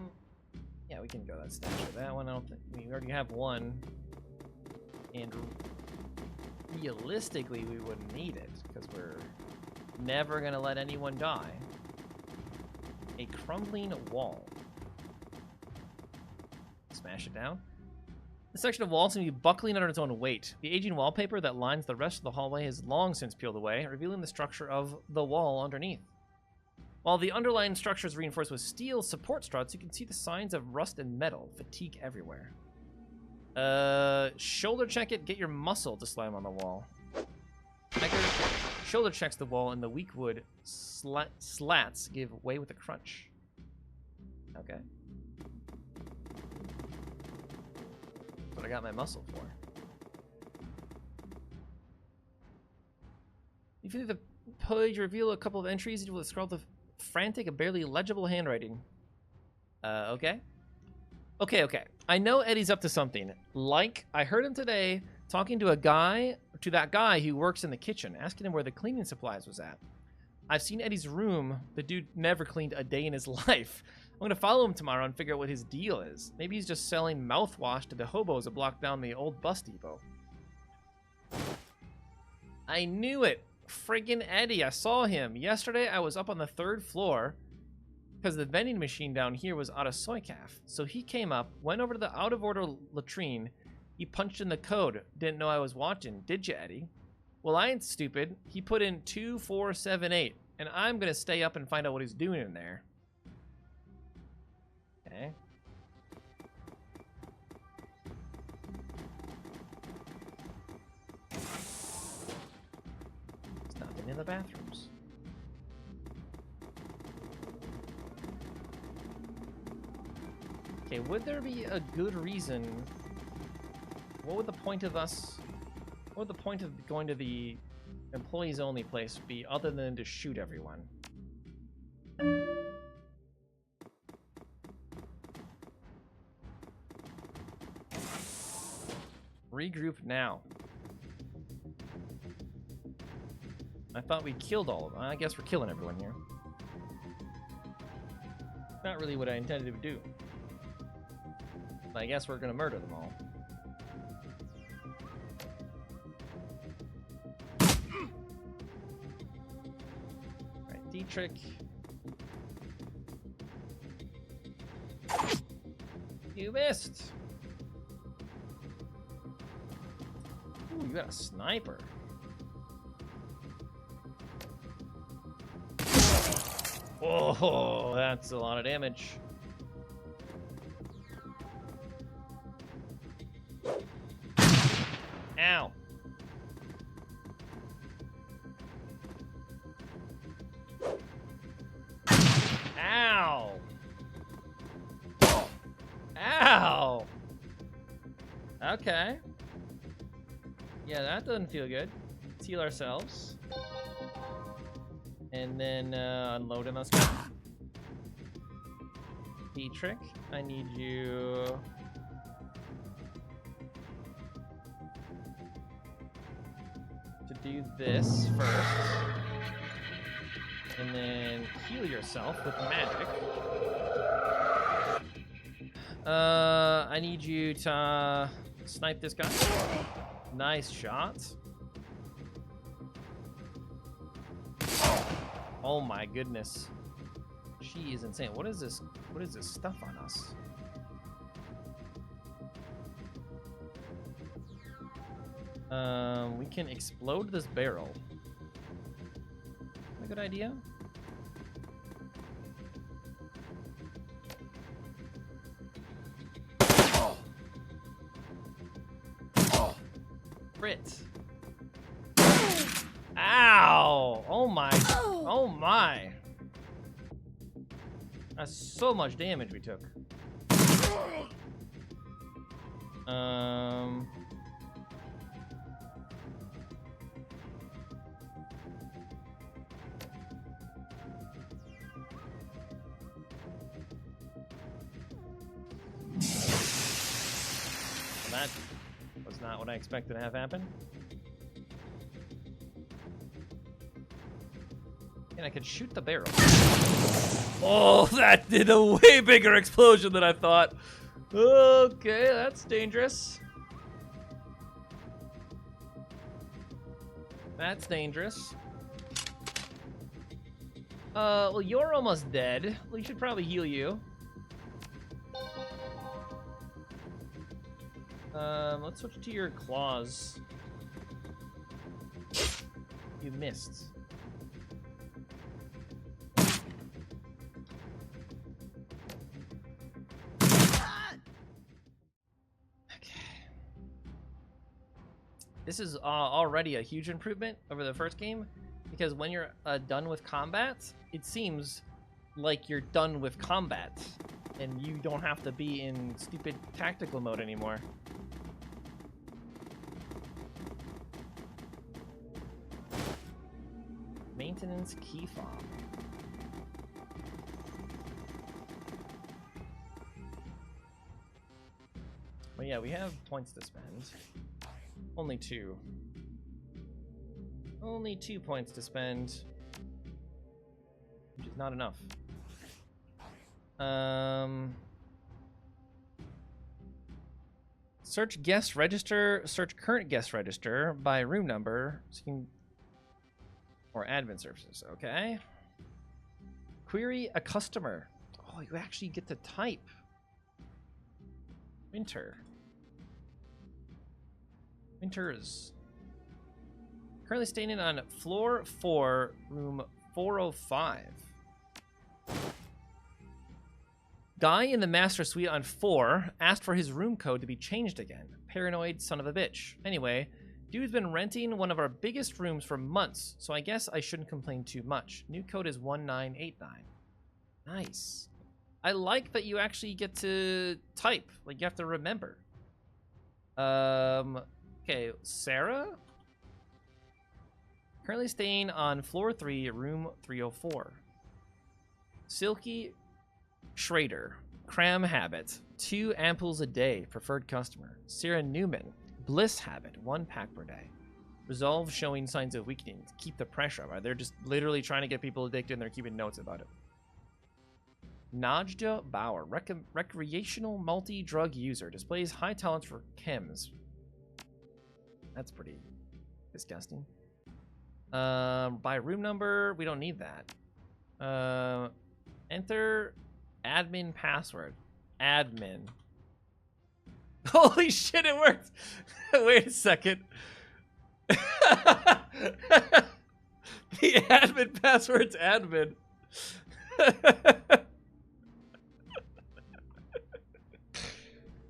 we can go that stash for that one. I don't think we already have one. And realistically, we wouldn't need it because we're never gonna let anyone die. A crumbling wall. Smash it down. The section of wall seems to be buckling under its own weight. The aging wallpaper that lines the rest of the hallway has long since peeled away, revealing the structure of the wall underneath. While the underlying structure is reinforced with steel support struts, you can see the signs of rust and metal, fatigue everywhere. Shoulder check it, get your muscle to slam on the wall. Tiger shoulder checks the wall, and the weak wood slats give way with a crunch. Okay. What I got my muscle for. You feel the page reveal a couple of entries with scrawled with frantic and barely legible handwriting. Okay. Okay. I know Eddie's up to something. Like, I heard him today talking to that guy who works in the kitchen, asking him where the cleaning supplies was at. I've seen Eddie's room. The dude never cleaned a day in his life. I'm gonna follow him tomorrow and figure out what his deal is. Maybe he's just selling mouthwash to the hobos a block down the old bus depot. I knew it. Friggin' Eddie. I saw him. Yesterday, I was up on the 3rd floor because the vending machine down here was out of soy calf. So he came up, went over to the out-of-order latrine. He punched in the code. Didn't know I was watching. Did you, Eddie? Well, I ain't stupid. He put in 2478, and I'm going to stay up and find out what he's doing in there. Okay. There's nothing in the bathrooms. Okay, would there be a good reason? What would the point of going to the employees only place be other than to shoot everyone? Regroup now. I thought we killed all of them. I guess we're killing everyone here. Not really what I intended to do. But I guess we're gonna murder them all. Alright, Dietrich. You missed! Ooh, you got a sniper. Oh, that's a lot of damage. Ow. Ow. Ow. Okay. Yeah, that doesn't feel good. Let's heal ourselves. And then unload him. Let's go. Dietrich, I need you. To do this first. And then heal yourself with magic. I need you to snipe this guy. Nice shot. Oh my goodness. She is insane. What is this? What is this stuff on us? We can explode this barrel. A good idea? Crit. Ow! Oh my. Oh my. That's so much damage we took. That was not what I expected to have happen. And I could shoot the barrel. Oh, that did a way bigger explosion than I thought. Okay, that's dangerous. That's dangerous. Well, you're almost dead. We should probably heal you. Let's switch to your claws. You missed. This is already a huge improvement over the first game, because when you're done with combat, it seems like you're done with combat, and you don't have to be in stupid tactical mode anymore. Maintenance key fob. Well, yeah, we have points to spend. Only 2. Only 2 points to spend. Which is not enough. Search guest register, search current guest register by room number, so you can, or admin services, okay. Query a customer. Oh, you actually get to type. Winter. Winters. Currently staying in on floor 4, room 405. Guy in the master suite on 4 asked for his room code to be changed again. Paranoid son of a bitch. Anyway, dude's been renting one of our biggest rooms for months, so I guess I shouldn't complain too much. New code is 1989. Nice. I like that you actually get to type. Like, you have to remember. Okay, Sarah? Currently staying on floor 3, room 304. Silky Schrader, cram habit, 2 ampoules a day, preferred customer. Sarah Newman, bliss habit, 1 pack per day. Resolve showing signs of weakening. Keep the pressure up. They're just literally trying to get people addicted and they're keeping notes about it. Najda Bauer, recreational multi-drug user, displays high tolerance for chems. That's pretty disgusting. By room number, we don't need that. Enter admin password. Admin. Holy shit, it worked! Wait a second. The admin password's admin.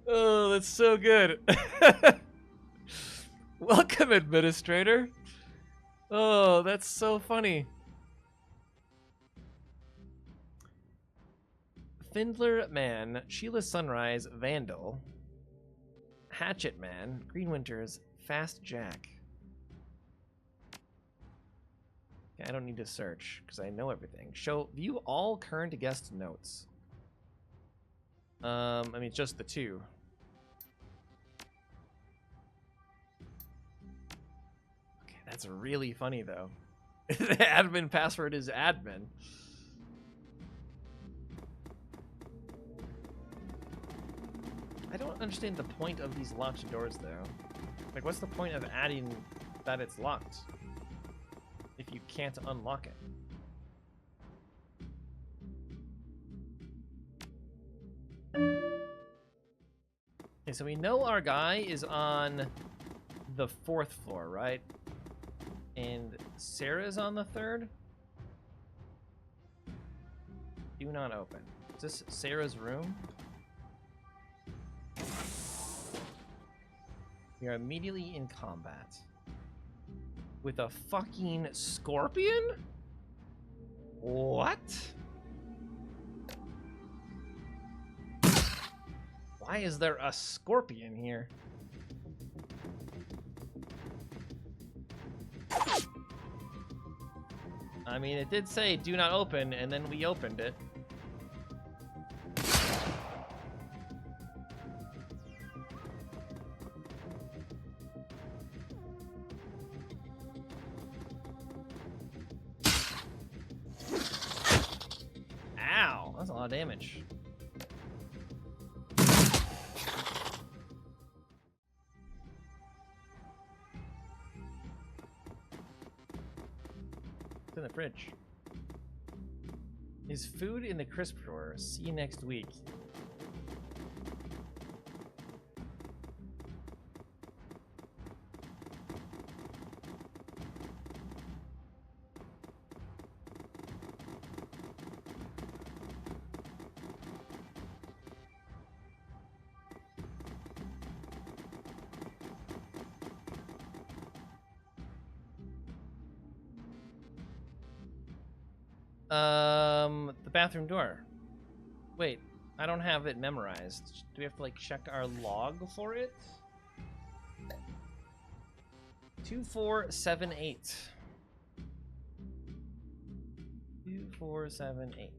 Oh, that's so good. Welcome, administrator. Oh, that's so funny. Findler Man, Sheila Sunrise, Vandal, Hatchet Man, Green Winters, Fast Jack. Okay, I don't need to search because I know everything. View all current guest notes. I mean, just the 2. Okay, that's really funny though. The admin password is admin. I don't understand the point of these locked doors, though. Like, what's the point of adding that it's locked if you can't unlock it? Okay, so we know our guy is on the 4th floor, right? And Sarah's on the 3rd? Do not open. Is this Sarah's room? We are immediately in combat with a fucking scorpion? What? Why is there a scorpion here? I mean, it did say do not open, and then we opened it. That's a lot of damage. It's in the fridge. Is food in the crisp drawer? See you next week. The bathroom door. Wait, I don't have it memorized. Do we have to like check our log for it? 2478. 4, 7, 8.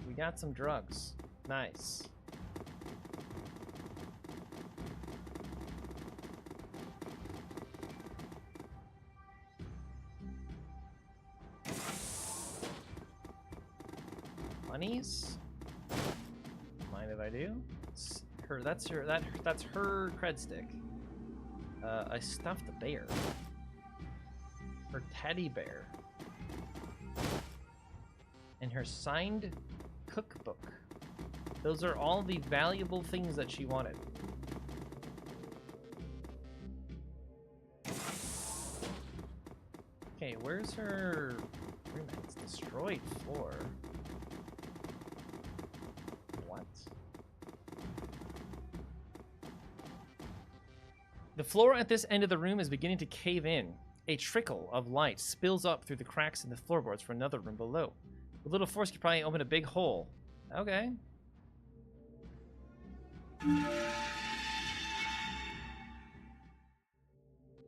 We got some drugs. Nice. Monies? Mind if I do? It's her. That's her. That's her cred stick. I stuffed a bear. Her teddy bear. And her signed cookbook. Those are all the valuable things that she wanted. Okay, where's her roommate's destroyed floor? What? The floor at this end of the room is beginning to cave in. A trickle of light spills up through the cracks in the floorboards from another room below. A little force could probably open a big hole. Okay.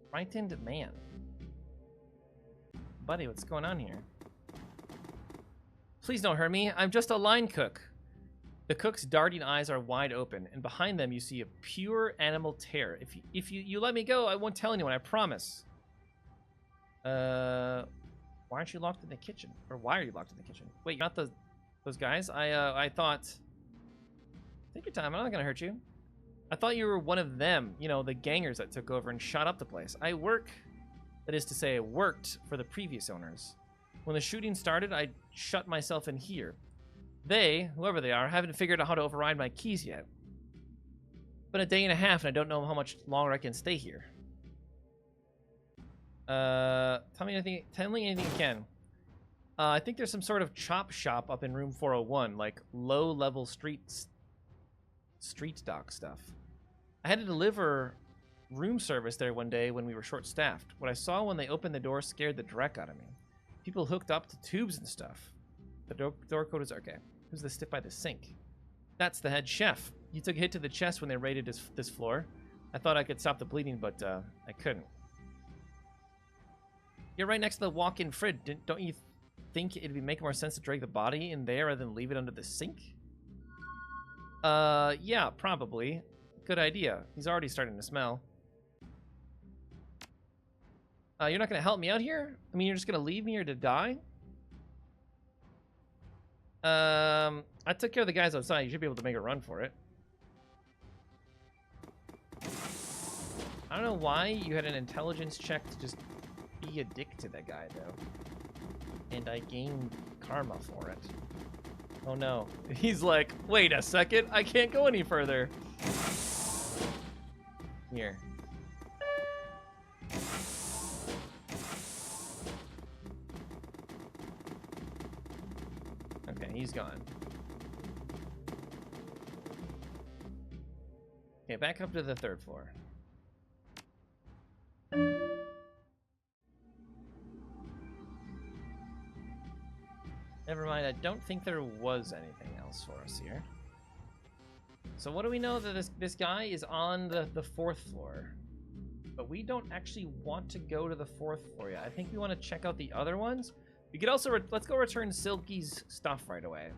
Frightened man. Buddy, what's going on here? Please don't hurt me. I'm just a line cook. The cook's darting eyes are wide open, and behind them you see a pure animal terror. If you let me go, I won't tell anyone, I promise. Why aren't you locked in the kitchen? Or why are you locked in the kitchen? Wait, you're not those guys? I thought... Take your time, I'm not gonna hurt you. I thought you were one of them, you know, the gangers that took over and shot up the place. I work, that is to say, I worked for the previous owners. When the shooting started, I shut myself in here. They, whoever they are, haven't figured out how to override my keys yet. It's been a day and a half, and I don't know how much longer I can stay here. Tell me anything you can. I think there's some sort of chop shop up in room 401, like low-level street dock stuff. I had to deliver room service there one day when we were short-staffed. What I saw when they opened the door scared the dreck out of me. People hooked up to tubes and stuff. The door code is okay. Who's the stiff by the sink? That's the head chef. He took a hit to the chest when they raided this floor. I thought I could stop the bleeding, but I couldn't. You're right next to the walk-in fridge. Don't you think it'd make more sense to drag the body in there rather than leave it under the sink? Yeah, probably. Good idea. He's already starting to smell. You're not gonna help me out here? I mean, you're just gonna leave me here to die? I took care of the guys outside. You should be able to make a run for it. I don't know why you had an intelligence check to just be a dick to that guy, though. And I gained karma for it. Oh no. He's like, wait a second, I can't go any further. Here. Okay, he's gone. Okay, back up to the 3rd floor. Never mind, I don't think there was anything else for us here. So what do we know that this guy is on the 4th floor? But we don't actually want to go to the 4th floor yet. I think we want to check out the other ones. We could also, let's go return Silky's stuff right away.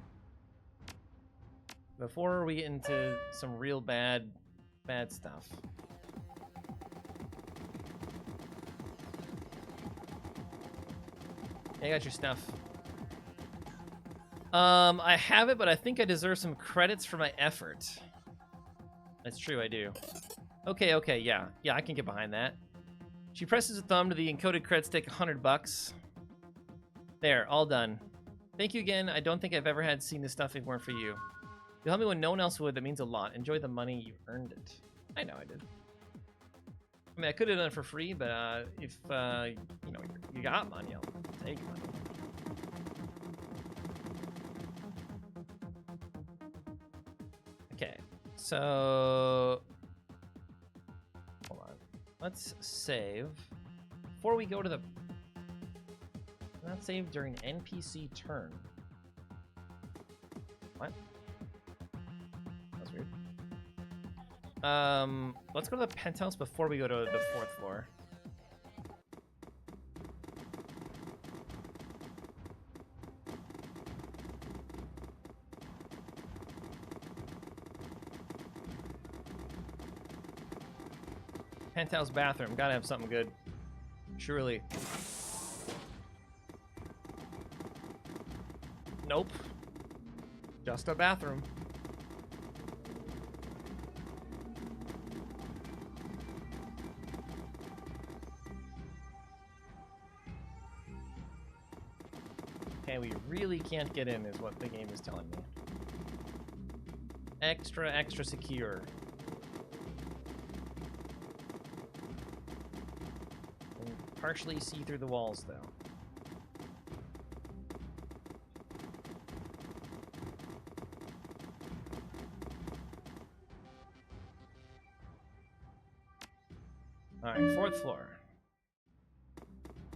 Before we get into some real bad stuff. Yeah, I got your stuff. I have it, but I think I deserve some credits for my effort. That's true, I do. Okay, yeah. Yeah, I can get behind that. She presses a thumb to the encoded cred stick, $100. There, all done. Thank you again. I don't think I've ever had seen this stuff if it weren't for you. You'll help me when no one else would. That means a lot. Enjoy the money. You earned it. I know I did. I mean, I could have done it for free, but if, you know, you got money, I'll take money. Okay, so... Hold on. Let's save. Before we go to the... Not save during NPC turn. What? That's weird. Let's go to the penthouse before we go to the 4th floor. Penthouse bathroom. Gotta have something good. Surely. Nope. Just a bathroom. Okay, we really can't get in is what the game is telling me. Extra secure. Can partially see through the walls, though. Alright, 4th floor.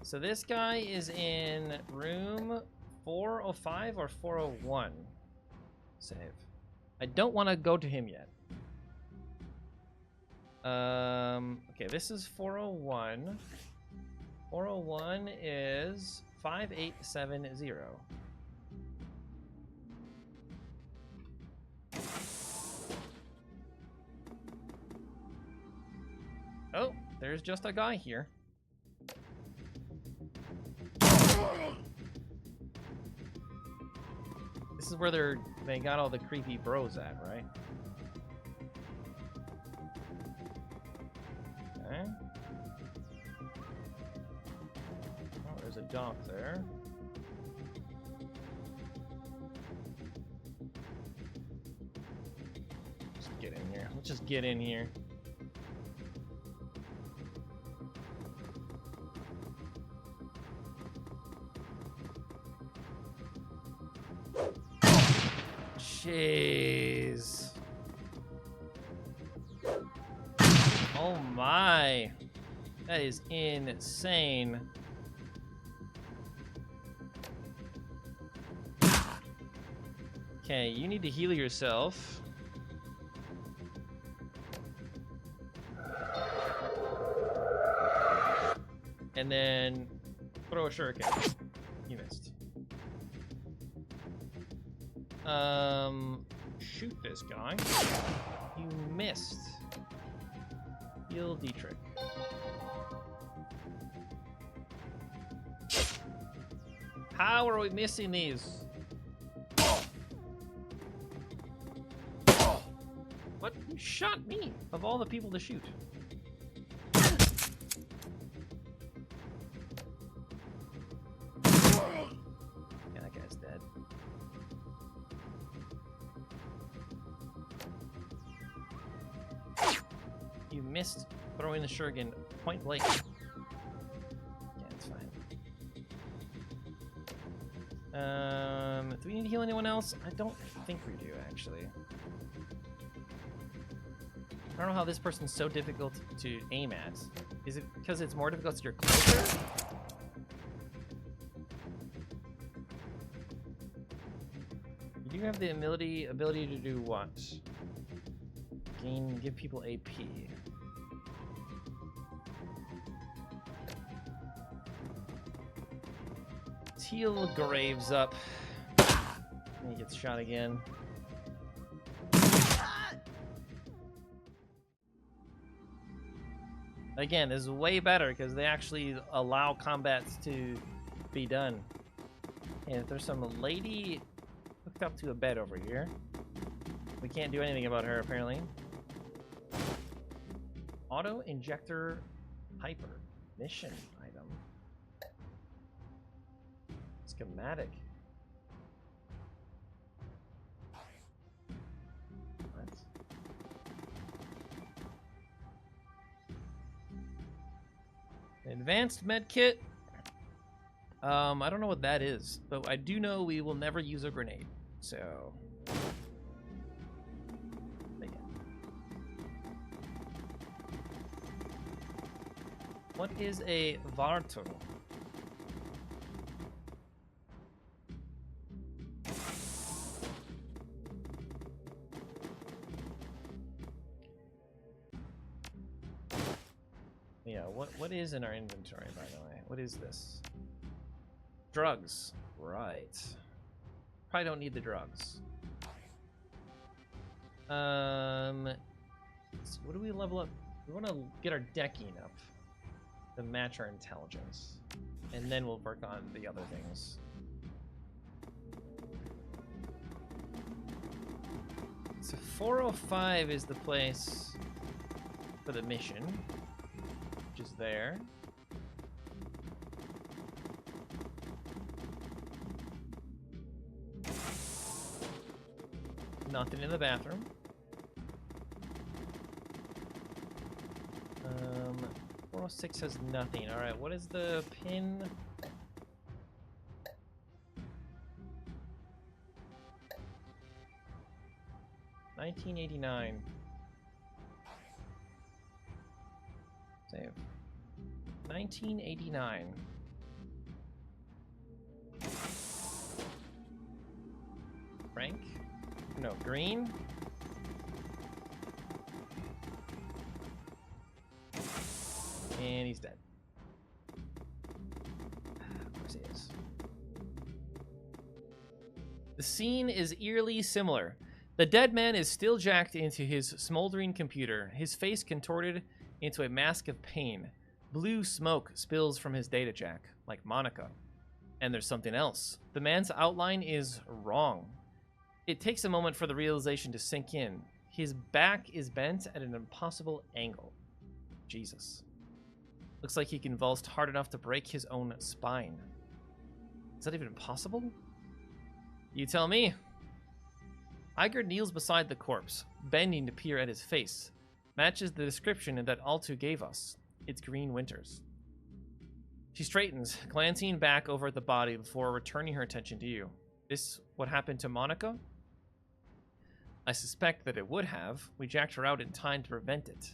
So this guy is in room 405 or 401. Save. I don't want to go to him yet. Okay, this is 401. 401 is 5870. Oh, there's just a guy here. This is where they got all the creepy bros at, right? Okay. Oh, there's a dock there. Just get in here. Let's just get in here. Jeez. Oh my. That is insane. Okay, you need to heal yourself. And then throw a shuriken. You missed. Shoot this guy. You missed. Heal Dietrich. How are we missing these? What? You shot me, of all the people to shoot. Yeah, that guy's dead. You missed throwing the shuriken point blank. Yeah, it's fine. Do we need to heal anyone else? I don't think we do, actually. I don't know how this person's so difficult to aim at. Is it because it's more difficult because you're closer? You do have the ability to do what? Give people AP. Teal Graves up. And he gets shot again. Again, this is way better because they actually allow combats to be done. And if there's some lady hooked up to a bed over here, we can't do anything about her apparently. Auto injector hyper mission item. Schematic. What? Advanced med kit. I don't know what that is, but I do know we will never use a grenade. So. What is a Varto? Yeah, what is in our inventory, by the way? What is this? Drugs. Right. Probably don't need the drugs. Let's see, what do we level up? We want to get our decking up to match our intelligence. And then we'll work on the other things. So 405 is the place for the mission, which is there. Nothing in the bathroom. 406 has nothing. All right, what is the pin? $19.89. Save. $19.89. Frank? No, green. And he's dead. Of course he is. The scene is eerily similar. The dead man is still jacked into his smoldering computer, his face contorted into a mask of pain. Blue smoke spills from his data jack, like Monica. And there's something else. The man's outline is wrong. It takes a moment for the realization to sink in. His back is bent at an impossible angle. Jesus. Looks like he convulsed hard enough to break his own spine. Is that even possible? You tell me. Iger kneels beside the corpse, bending to peer at his face. Matches the description that Altu gave us. It's Green Winters. She straightens, glancing back over at the body before returning her attention to you. This what happened to Monica? I suspect that it would have. We jacked her out in time to prevent it.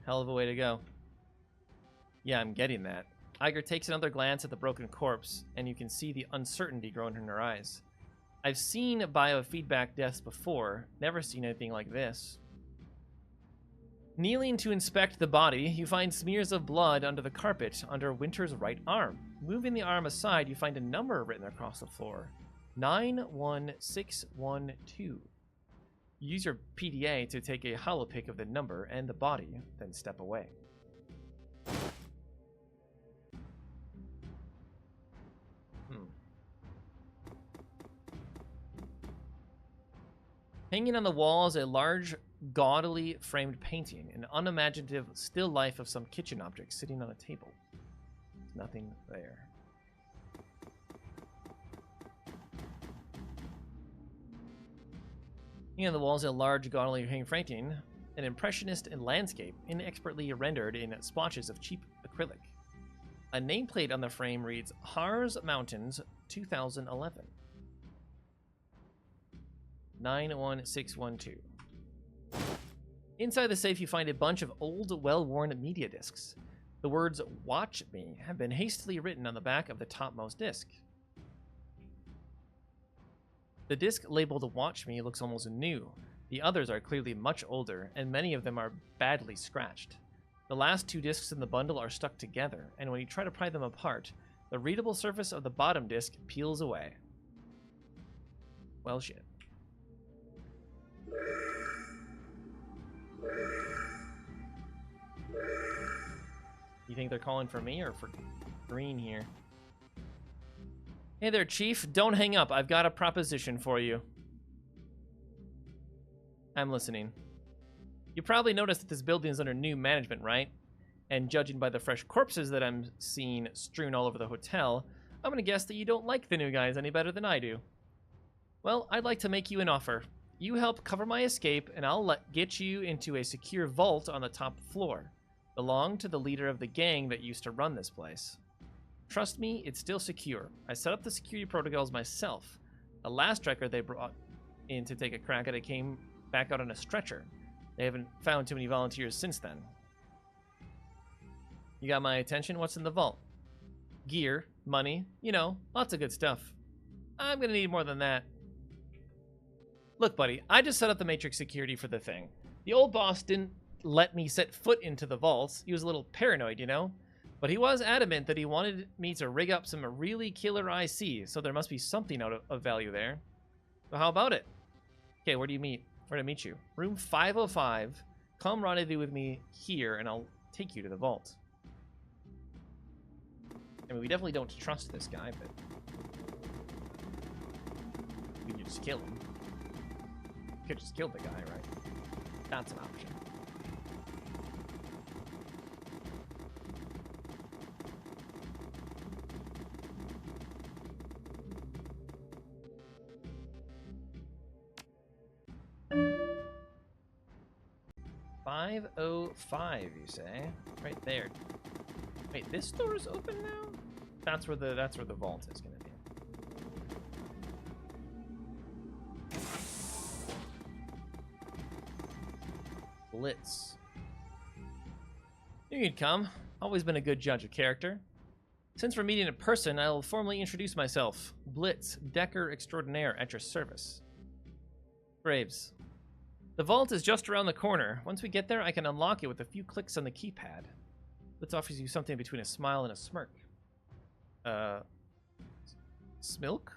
Hell of a way to go. Yeah, I'm getting that. Iger takes another glance at the broken corpse, and you can see the uncertainty growing in her eyes. I've seen biofeedback deaths before, never seen anything like this. Kneeling to inspect the body, you find smears of blood under the carpet under Winter's right arm. Moving the arm aside, you find a number written across the floor. 91612. Use your PDA to take a holopic of the number and the body, then step away. Hanging on the wall is a large, gaudily framed painting, an unimaginative still life of some kitchen object sitting on a table. There's nothing there. Hanging on the wall is a large, gaudily framed painting, an impressionist in landscape, inexpertly rendered in swatches of cheap acrylic. A nameplate on the frame reads, Harz Mountains, 2011. 91612. Inside the safe, you find a bunch of old, well-worn media discs. The words "Watch Me" have been hastily written on the back of the topmost disc. The disc labeled "Watch Me" looks almost new. The others are clearly much older, and many of them are badly scratched. The last two discs in the bundle are stuck together, and when you try to pry them apart, the readable surface of the bottom disc peels away. Well, shit. You think they're calling for me or for Green here? Hey there, Chief. Don't hang up. I've got a proposition for you. I'm listening. You probably noticed that this building is under new management, right? And judging by the fresh corpses that I'm seeing strewn all over the hotel, I'm gonna guess that you don't like the new guys any better than I do. Well, I'd like to make you an offer. You help cover my escape, and I'll get you into a secure vault on the top floor. Belong to the leader of the gang that used to run this place. Trust me, it's still secure. I set up the security protocols myself. The last Trekker they brought in to take a crack at it came back out on a stretcher. They haven't found too many volunteers since then. You got my attention? What's in the vault? Gear, money, you know, lots of good stuff. I'm gonna need more than that. Look, buddy, I just set up the Matrix security for the thing. The old boss didn't let me set foot into the vaults. He was a little paranoid, you know? But he was adamant that he wanted me to rig up some really killer IC, so there must be something of value there. So how about it? Okay, where do you meet? Where to meet you? Room 505. Come rendezvous with me here, and I'll take you to the vault. I mean, we definitely don't trust this guy, but we could just kill him. We could just kill the guy, right? That's an option. .505, you say? Right there. Wait, this door is open now? That's where the vault is gonna be. Blitz. You can come. Always been a good judge of character. Since we're meeting in person, I'll formally introduce myself. Blitz, Decker Extraordinaire, at your service. Graves. The vault is just around the corner. Once we get there, I can unlock it with a few clicks on the keypad. Blitz offers you something between a smile and a smirk. Smilk?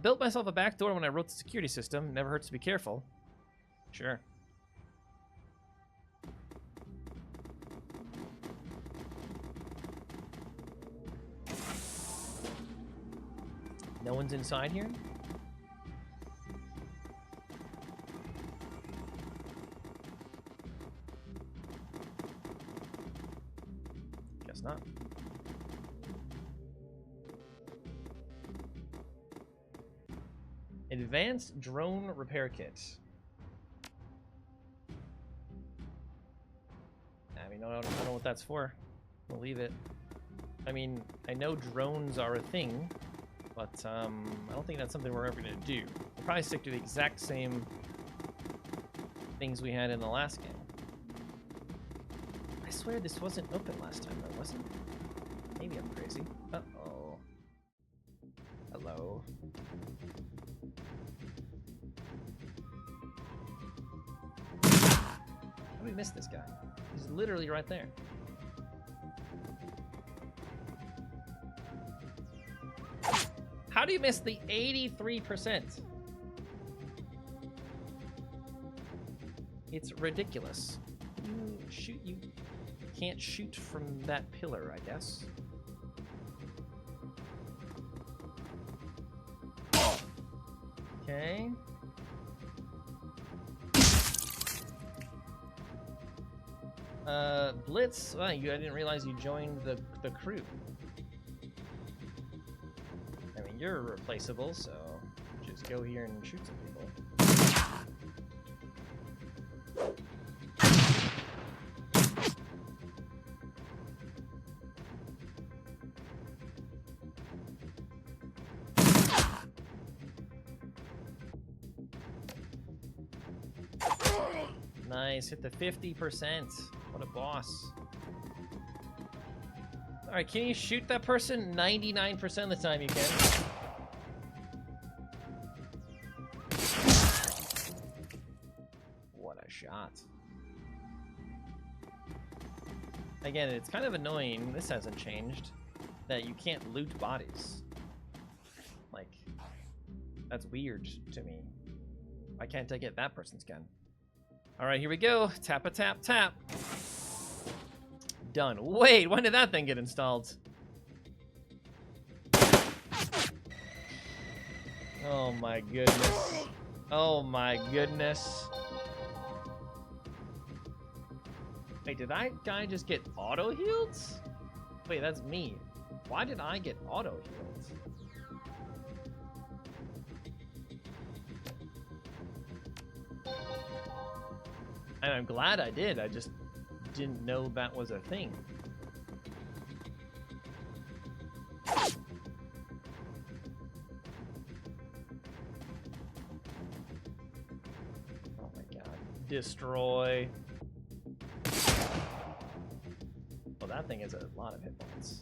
Built myself a back door when I wrote the security system. Never hurts to be careful. Sure. No one's inside here? Guess not. Advanced drone repair kit. I mean, I don't know what that's for. We'll leave it. I mean, I know drones are a thing, but I don't think that's something we're ever going to do. We'll probably stick to the exact same things we had in the last game. I swear this wasn't open last time, though, was it? Maybe I'm crazy. Uh-oh. Hello. How did we miss this guy? He's literally right there. How do you miss the 83%? It's ridiculous. You can't shoot from that pillar, I guess. Okay. Blitz. Oh, I didn't realize you joined the crew. I mean, you're replaceable, so just go here and shoot some people. Nice, hit the 50%. What a boss. Alright, can you shoot that person? 99% of the time you can. What a shot. Again, it's kind of annoying, this hasn't changed, that you can't loot bodies. Like, that's weird to me. Why can't I get that person's gun? Alright, here we go. Tap a tap tap. Done. Wait, when did that thing get installed? Oh my goodness. Oh my goodness. Wait, did that guy just get auto-healed? Wait, that's me. Why did I get auto-healed? And I'm glad I did, I just didn't know that was a thing. Oh my god. Destroy. Well, that thing has a lot of hit points.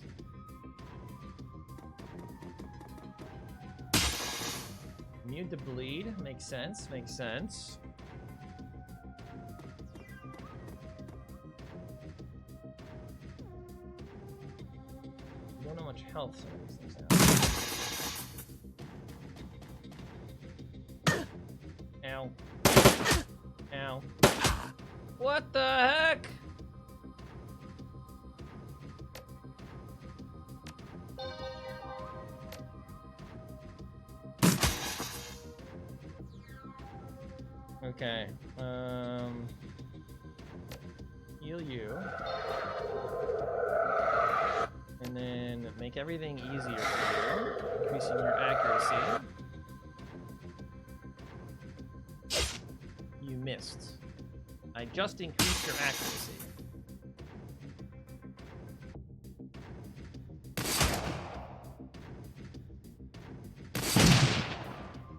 Immune to bleed. Makes sense, makes sense. don't know how much health some of these things have. Ow. Ow. What the heck? Okay. Heal you. And then make everything easier for you, increasing your accuracy. You missed. I just increased your accuracy.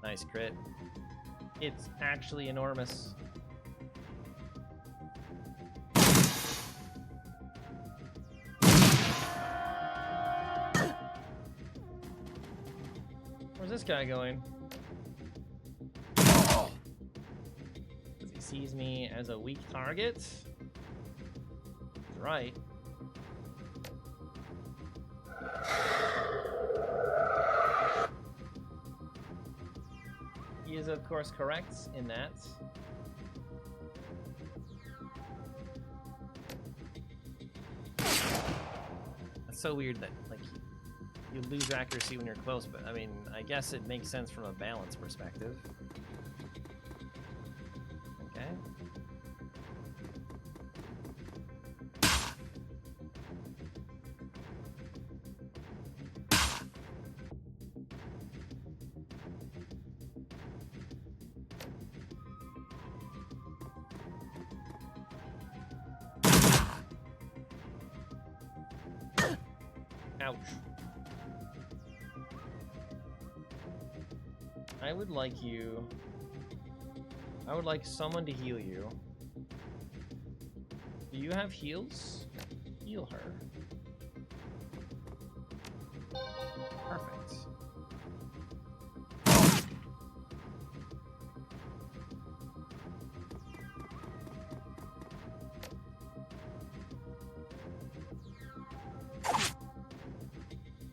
Nice crit. It's actually enormous. Where's this guy going? Because he sees me as a weak target? That's right. He is, of course, correct in that. That's so weird that, like, you lose accuracy when you're close, but I mean, I guess it makes sense from a balance perspective. Okay. Ouch. I would like someone to heal you. Do you have heals? Heal her. Perfect.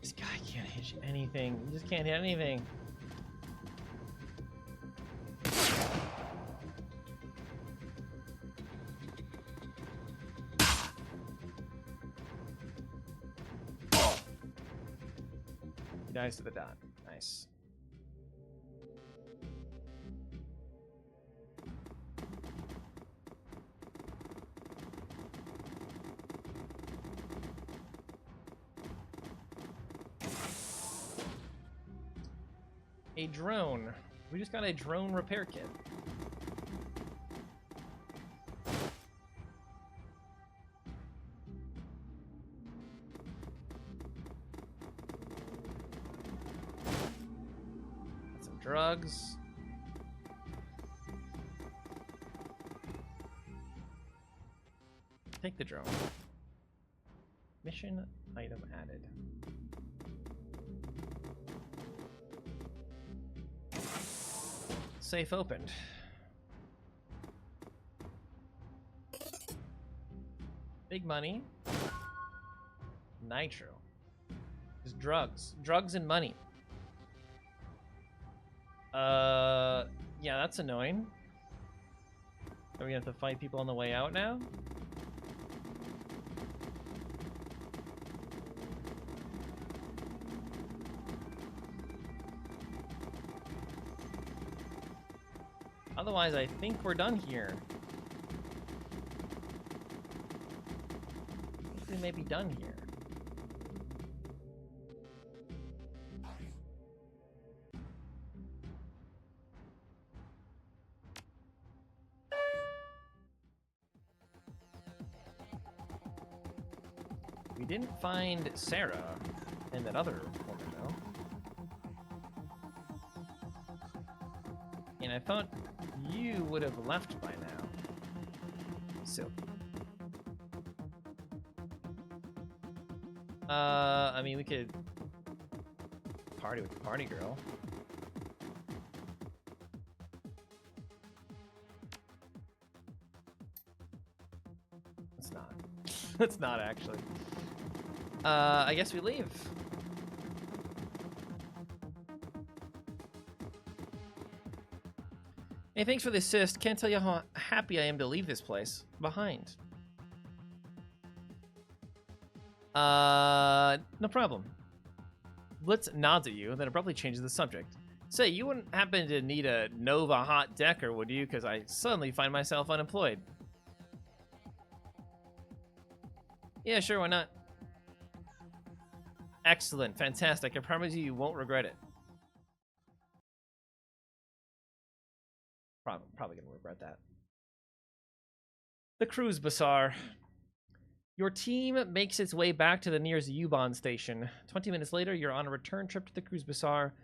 This guy can't hit anything. He just can't hit anything. He dies to the dot. Nice. A drone. We just got a drone repair kit. Got some drugs. Take the drone. Mission item added. Safe opened. Big money. Nitro. Just drugs. Drugs and money. Yeah, that's annoying. Are we gonna have to fight people on the way out now? Otherwise, I think we're done here. I think we may be done here. We didn't find Sarah and that other woman, though. And I thought you would have left by now. Silky. I mean, we could party with the party girl. It's not. It's not actually. I guess we leave. Hey, thanks for the assist. Can't tell you how happy I am to leave this place behind. No problem. Blitz nods at you, then abruptly changes the subject. Say, you wouldn't happen to need a Nova hot decker, would you? Because I suddenly find myself unemployed. Yeah, sure, why not? Excellent, fantastic. I promise you, you won't regret it. Probably gonna regret that. The Cruise Bazaar. Your team makes its way back to the nearest U-Bahn station. 20 minutes later, you're on a return trip to the Cruise Bazaar,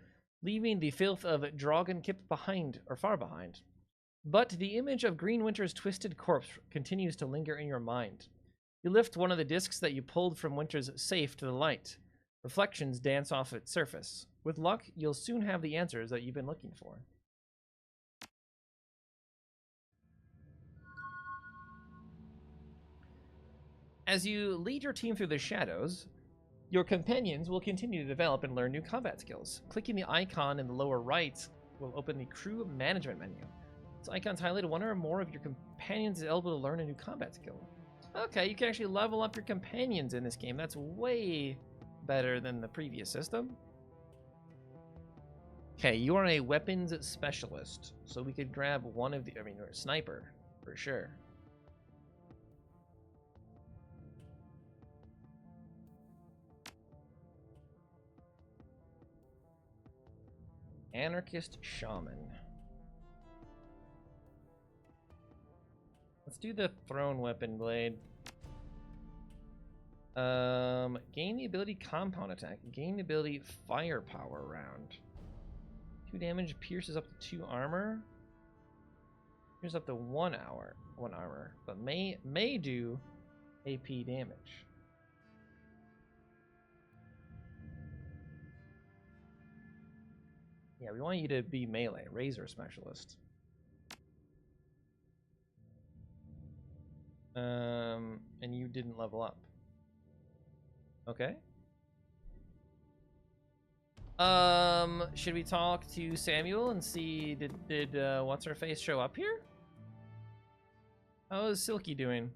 leaving the filth of Dragon Kip behind, or far behind. But the image of Green Winter's twisted corpse continues to linger in your mind. You lift one of the discs that you pulled from Winter's safe to the light. Reflections dance off its surface. With luck, you'll soon have the answers that you've been looking for. As you lead your team through the shadows, your companions will continue to develop and learn new combat skills. Clicking the icon in the lower right will open the crew management menu. This icon's highlighted. One or more of your companions is able to learn a new combat skill. Okay, you can actually level up your companions in this game. That's way better than the previous system. Okay, you are a weapons specialist, so we could grab one of the, you're a sniper, for sure. Anarchist Shaman. Let's do the thrown weapon blade. Gain the ability compound attack. Gain the ability firepower round. 2 damage, pierces up to 2 armor. Pierces up to 1 armor, but may do AP damage. Yeah, we want you to be melee, razor specialist. And you didn't level up. Okay. Should we talk to Samuel and see did what's her face show up here? How is Silky doing?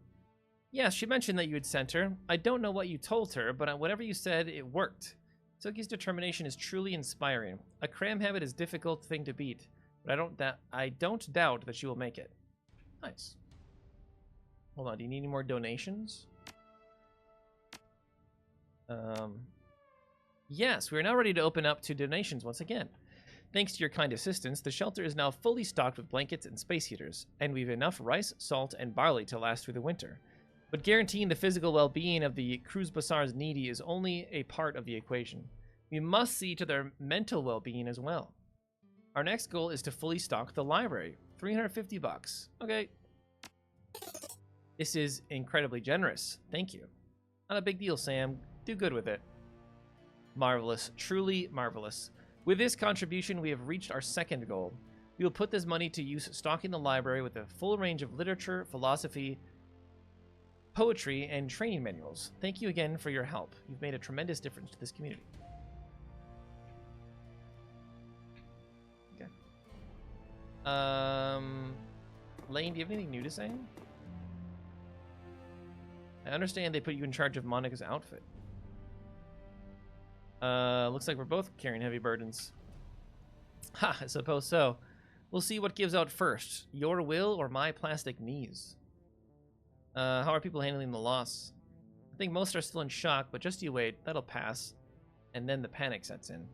Yeah, she mentioned that you had sent her. I don't know what you told her, but whatever you said, it worked. Silky's determination is truly inspiring. A cram habit is a difficult thing to beat, but I don't doubt that she will make it. Nice. Hold on, do you need any more donations? Yes, we are now ready to open up to donations once again. Thanks to your kind assistance, the shelter is now fully stocked with blankets and space heaters, and we've enough rice, salt, and barley to last through the winter. But guaranteeing the physical well-being of the Cruise Bazaar's needy is only a part of the equation. We must see to their mental well-being as well. Our next goal is to fully stock the library. 350 bucks. Okay. This is incredibly generous. Thank you. Not a big deal, Sam. Do good with it. Marvelous. Truly marvelous. With this contribution, we have reached our second goal. We will put this money to use stocking the library with a full range of literature, philosophy, poetry, and training manuals. Thank you again for your help. You've made a tremendous difference to this community. Okay. Lane, do you have anything new to say? I understand they put you in charge of Monica's outfit. Looks like we're both carrying heavy burdens. Ha, I suppose so. We'll see what gives out first. Your will or my plastic knees. How are people handling the loss? I think most are still in shock, but just you wait. That'll pass. And then the panic sets in.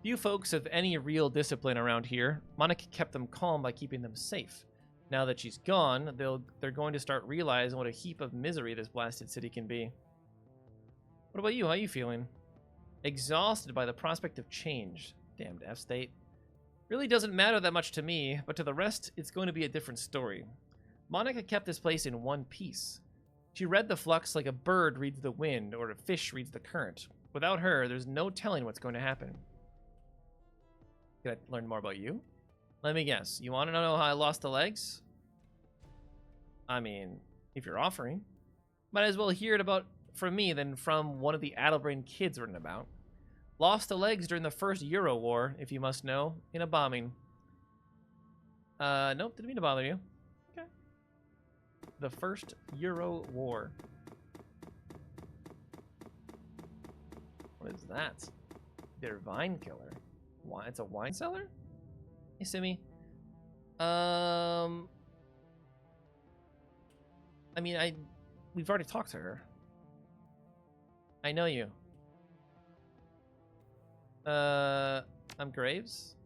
Few folks have any real discipline around here. Monica kept them calm by keeping them safe. Now that she's gone, they're going to start realizing what a heap of misery this blasted city can be. What about you? How are you feeling? Exhausted by the prospect of change. Damned F-state. Really doesn't matter that much to me, but to the rest, it's going to be a different story. Monica kept this place in one piece. She read the flux like a bird reads the wind, or a fish reads the current. Without her, there's no telling what's going to happen. Can I learn more about you? Let me guess. You want to know how I lost the legs? I mean, if you're offering. Might as well hear it about from me than from one of the Addlebrain kids written about. Lost the legs during the first Euro War, if you must know, in a bombing. Nope, didn't mean to bother you. Okay. The first Euro War. What is that? Their vine killer. Why? It's a wine cellar? Hey, Simi. I mean, we've already talked to her. I know you. I'm Graves.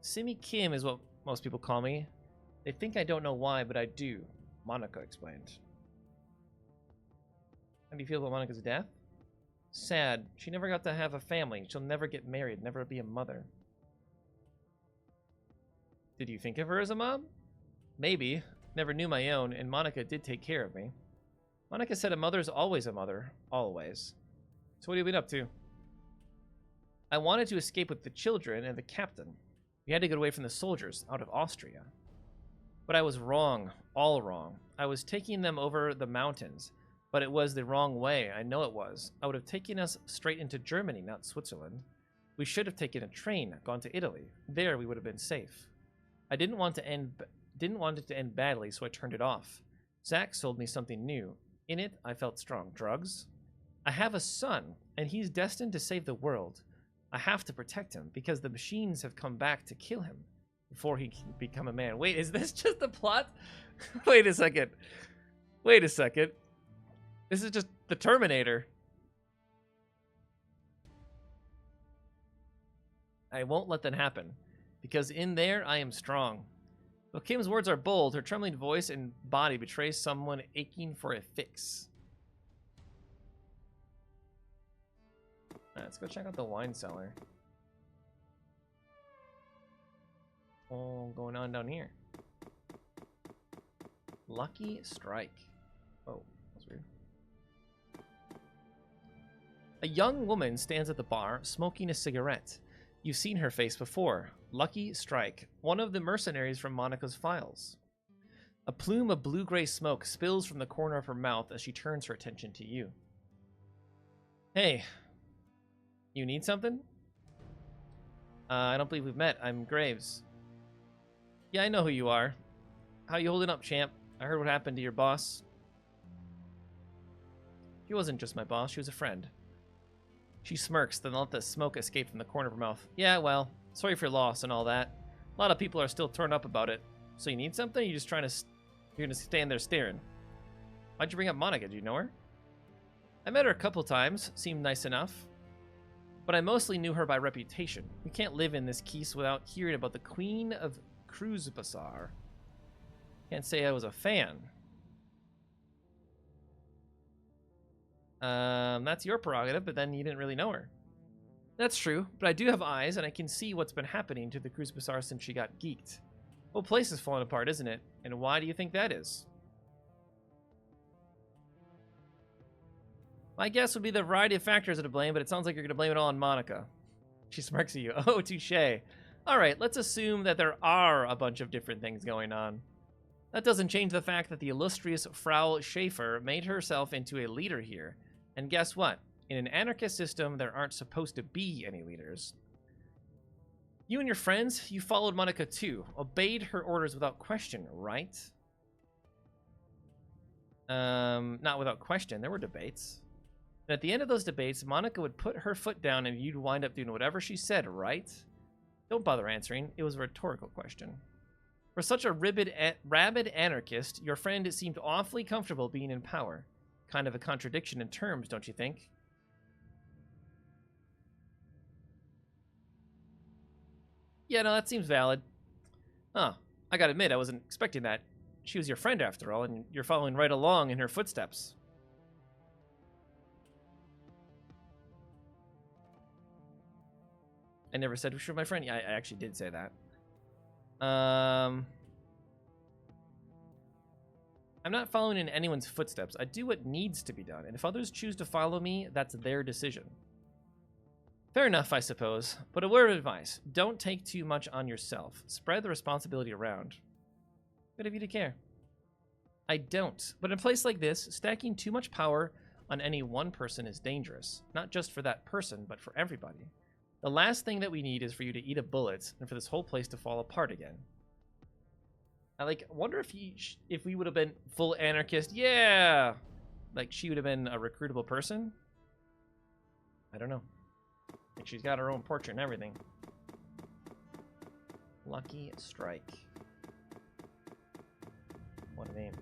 Simi Kim is what most people call me. They think I don't know why, but I do. Monica explained. How do you feel about Monica's death? Sad. She never got to have a family. She'll never get married, never be a mother. Did you think of her as a mom? Maybe. Never knew my own, and Monica did take care of me. Monica said a mother's always a mother. Always. So what have you been up to? I wanted to escape with the children and the captain. We had to get away from the soldiers, out of Austria. But I was wrong. All wrong. I was taking them over the mountains. But it was the wrong way. I know it was. I would have taken us straight into Germany, not Switzerland. We should have taken a train, gone to Italy. There we would have been safe. I didn't want it to end badly, so I turned it off. Zach sold me something new. In it, I felt strong. Drugs? I have a son, and he's destined to save the world. I have to protect him, because the machines have come back to kill him before he can become a man. Wait, is this just the plot? Wait a second. Wait a second. This is just the Terminator. I won't let that happen, because in there I am strong. Though Kim's words are bold, her trembling voice and body betrays someone aching for a fix. Alright, let's go check out the wine cellar. Oh, going on down here. Lucky Strike. Oh, that's weird. A young woman stands at the bar, smoking a cigarette. You've seen her face before. Lucky Strike, one of the mercenaries from Monica's files. A plume of blue-gray smoke spills from the corner of her mouth as she turns her attention to you. Hey, you need something? I don't believe we've met. I'm Graves. Yeah, I know who you are. How you holding up, champ? I heard what happened to your boss. She wasn't just my boss, she was a friend. She smirks, then let the smoke escape from the corner of her mouth. Yeah, well, sorry for your loss and all that. A lot of people are still torn up about it. So you need something? You're just trying to... You're gonna stand there staring. Why'd you bring up Monica? Do you know her? I met her a couple times. Seemed nice enough. But I mostly knew her by reputation. We can't live in this Keese without hearing about the Queen of Cruz-Bassar. Can't say I was a fan. That's your prerogative, but then you didn't really know her. That's true, but I do have eyes, and I can see what's been happening to the Cruz-Bassar since she got geeked. Whole place is falling apart, isn't it? And why do you think that is? My guess would be the variety of factors to blame, but it sounds like you're going to blame it all on Monica. She smirks at you. Oh, touche. Alright, let's assume that there are a bunch of different things going on. That doesn't change the fact that the illustrious Frau Schaefer made herself into a leader here. And guess what? In an anarchist system, there aren't supposed to be any leaders. You and your friends, you followed Monica too. Obeyed her orders without question, right? Not without question. There were debates. And at the end of those debates, Monica would put her foot down and you'd wind up doing whatever she said, right? Don't bother answering. It was a rhetorical question. For such a rabid anarchist, your friend seemed awfully comfortable being in power. Kind of a contradiction in terms, don't you think? Yeah, no, that seems valid. Huh. I gotta admit, I wasn't expecting that. She was your friend after all, and you're following right along in her footsteps. I never said she was my friend. Yeah, I actually did say that. I'm not following in anyone's footsteps. I do what needs to be done, and if others choose to follow me, that's their decision. Fair enough, I suppose, but a word of advice. Don't take too much on yourself. Spread the responsibility around. Good of you to care. I don't, but in a place like this, stacking too much power on any one person is dangerous, not just for that person, but for everybody. The last thing that we need is for you to eat a bullet and for this whole place to fall apart again. I wonder if we would have been full anarchist. Yeah, like she would have been a recruitable person. I don't know. Like she's got her own portrait and everything. Lucky Strike. What a name.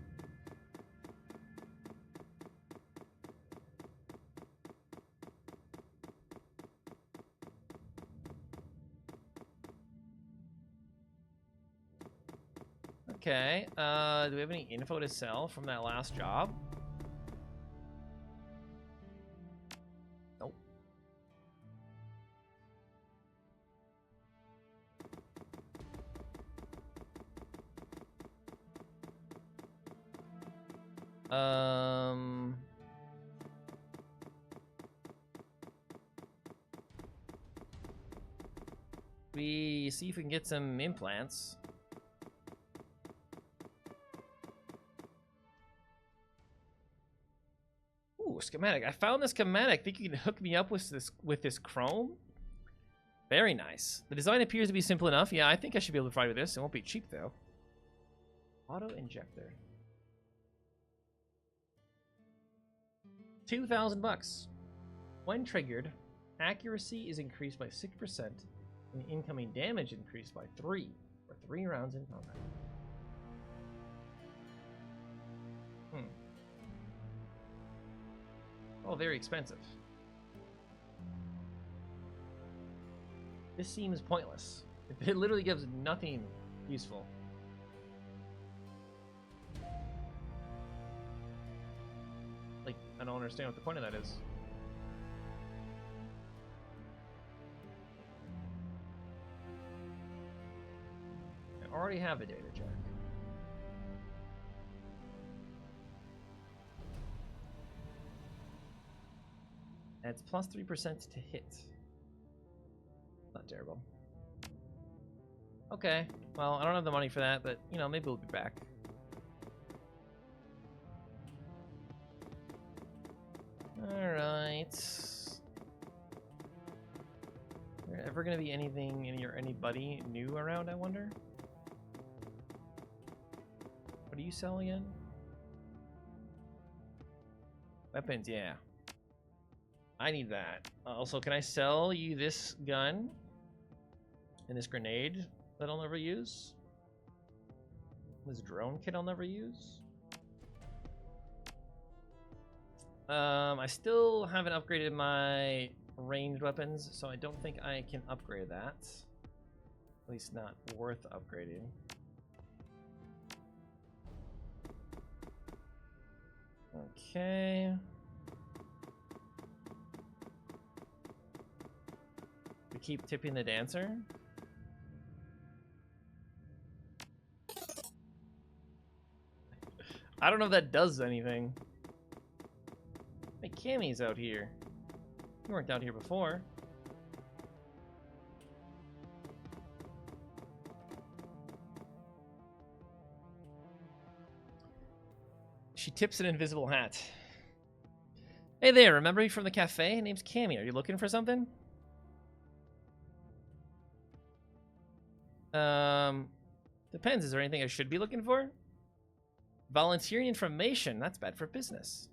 Okay, do we have any info to sell from that last job? Nope. We see if we can get some implants. Schematic. I found this schematic. Think you can hook me up with this chrome? Very nice. The design appears to be simple enough. Yeah, I think I should be able to fly with this. It won't be cheap though. Auto injector. 2,000 bucks. When triggered, accuracy is increased by 6% and incoming damage increased by 3 for 3 rounds in combat. Oh, very expensive. This seems pointless. It literally gives nothing useful. Like, I don't understand what the point of that is. I already have a data jack. It's plus 3% to hit. Not terrible. Okay, well, I don't have the money for that, but, you know, maybe we'll be back. Alright. Is there ever gonna be anything, anybody new around, I wonder? What do you sell again? Weapons, yeah. I need that. Also, can I sell you this gun and this grenade that I'll never use? This drone kit I'll never use? I still haven't upgraded my ranged weapons, so I don't think I can upgrade that. At least not worth upgrading. Okay. We keep tipping the dancer. I don't know if that does anything. Hey, Cammy's out here. You weren't out here before. She tips an invisible hat. Hey there, remember me from the cafe? Name's Cammy. Are you looking for something? Depends. Is there anything I should be looking for? Volunteering information. That's bad for business.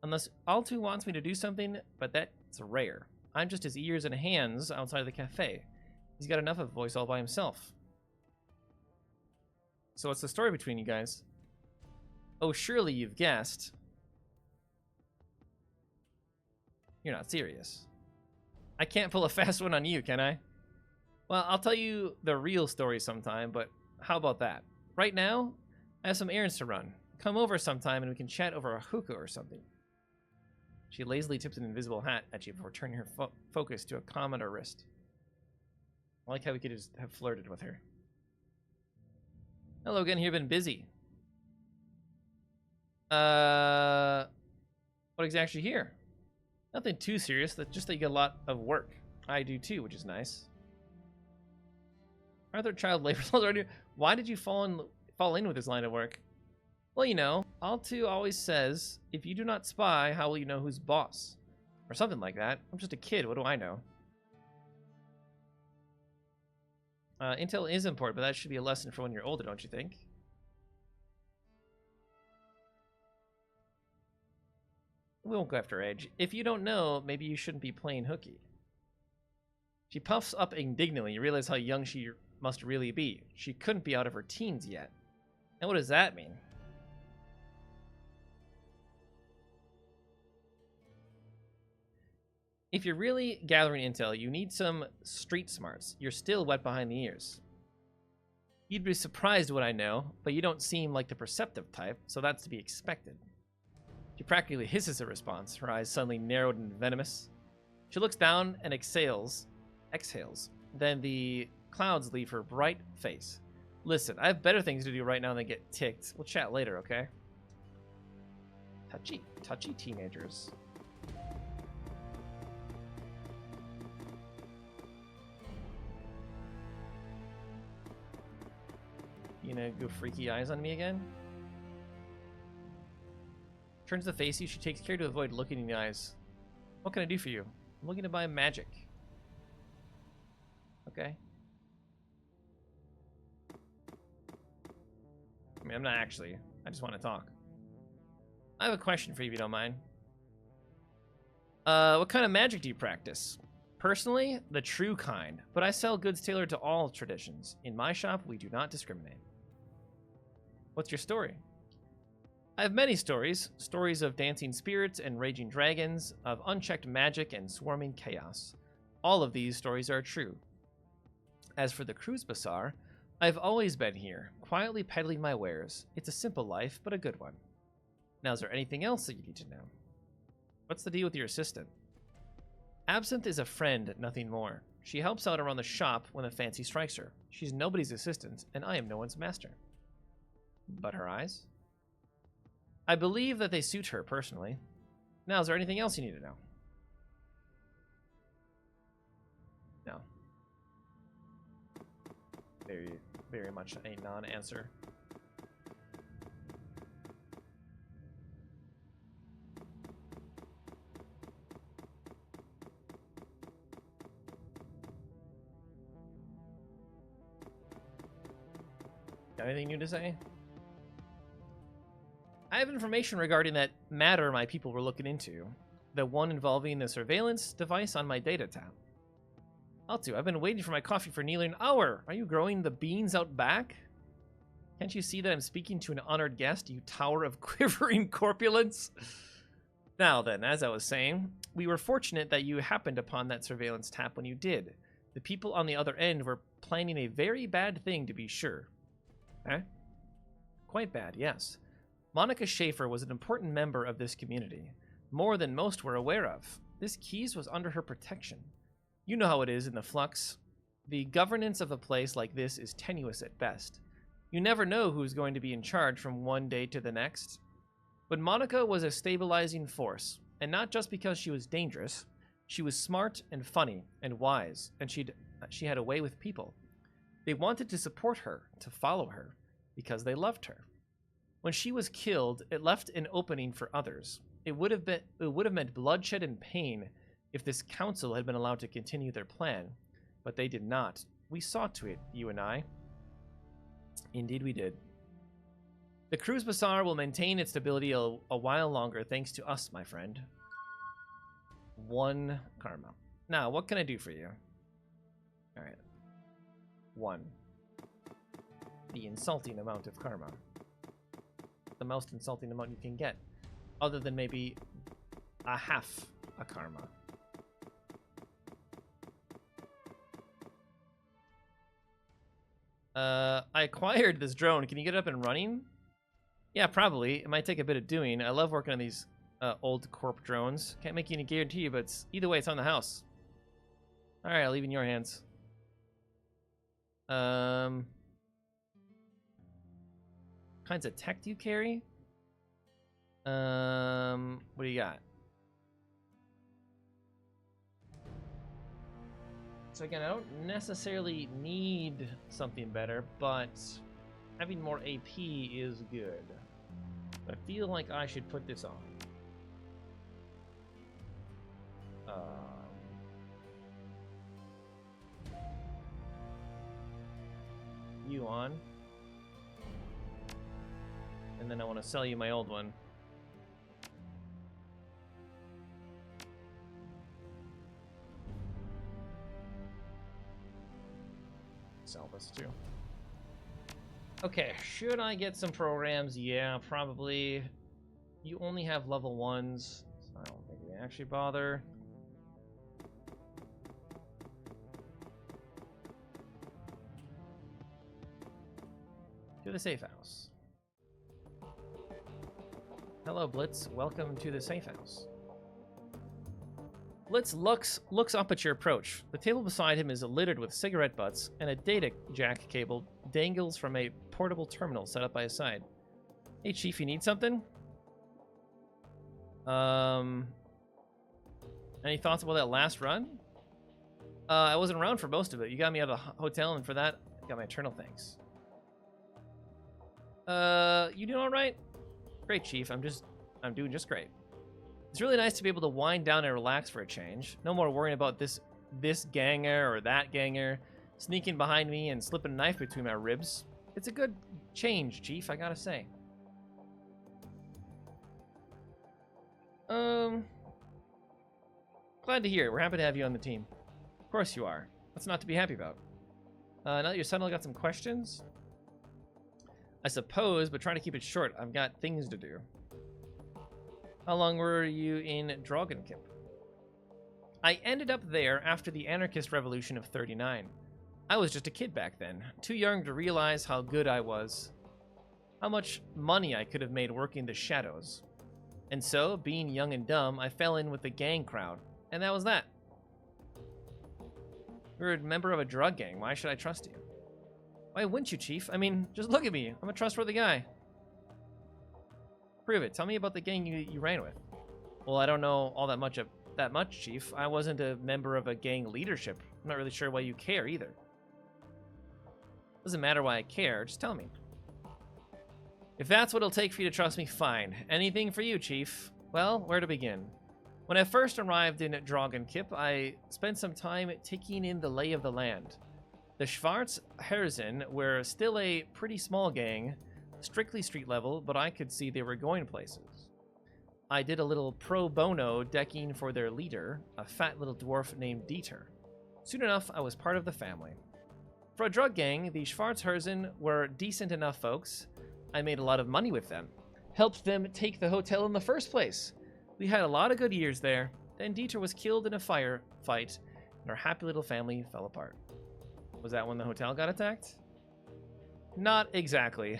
Unless Altu wants me to do something, but that's rare. I'm just his ears and hands outside of the cafe. He's got enough of a voice all by himself. So what's the story between you guys? Oh, surely you've guessed. You're not serious. I can't pull a fast one on you, can I? Well, I'll tell you the real story sometime, but how about that? Right now, I have some errands to run. Come over sometime and we can chat over a hookah or something. She lazily tips an invisible hat at you before turning her focus to a comm on her wrist. I like how we could just have flirted with her. Hello again, here, been busy. What exactly here? Nothing too serious, just that you get a lot of work. I do too, which is nice. Are there child labor laws? Why did you fall in with this line of work? Well, you know, Altu always says, if you do not spy, how will you know who's boss? Or something like that. I'm just a kid, what do I know? Intel is important, but that should be a lesson for when you're older, don't you think? We won't go after Edge. If you don't know, maybe you shouldn't be playing hooky. She puffs up indignantly. You realize how young she must really be. She couldn't be out of her teens yet. And what does that mean? If you're really gathering intel, you need some street smarts. You're still wet behind the ears. You'd be surprised what I know, but you don't seem like the perceptive type, so that's to be expected. She practically hisses a response, her eyes suddenly narrowed and venomous. She looks down and exhales. Then the clouds leave her bright face. Listen, I have better things to do right now than get ticked. We'll chat later, okay? Touchy teenagers. You gonna go freaky eyes on me again? Turns to face you. She takes care to avoid looking in the eyes. What can I do for you? I'm looking to buy magic. Okay. I mean, I'm not actually. I just want to talk. I have a question for you if you don't mind. What kind of magic do you practice? Personally, the true kind, but I sell goods tailored to all traditions. In my shop, we do not discriminate. What's your story? I have many stories. Stories of dancing spirits and raging dragons, of unchecked magic and swarming chaos. All of these stories are true. As for the Cruz Bazaar, I've always been here, quietly peddling my wares. It's a simple life, but a good one. Now, is there anything else that you need to know? What's the deal with your assistant? Absinthe is a friend, nothing more. She helps out around the shop when the fancy strikes her. She's nobody's assistant, and I am no one's master. But her eyes? I believe that they suit her, personally. Now, is there anything else you need to know? No. Very, very much a non-answer. Got anything new to say? I have information regarding that matter my people were looking into. The one involving the surveillance device on my data tab. Altu, I've been waiting for my coffee for nearly an hour. Are you growing the beans out back? Can't you see that I'm speaking to an honored guest, you tower of quivering corpulence? Now then, as I was saying, we were fortunate that you happened upon that surveillance tap when you did. The people on the other end were planning a very bad thing, to be sure. Eh? Quite bad, yes. Monica Schaefer was an important member of this community, more than most were aware of. This Keys was under her protection. You know how it is in the Flux. The governance of a place like this is tenuous at best. You never know who's going to be in charge from one day to the next. But Monica was a stabilizing force, and not just because she was dangerous. She was smart and funny and wise, and she had a way with people. They wanted to support her, to follow her, because they loved her. When she was killed, it left an opening for others. It would have meant bloodshed and pain if this council had been allowed to continue their plan, but they did not. We saw to it, you and I. Indeed we did. The Cruz Bazaar will maintain its stability a while longer thanks to us, my friend. 1 karma. Now, what can I do for you? Alright. 1. The insulting amount of karma. The most insulting amount you can get. Other than maybe a half a karma. I acquired this drone. Can you get it up and running? Yeah, probably. It might take a bit of doing. I love working on these old corp drones. Can't make any guarantee, but either way, it's on the house. Alright, I'll leave it in your hands. Kinds of tech do you carry? What do you got? So again, I don't necessarily need something better, but having more AP is good. I feel like I should put this on. You on. And then I want to sell you my old one. Sell this too. Okay, should I get some programs? Yeah, probably. You only have level 1s, so I don't think we actually bother. To the safe house. Hello, Blitz. Welcome to the safe house. Blitz looks up at your approach. The table beside him is littered with cigarette butts, and a data jack cable dangles from a portable terminal set up by his side. Hey, Chief, you need something? Any thoughts about that last run? I wasn't around for most of it. You got me out of the hotel, and for that, I got my eternal thanks. You doing all right? Great, Chief. I'm doing just great. It's really nice to be able to wind down and relax for a change. No more worrying about this ganger or that ganger sneaking behind me and slipping a knife between my ribs. It's a good change, Chief, I gotta say. Glad to hear. We're happy to have you on the team. Of course you are. What's not to be happy about? Now that you're suddenly got some questions? I suppose, but try to keep it short. I've got things to do. How long were you in Drogenkip? I ended up there after the anarchist revolution of 39. I was just a kid back then, too young to realize how good I was, how much money I could have made working the shadows. And so, being young and dumb, I fell in with the gang crowd, and that was that. You're a member of a drug gang. Why should I trust you? Why wouldn't you, Chief? I mean, just look at me. I'm a trustworthy guy. Prove it. Tell me about the gang you ran with. Well, I don't know all that much, Chief. I wasn't a member of a gang leadership. I'm not really sure why you care either. Doesn't matter why I care. Just tell me. If that's what it'll take for you to trust me, fine. Anything for you, Chief. Well, where to begin? When I first arrived in Drogenkip, I spent some time taking in the lay of the land. The Schwarzherzen were still a pretty small gang, strictly street level, but I could see they were going places. I did a little pro bono decking for their leader, a fat little dwarf named Dieter. Soon enough, I was part of the family. For a drug gang, the Schwarzherzen were decent enough folks. I made a lot of money with them. Helped them take the hotel in the first place. We had a lot of good years there. Then Dieter was killed in a firefight, and our happy little family fell apart. Was that when the hotel got attacked? Not exactly.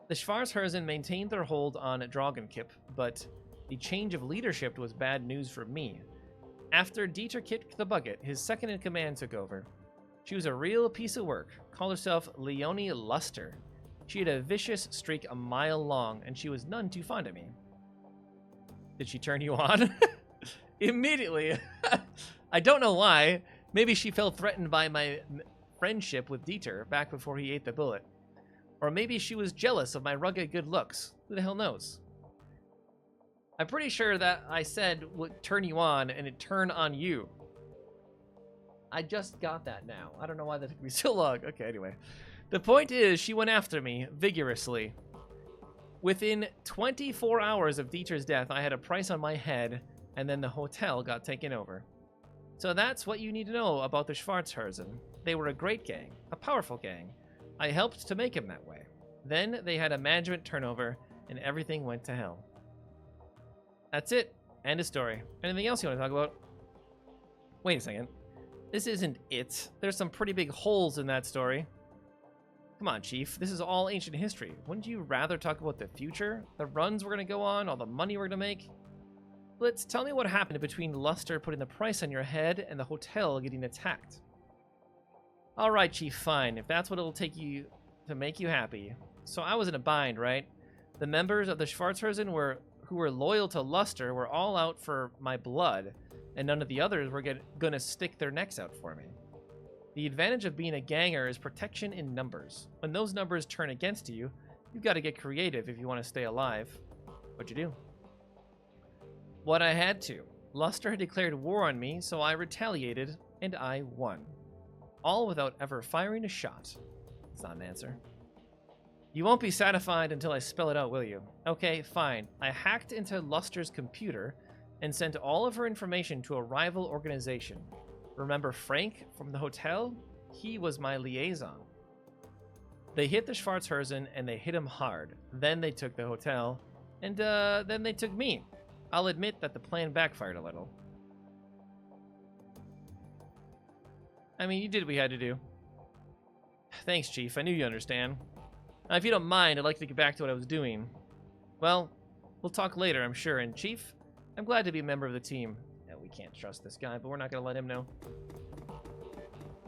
The Schwarzherzen maintained their hold on Drogenkip, but the change of leadership was bad news for me. After Dieter kicked the bucket, his second-in-command took over. She was a real piece of work, called herself Leonie Luster. She had a vicious streak a mile long, and she was none too fond of me. Did she turn you on? Immediately. I don't know why. Maybe she felt threatened by my friendship with Dieter back before he ate the bullet. Or maybe she was jealous of my rugged good looks. Who the hell knows? I'm pretty sure that I said would turn you on, and it turned on you. I just got that now. I don't know why that took me so long. Okay, anyway. The point is, she went after me vigorously. Within 24 hours of Dieter's death, I had a price on my head, and then the hotel got taken over. So that's what you need to know about the Schwarzherzen. They were a great gang, a powerful gang. I helped to make him that way. Then they had a management turnover, and everything went to hell. That's it. End of story. Anything else you want to talk about? Wait a second. This isn't it. There's some pretty big holes in that story. Come on, Chief. This is all ancient history. Wouldn't you rather talk about the future? The runs we're going to go on? All the money we're going to make? Blitz, tell me what happened between Luster putting the price on your head and the hotel getting attacked. All right, Chief, fine. If that's what it'll take you to make you happy. So I was in a bind, right? The members of the Schwarzherzen who were loyal to Luster were all out for my blood, and none of the others were gonna stick their necks out for me. The advantage of being a ganger is protection in numbers. When those numbers turn against you, You've got to get creative if you want to stay alive. What'd you do? What I had to. Luster had declared war on me, so I retaliated, and I won. All without ever firing a shot. It's not an answer. You won't be satisfied until I spell it out, will you? Okay, fine. I hacked into Luster's computer and sent all of her information to a rival organization. Remember Frank from the hotel? He was my liaison. They hit the Schwarzhausen and they hit him hard. Then they took the hotel, and then they took me. I'll admit that the plan backfired a little. I mean, you did what you had to do. Thanks, Chief. I knew you understand. Now, if you don't mind, I'd like to get back to what I was doing. Well, we'll talk later, I'm sure. And Chief, I'm glad to be a member of the team. Yeah, we can't trust this guy, but we're not going to let him know.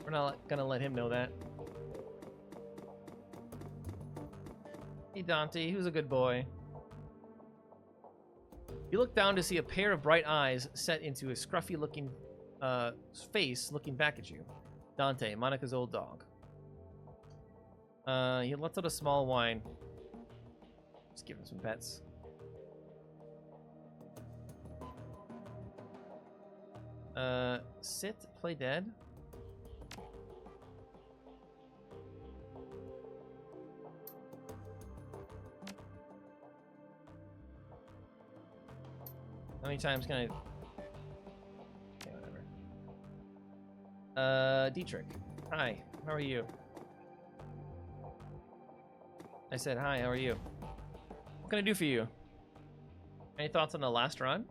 We're not going to let him know that. Hey, Dante, he was a good boy. You look down to see a pair of bright eyes set into a scruffy-looking face looking back at you. Dante, Monica's old dog. He lets out a small whine. Just give him some pets. Sit, play dead. How many times can I... Okay, whatever. Dietrich. Hi, how are you? I said, hi, how are you? What can I do for you? Any thoughts on the last run?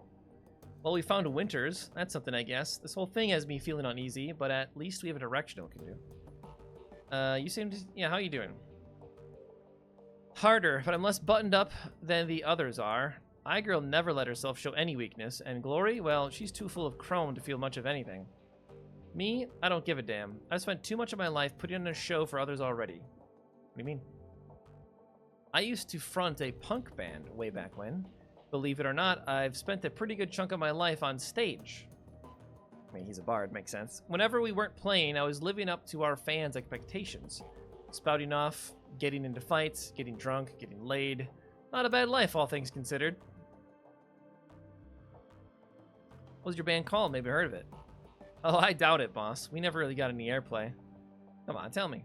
Well, we found Winters. That's something, I guess. This whole thing has me feeling uneasy, but at least we have a direction we can do. You seem to... Yeah, how are you doing? Harder, but I'm less buttoned up than the others are. iGirl never let herself show any weakness, and Glory, well, she's too full of chrome to feel much of anything. Me, I don't give a damn. I've spent too much of my life putting on a show for others already. What do you mean? I used to front a punk band way back when. Believe it or not, I've spent a pretty good chunk of my life on stage. I mean, he's a bard, makes sense. Whenever we weren't playing, I was living up to our fans' expectations. Spouting off, getting into fights, getting drunk, getting laid. Not a bad life, all things considered. What was your band called? Maybe heard of it. Oh, I doubt it, boss. We never really got any airplay. Come on, tell me.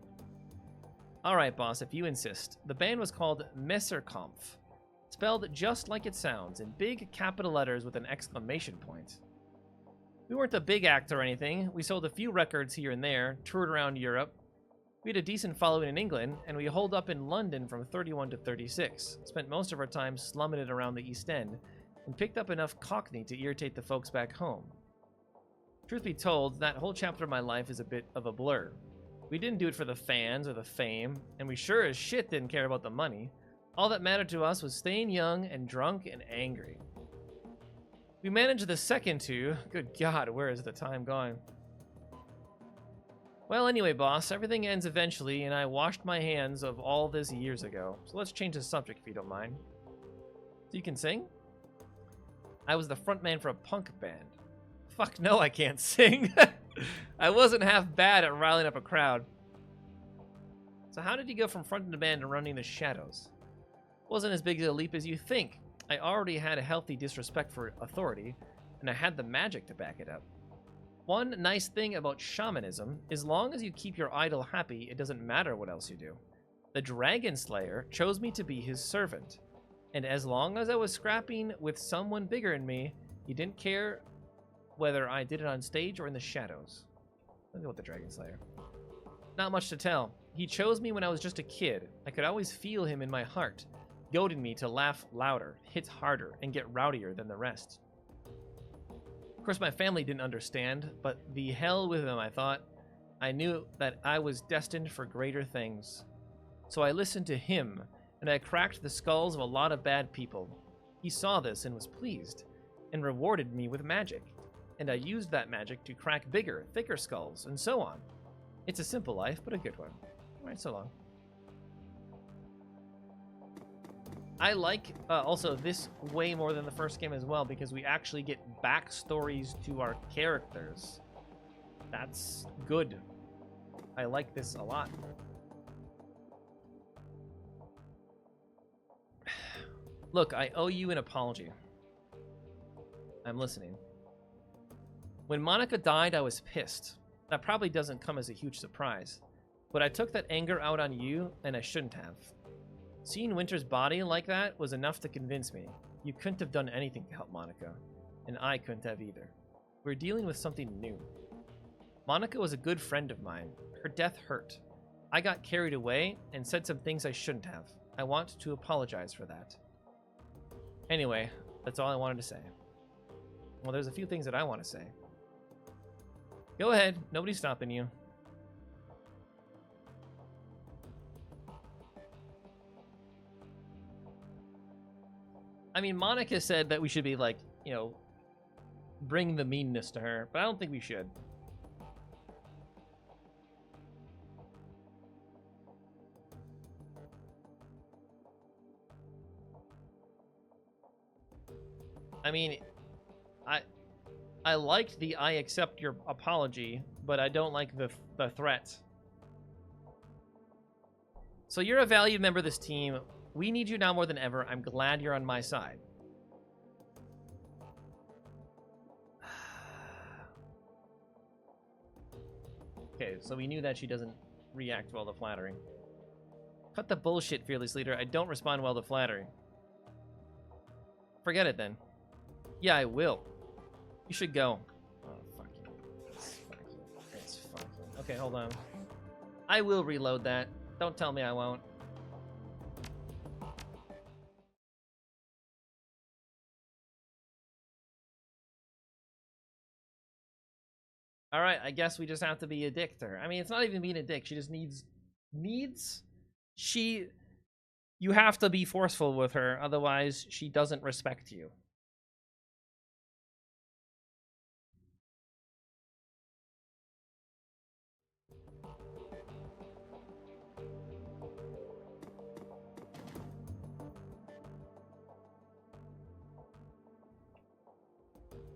Alright, boss, if you insist. The band was called Messerkampf. Spelled just like it sounds, in big capital letters with an exclamation point. We weren't a big act or anything. We sold a few records here and there, toured around Europe. We had a decent following in England, and we holed up in London from 31 to 36. Spent most of our time slumming it around the East End, and picked up enough Cockney to irritate the folks back home. Truth be told, that whole chapter of my life is a bit of a blur. We didn't do it for the fans or the fame, and we sure as shit didn't care about the money. All that mattered to us was staying young and drunk and angry. We managed the second two. Good God, where is the time going? Well, anyway, boss, everything ends eventually, and I washed my hands of all this years ago. So let's change the subject if you don't mind. So you can sing? I was the frontman for a punk band. Fuck no, I can't sing. I wasn't half bad at riling up a crowd. So how did you go from fronting the band to running the Shadows? Wasn't as big a leap as you think. I already had a healthy disrespect for authority, and I had the magic to back it up. One nice thing about shamanism, as long as you keep your idol happy, it doesn't matter what else you do. The Dragon Slayer chose me to be his servant, and as long as I was scrapping with someone bigger than me, he didn't care whether I did it on stage or in the shadows. Let's go with the Dragon Slayer. Not much to tell. He chose me when I was just a kid. I could always feel him in my heart, goading me to laugh louder, hit harder, and get rowdier than the rest. Of course, my family didn't understand, but the hell with them, I thought. I knew that I was destined for greater things. So I listened to him, and I cracked the skulls of a lot of bad people. He saw this and was pleased, and rewarded me with magic. And I used that magic to crack bigger, thicker skulls, and so on. It's a simple life, but a good one. All right, so long. I like also this way more than the first game as well, because we actually get backstories to our characters. That's good. I like this a lot. Look, I owe you an apology. I'm listening. When Monica died, I was pissed. That probably doesn't come as a huge surprise. But I took that anger out on you, and I shouldn't have. Seeing Winter's body like that was enough to convince me. You couldn't have done anything to help Monica. And I couldn't have either. We're dealing with something new. Monica was a good friend of mine. Her death hurt. I got carried away and said some things I shouldn't have. I want to apologize for that. Anyway, that's all I wanted to say. Well, there's a few things that I want to say. Go ahead. Nobody's stopping you. I mean, Monica said that we should be like, you know, bring the meanness to her, but I don't think we should. I mean, I liked the I accept your apology, but I don't like the threat. So you're a valued member of this team. We need you now more than ever. I'm glad you're on my side. Okay, so we knew that she doesn't react well to flattery. Cut the bullshit, fearless leader. I don't respond well to flattery. Forget it then. Yeah, I will. You should go. Oh, fuck you. It's fucking. Okay, hold on. I will reload that. Don't tell me I won't. Alright, I guess we just have to be a dick to her. I mean, it's not even being a dick. She just needs... You have to be forceful with her, otherwise she doesn't respect you.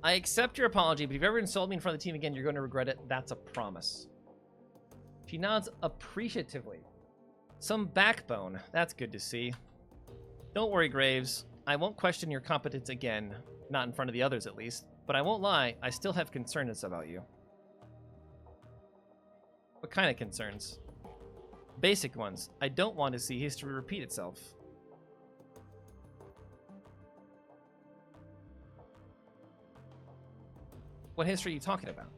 I accept your apology, but if you ever insult me in front of the team again, you're going to regret it. That's a promise. She nods appreciatively. Some backbone. That's good to see. Don't worry, Graves. I won't question your competence again. Not in front of the others, at least. But I won't lie, I still have concerns about you. What kind of concerns? Basic ones. I don't want to see history repeat itself. What history are you talking about?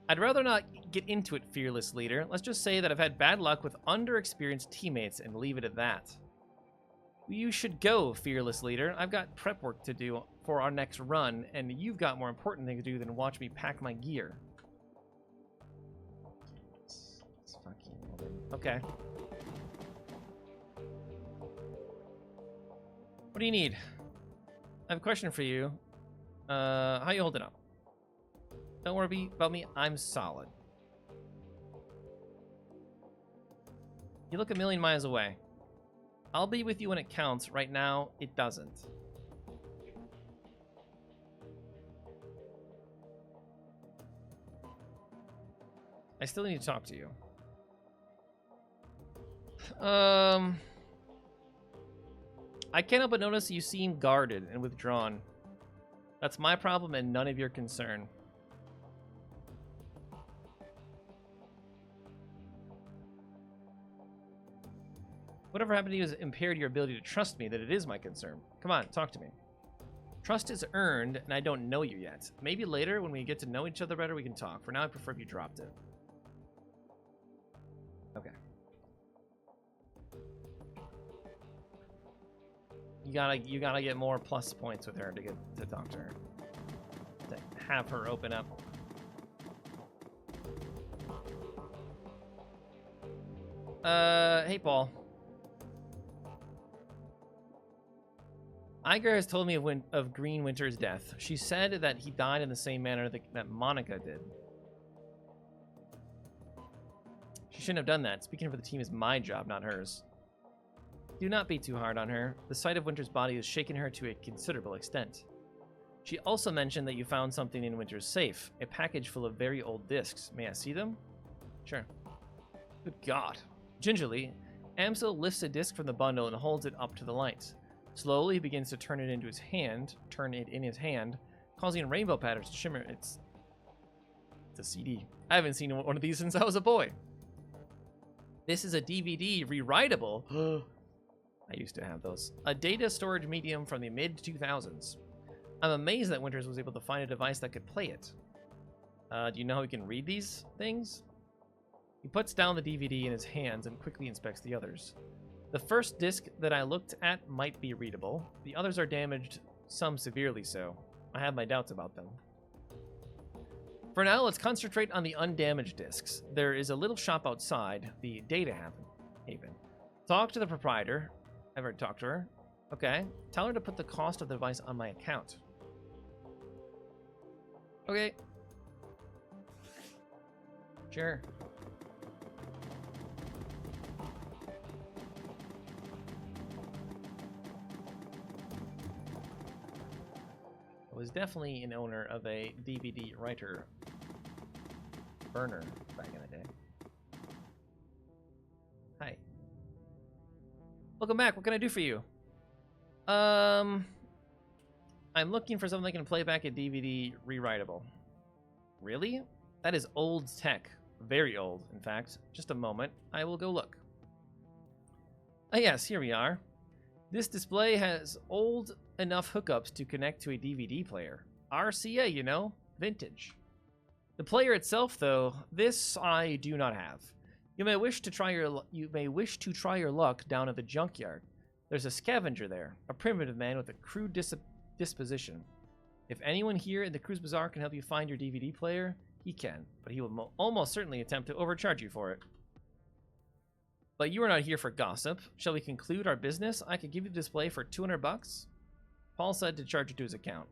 I'd rather not get into it, fearless leader. Let's just say that I've had bad luck with underexperienced teammates and leave it at that. You should go, fearless leader. I've got prep work to do for our next run, and you've got more important things to do than watch me pack my gear. It's fucking... Okay. What do you need? I have a question for you. How you holding up? Don't worry about me, I'm solid. You look a million miles away. I'll be with you when it counts. Right now, it doesn't. I still need to talk to you. I can't help but notice you seem guarded and withdrawn. That's my problem and none of your concern. Whatever happened to you has impaired your ability to trust me that it is my concern. Come on, talk to me. Trust is earned, and I don't know you yet. Maybe later, when we get to know each other better, we can talk. For now, I prefer if you dropped it. Okay. You gotta get more plus points with her to get to talk to her. To have her open up. Hey, Paul. Iger has told me of Green Winter's death. She said that he died in the same manner that Monica did. She shouldn't have done that. Speaking for the team is my job, not hers. Do not be too hard on her. The sight of Winter's body has shaken her to a considerable extent. She also mentioned that you found something in Winter's safe, a package full of very old discs. May I see them? Sure. Good God. Gingerly, Amsel lifts a disc from the bundle and holds it up to the light. Slowly, he begins to turn it in his hand, causing rainbow patterns to shimmer. It's a CD. I haven't seen one of these since I was a boy. This is a DVD rewritable. I used to have those. A data storage medium from the mid-2000s. I'm amazed that Winters was able to find a device that could play it. Do you know how he can read these things? He puts down the DVD in his hands and quickly inspects the others. The first disc that I looked at might be readable. The others are damaged, some severely so. I have my doubts about them. For now, let's concentrate on the undamaged discs. There is a little shop outside, the Data Haven. Talk to the proprietor. Ever talk to her? Okay. Tell her to put the cost of the device on my account. Okay. Sure. I was definitely an owner of a DVD writer burner back in the day. Hi. Welcome back. What can I do for you? I'm looking for something that can play back a DVD rewritable. Really? That is old tech. Very old, in fact. Just a moment. I will go look. Ah, yes, here we are. This display has old enough hookups to connect to a DVD player. RCA, you know, vintage. The player itself, though, this I do not have. You may wish to try your luck down at the junkyard. There's a scavenger there, a primitive man with a crude disposition. If anyone here in the Cruise Bazaar can help you find your DVD player, he can, but he will almost certainly attempt to overcharge you for it. But you are not here for gossip. Shall we conclude our business? I could give you the display for 200 bucks. Paul said to charge it to his account.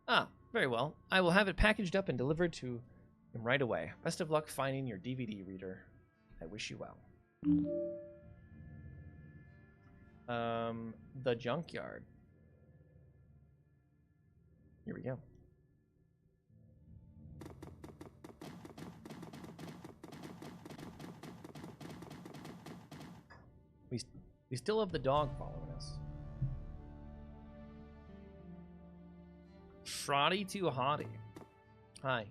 Ah, very well. I will have it packaged up and delivered to him right away. Best of luck finding your DVD reader. I wish you well. The junkyard. Here we go. We still have the dog following us. Shrotty too hottie. Hi.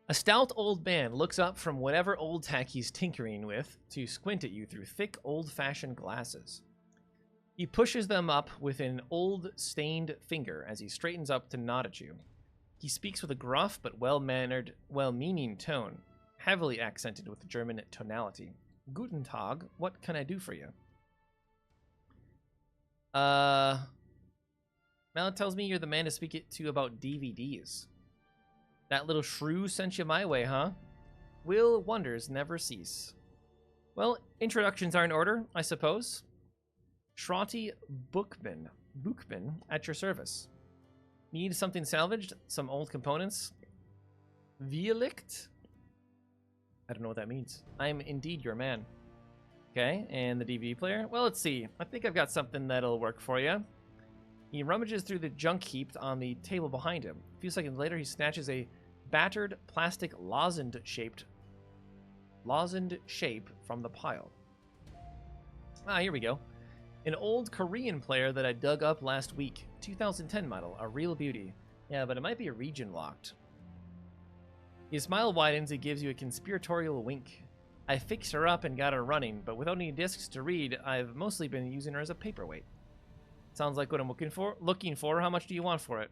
A stout old man looks up from whatever old tech he's tinkering with to squint at you through thick, old-fashioned glasses. He pushes them up with an old, stained finger as he straightens up to nod at you. He speaks with a gruff but well-mannered, well-meaning tone, heavily accented with German tonality. Guten Tag, what can I do for you? Mel tells me you're the man to speak it to about DVDs. That little shrew sent you my way, huh? Will wonders never cease. Well, introductions are in order, I suppose. Shrotty Bookman at your service. Need something salvaged? Some old components? Vielicht? I don't know what that means. I'm indeed your man. Okay, and the DVD player? Well, let's see. I think I've got something that'll work for you. He rummages through the junk heap on the table behind him. A few seconds later, he snatches a battered plastic lozenge shape from the pile. Ah, here we go. An old Korean player that I dug up last week. 2010 model, a real beauty. Yeah, but it might be region locked. His smile widens, he gives you a conspiratorial wink. I fixed her up and got her running, but without any discs to read, I've mostly been using her as a paperweight. Sounds like what I'm looking for. How much do you want for it?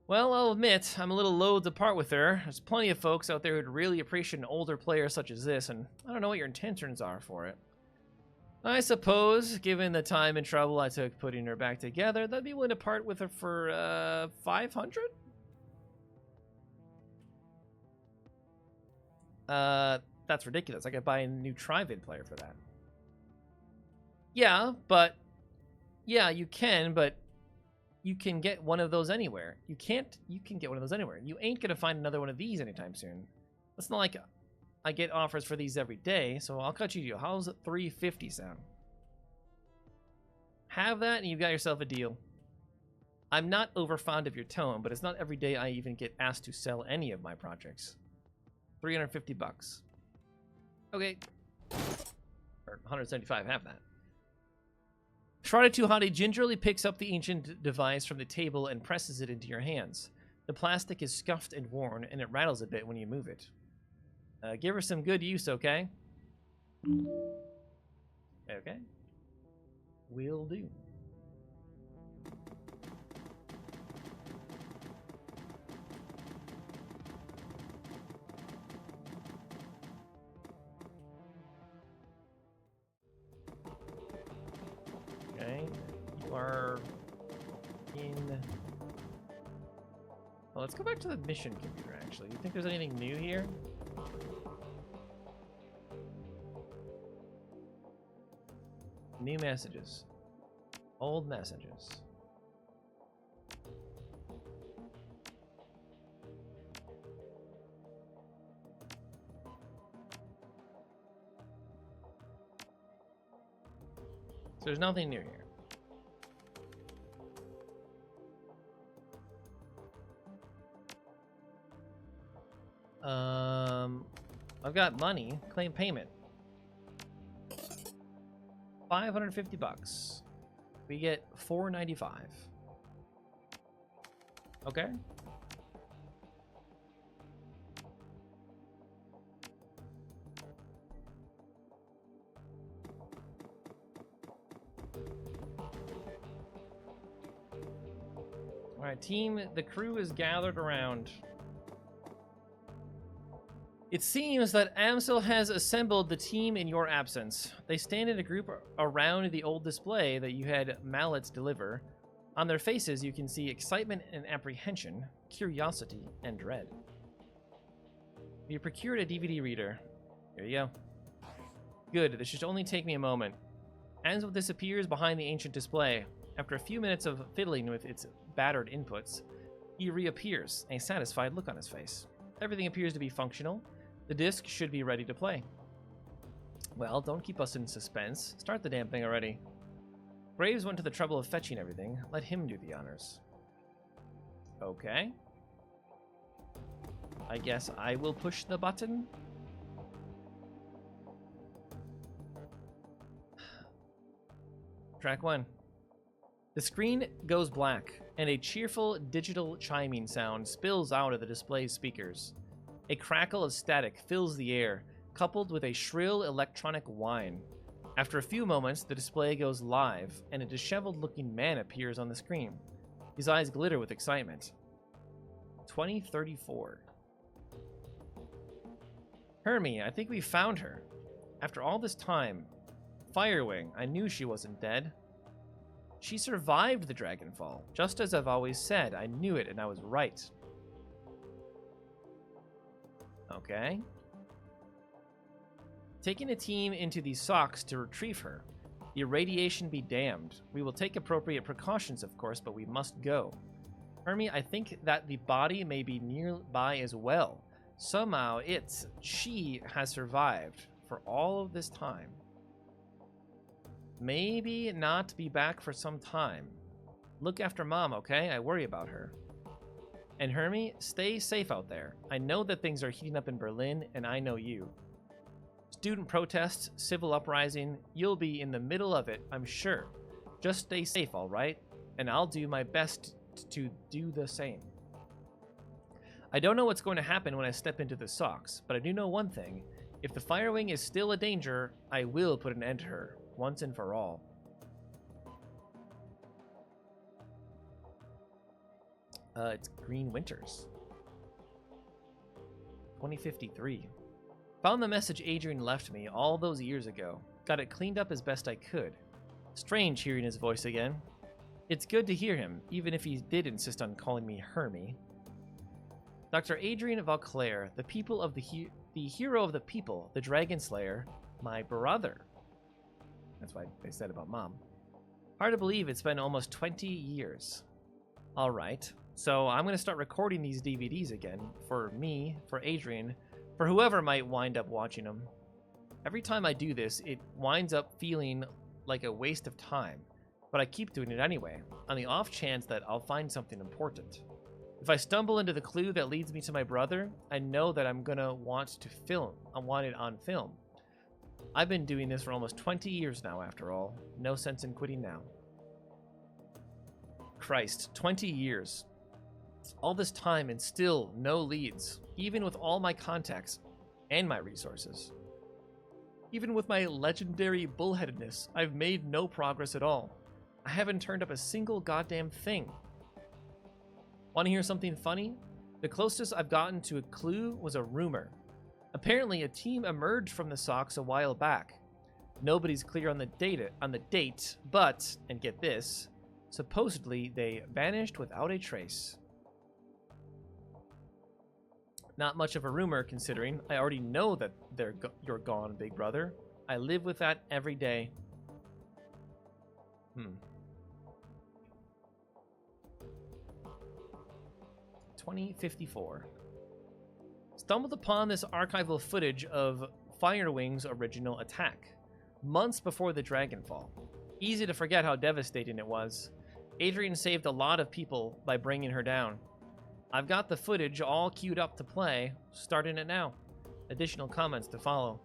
Well, I'll admit, I'm a little loath to part with her. There's plenty of folks out there who'd really appreciate an older player such as this, and I don't know what your intentions are for it. I suppose, given the time and trouble I took putting her back together, that'd be willing to part with her for, 500? That's ridiculous. I could buy a new Trivid player for that. Yeah, you can, but you can get one of those anywhere. You can get one of those anywhere. You ain't gonna find another one of these anytime soon. It's not like I get offers for these every day, so I'll cut you a deal. How's $350 sound? Have that and you've got yourself a deal. I'm not over fond of your tone, but it's not every day I even get asked to sell any of my projects. 350 bucks. Okay. Or 175, have that. Shrouded Tuhati gingerly picks up the ancient device from the table and presses it into your hands. The plastic is scuffed and worn, and it rattles a bit when you move it. Give her some good use, okay? Okay. Will do. Okay. You are in... Well, let's go back to the mission computer, actually. You think there's anything new here? New messages. Old messages. So there's nothing new here. I've got money. Claim payment. 550 bucks. We get 495. Okay. All right, team, the crew is gathered around. It seems that Amsel has assembled the team in your absence. They stand in a group around the old display that you had mallets deliver. On their faces, you can see excitement and apprehension, curiosity and dread. You procured a DVD reader. Here you go. Good, this should only take me a moment. Amsel disappears behind the ancient display. After a few minutes of fiddling with its battered inputs, he reappears, a satisfied look on his face. Everything appears to be functional. The disc should be ready to play. Well, don't keep us in suspense. Start the damn thing already. Graves went to the trouble of fetching everything. Let him do the honors. Okay. I guess I will push the button. Track 1. The screen goes black, and a cheerful digital chiming sound spills out of the display's speakers. A crackle of static fills the air, coupled with a shrill electronic whine. After a few moments, the display goes live, and a disheveled-looking man appears on the screen. His eyes glitter with excitement. 2034. Hermie, I think we found her. After all this time, Firewing, I knew she wasn't dead. She survived the Dragonfall, just as I've always said. I knew it, and I was right. Okay. Taking a team into the Socks to retrieve her. The irradiation be damned. We will take appropriate precautions, of course, but we must go. Hermie, I think that the body may be nearby as well. Somehow she has survived for all of this time. Maybe not be back for some time. Look after Mom, okay? I worry about her. And Hermie, stay safe out there. I know that things are heating up in Berlin, and I know you. Student protests, civil uprising, you'll be in the middle of it, I'm sure. Just stay safe, all right? And I'll do my best to do the same. I don't know what's going to happen when I step into the Socks, but I do know one thing. If the Firewing is still a danger, I will put an end to her, once and for all. It's Green Winters. 2053. Found the message Adrian left me all those years ago. Got it cleaned up as best I could. Strange hearing his voice again. It's good to hear him, even if he did insist on calling me Hermie. Dr. Adrian Vauclair, the people of the hero of the people, the Dragon Slayer, my brother. That's what they said about Mom. Hard to believe it's been almost 20 years. All right. So I'm going to start recording these DVDs again, for me, for Adrian, for whoever might wind up watching them. Every time I do this, it winds up feeling like a waste of time, but I keep doing it anyway, on the off chance that I'll find something important. If I stumble into the clue that leads me to my brother, I know that I'm going to want it on film. I've been doing this for almost 20 years now, after all. No sense in quitting now. Christ, 20 years. All this time and still no leads, even with all my contacts and my resources. Even with my legendary bullheadedness, I've made no progress at all. I haven't turned up a single goddamn thing. Want to hear something funny? The closest I've gotten to a clue was a rumor. Apparently, a team emerged from the Sox a while back. Nobody's clear on the date, but, and get this, supposedly they vanished without a trace. Not much of a rumor, considering I already know that you're gone, big brother. I live with that every day. 2054. Stumbled upon this archival footage of Firewing's original attack, months before the Dragonfall. Easy to forget how devastating it was. Adrian saved a lot of people by bringing her down. I've got the footage all queued up to play, starting it now. Additional comments to follow.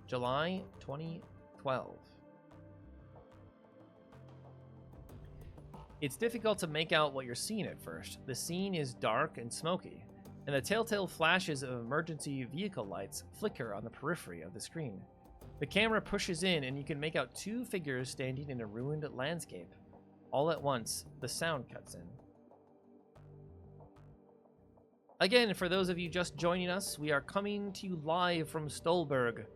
July 2012. It's difficult to make out what you're seeing at first. The scene is dark and smoky, and the telltale flashes of emergency vehicle lights flicker on the periphery of the screen. The camera pushes in, and you can make out two figures standing in a ruined landscape. All at once, the sound cuts in. Again, for those of you just joining us, we are coming to you live from Stolberg.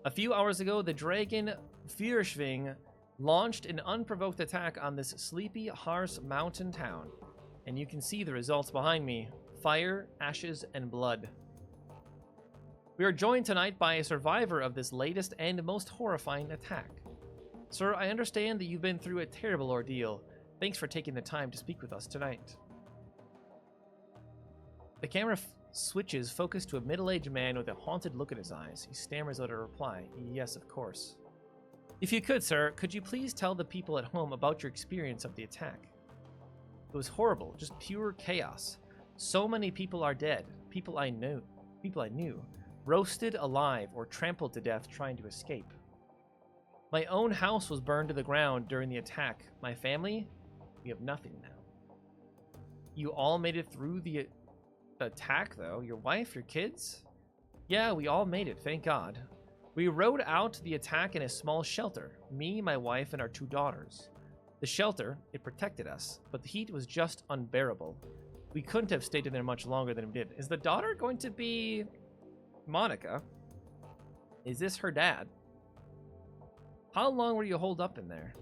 A few hours ago, the Dragon Fürschwing launched an unprovoked attack on this sleepy Harz mountain town, and you can see the results behind me: fire, ashes, and blood. We are joined tonight by a survivor of this latest and most horrifying attack. Sir, I understand that you've been through a terrible ordeal. Thanks for taking the time to speak with us tonight. The camera switches focus to a middle-aged man with a haunted look in his eyes. He stammers out a reply. Yes, of course. If you could, sir, could you please tell the people at home about your experience of the attack? It was horrible, just pure chaos. So many people are dead. People I knew, roasted alive or trampled to death trying to escape. My own house was burned to the ground during the attack. My family, we have nothing now. You all made it through the attack, though. Your wife, your kids? Yeah, we all made it, thank God. We rode out the attack in a small shelter, me, my wife, and our 2 daughters. The shelter, it protected us, but the heat was just unbearable. We couldn't have stayed in there much longer than we did. Is the daughter going to be Monica? Is this her dad? How long were you holed up in there?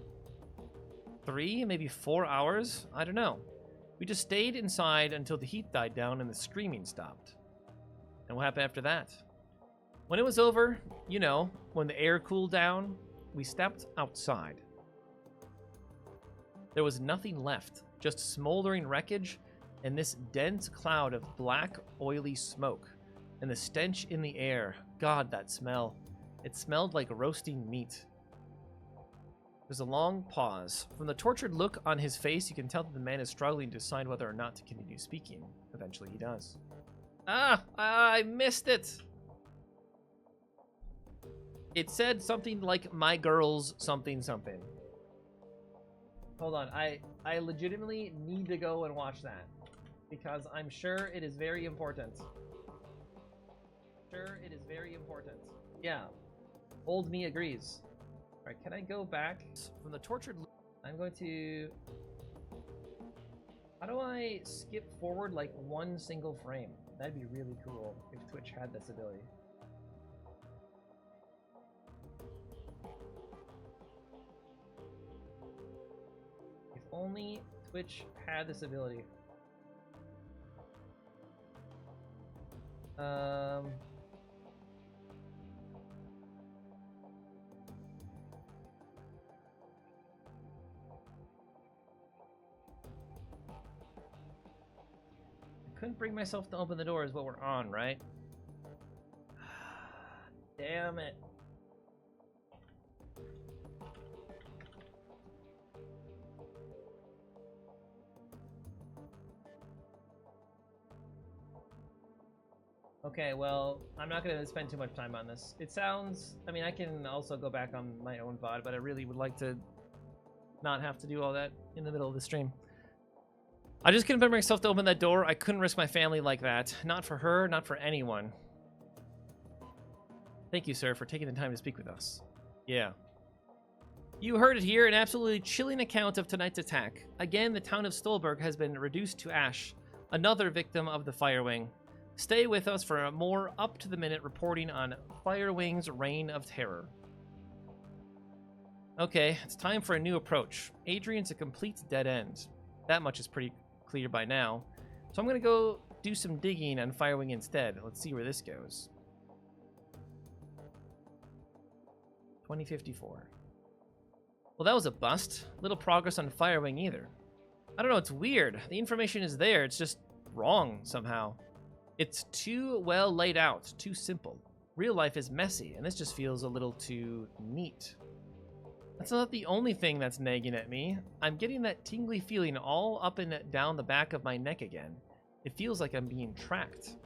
3, maybe 4 hours? I don't know. We just stayed inside until the heat died down and the screaming stopped. And what happened after that? When it was over, you know, when the air cooled down, we stepped outside. There was nothing left, just smoldering wreckage and this dense cloud of black, oily smoke, and the stench in the air. God, that smell. It smelled like roasting meat. There's a long pause. From the tortured look on his face, you can tell that the man is struggling to decide whether or not to continue speaking. Eventually, he does. I missed it. It said something like, my girls, something, something. Hold on, I legitimately need to go and watch that, because I'm sure it is very important. Yeah, old me agrees. Alright, can I go back from the tortured look? I'm going to... How do I skip forward like one single frame? That'd be really cool if Twitch had this ability. If only Twitch had this ability. Couldn't bring myself to open the door is what we're on, right? Damn it. Okay, well, I'm not going to spend too much time on this. It sounds... I mean, I can also go back on my own VOD, but I really would like to not have to do all that in the middle of the stream. I just couldn't bring myself to open that door. I couldn't risk my family like that. Not for her, not for anyone. Thank you, sir, for taking the time to speak with us. Yeah. You heard it here, an absolutely chilling account of tonight's attack. Again, the town of Stolberg has been reduced to ash. Another victim of the Firewing. Stay with us for a more up-to-the-minute reporting on Firewing's reign of terror. Okay, it's time for a new approach. Adrian's a complete dead end. That much is pretty clear by now. So I'm going to go do some digging on Firewing instead. Let's see where this goes. 2054. Well, that was a bust. Little progress on Firewing either. I don't know, it's weird. The information is there, it's just wrong somehow. It's too well laid out, too simple. Real life is messy, and this just feels a little too neat. That's not the only thing that's nagging at me. I'm getting that tingly feeling all up and down the back of my neck again. It feels like I'm being tracked.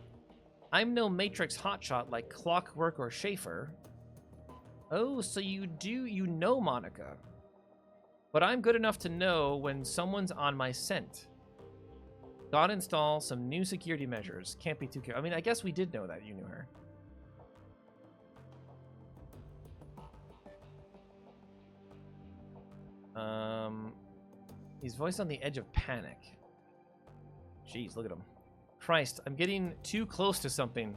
I'm no Matrix hotshot like Clockwork or Schaefer. Oh, so you know Monica. But I'm good enough to know when someone's on my scent. Gotta install some new security measures. Can't be too careful. I mean, I guess we did know that you knew her. He's voiced on the edge of panic. Jeez, look at him. Christ, I'm getting too close to something.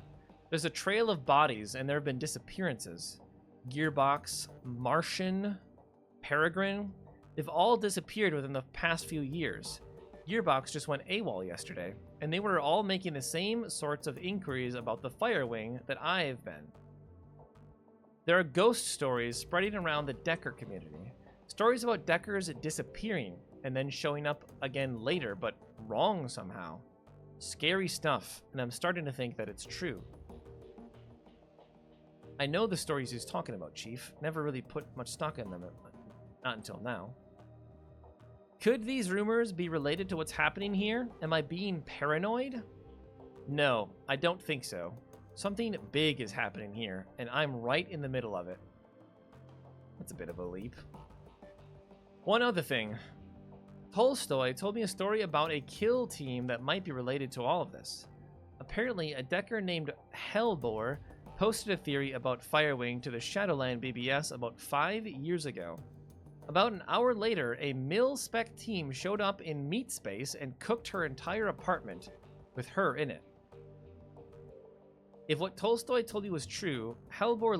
There's a trail of bodies, and there have been disappearances. Gearbox, Martian, Peregrine. They've all disappeared within the past few years. Gearbox just went AWOL yesterday, and they were all making the same sorts of inquiries about the Firewing that I've been. There are ghost stories spreading around the Decker community. Stories about Deckers disappearing and then showing up again later, but wrong somehow. Scary stuff, and I'm starting to think that it's true. I know the stories he's talking about, Chief. Never really put much stock in them, not until now. Could these rumors be related to what's happening here? Am I being paranoid? No, I don't think so. Something big is happening here, and I'm right in the middle of it. That's a bit of a leap. One other thing. Tolstoy told me a story about a kill team that might be related to all of this. Apparently, a Decker named Hellbore posted a theory about Firewing to the Shadowland BBS about 5 years ago. About an hour later, a mil-spec team showed up in Meat Space and cooked her entire apartment with her in it. If what Tolstoy told you was true, Hellbore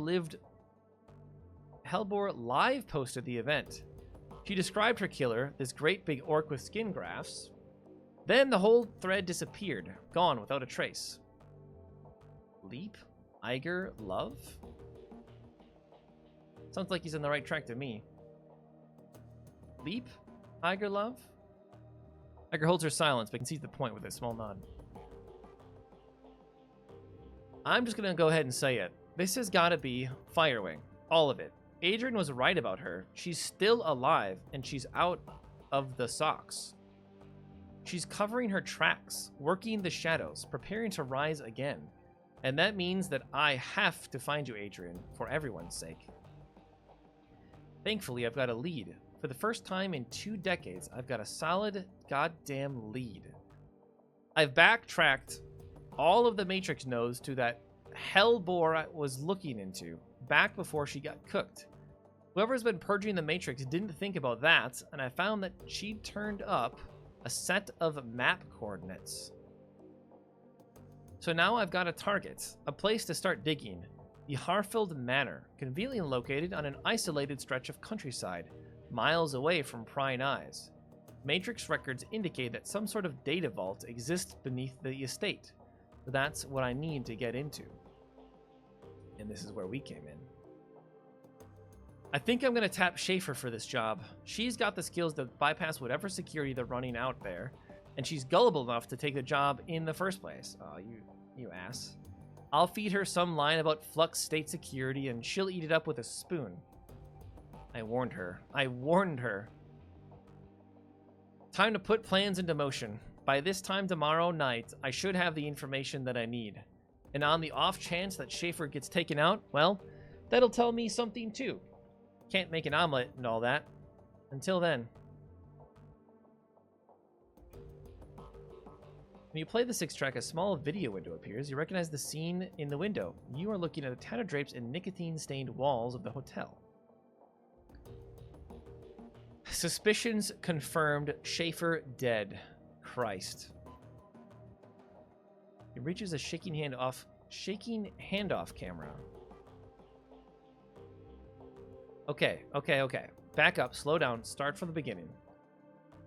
live posted the event. She described her killer, this great big orc with skin grafts. Then the whole thread disappeared, gone without a trace. Leap? Iger? Love? Sounds like he's on the right track to me. Leap? Iger Love? Iger holds her silence, but concedes the point with a small nod. I'm just gonna go ahead and say it. This has gotta be Firewing. All of it. Adrian was right about her. She's still alive, and she's out of the socks. She's covering her tracks, working the shadows, preparing to rise again. And that means that I have to find you, Adrian, for everyone's sake. Thankfully, I've got a lead. For the first time in 2 decades, I've got a solid goddamn lead. I've backtracked all of the Matrix nodes to that Hellbore I was looking into, back before she got cooked. Whoever's been purging the Matrix didn't think about that, and I found that she'd turned up a set of map coordinates. So now I've got a target, a place to start digging. The Harfield Manor, conveniently located on an isolated stretch of countryside, miles away from prying eyes. Matrix records indicate that some sort of data vault exists beneath the estate. So that's what I need to get into. And this is where we came in. I think I'm going to tap Schaefer for this job. She's got the skills to bypass whatever security they're running out there, and she's gullible enough to take the job in the first place. Oh, you ass. I'll feed her some line about Flux state security, and she'll eat it up with a spoon. I warned her. I warned her. Time to put plans into motion. By this time tomorrow night, I should have the information that I need. And on the off chance that Schaefer gets taken out, well, that'll tell me something too. Can't make an omelet and all that. Until then. When you play the 6th track, a small video window appears. You recognize the scene in the window. You are looking at the tattered drapes and nicotine-stained walls of the hotel. Suspicions confirmed. Schaefer dead. Christ. He reaches a shaking handoff camera. Okay. Back up, slow down, start from the beginning.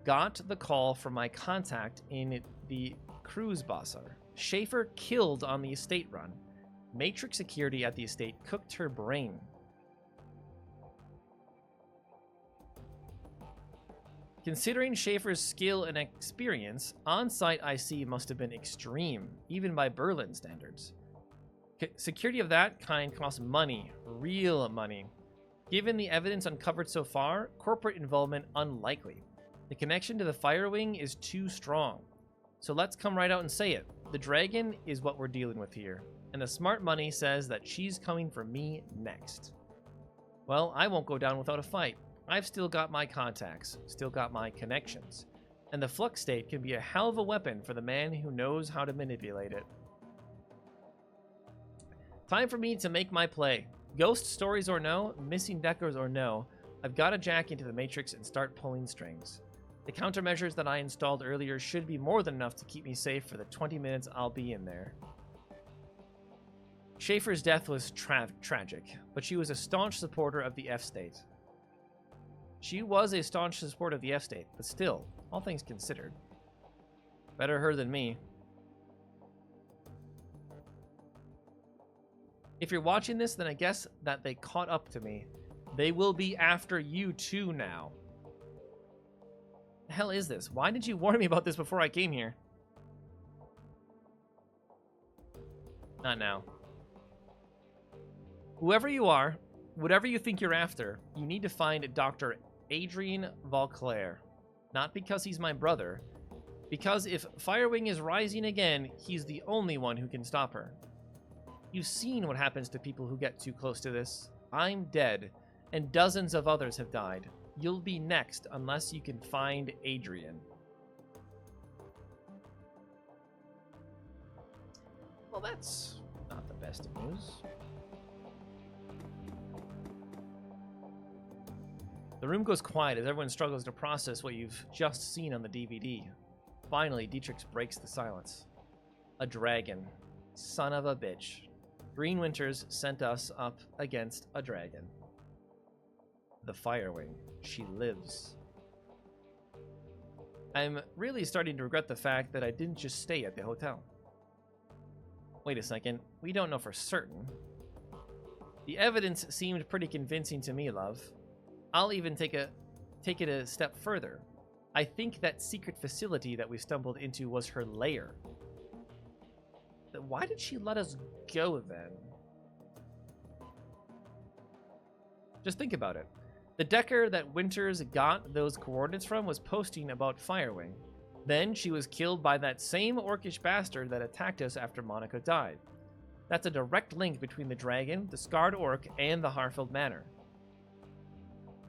Got the call from my contact in the cruise Basar. Schaefer killed on the estate run. Matrix security at the estate cooked her brain. Considering Schaefer's skill and experience, on-site IC must have been extreme, even by Berlin standards. Security of that kind costs money, real money. Given the evidence uncovered so far, corporate involvement unlikely. The connection to the Firewing is too strong. So let's come right out and say it. The dragon is what we're dealing with here, and the smart money says that she's coming for me next. Well, I won't go down without a fight. I've still got my contacts, still got my connections, and the flux state can be a hell of a weapon for the man who knows how to manipulate it. Time for me to make my play. Ghost stories or no, missing Deckers or no, I've got to jack into the Matrix and start pulling strings. The countermeasures that I installed earlier should be more than enough to keep me safe for the 20 minutes I'll be in there. Schaefer's death was tragic, but she was a staunch supporter of the F-State. She was a staunch supporter of the F-State, but still, all things considered. Better her than me. If you're watching this, then I guess that they caught up to me. They will be after you too now. The hell is this? Why did you warn me about this before I came here? Not now. Whoever you are, whatever you think you're after, you need to find Dr. Adrian Vauclair. Not because he's my brother, because if Firewing is rising again, he's the only one who can stop her. You've seen what happens to people who get too close to this. I'm dead, and dozens of others have died. You'll be next unless you can find Adrian. Well, that's not the best of news. The room goes quiet as everyone struggles to process what you've just seen on the DVD. Finally, Dietrich breaks the silence. A dragon. Son of a bitch. Green Winters sent us up against a dragon. The Firewing. She lives. I'm really starting to regret the fact that I didn't just stay at the hotel. Wait a second. We don't know for certain. The evidence seemed pretty convincing to me, love. I'll even take it a step further. I think that secret facility that we stumbled into was her lair. Why did she let us go then? Just think about it. The Decker that Winters got those coordinates from was posting about Firewing. Then she was killed by that same orcish bastard that attacked us after Monica died. That's a direct link between the dragon, the scarred orc, and the Harfield Manor.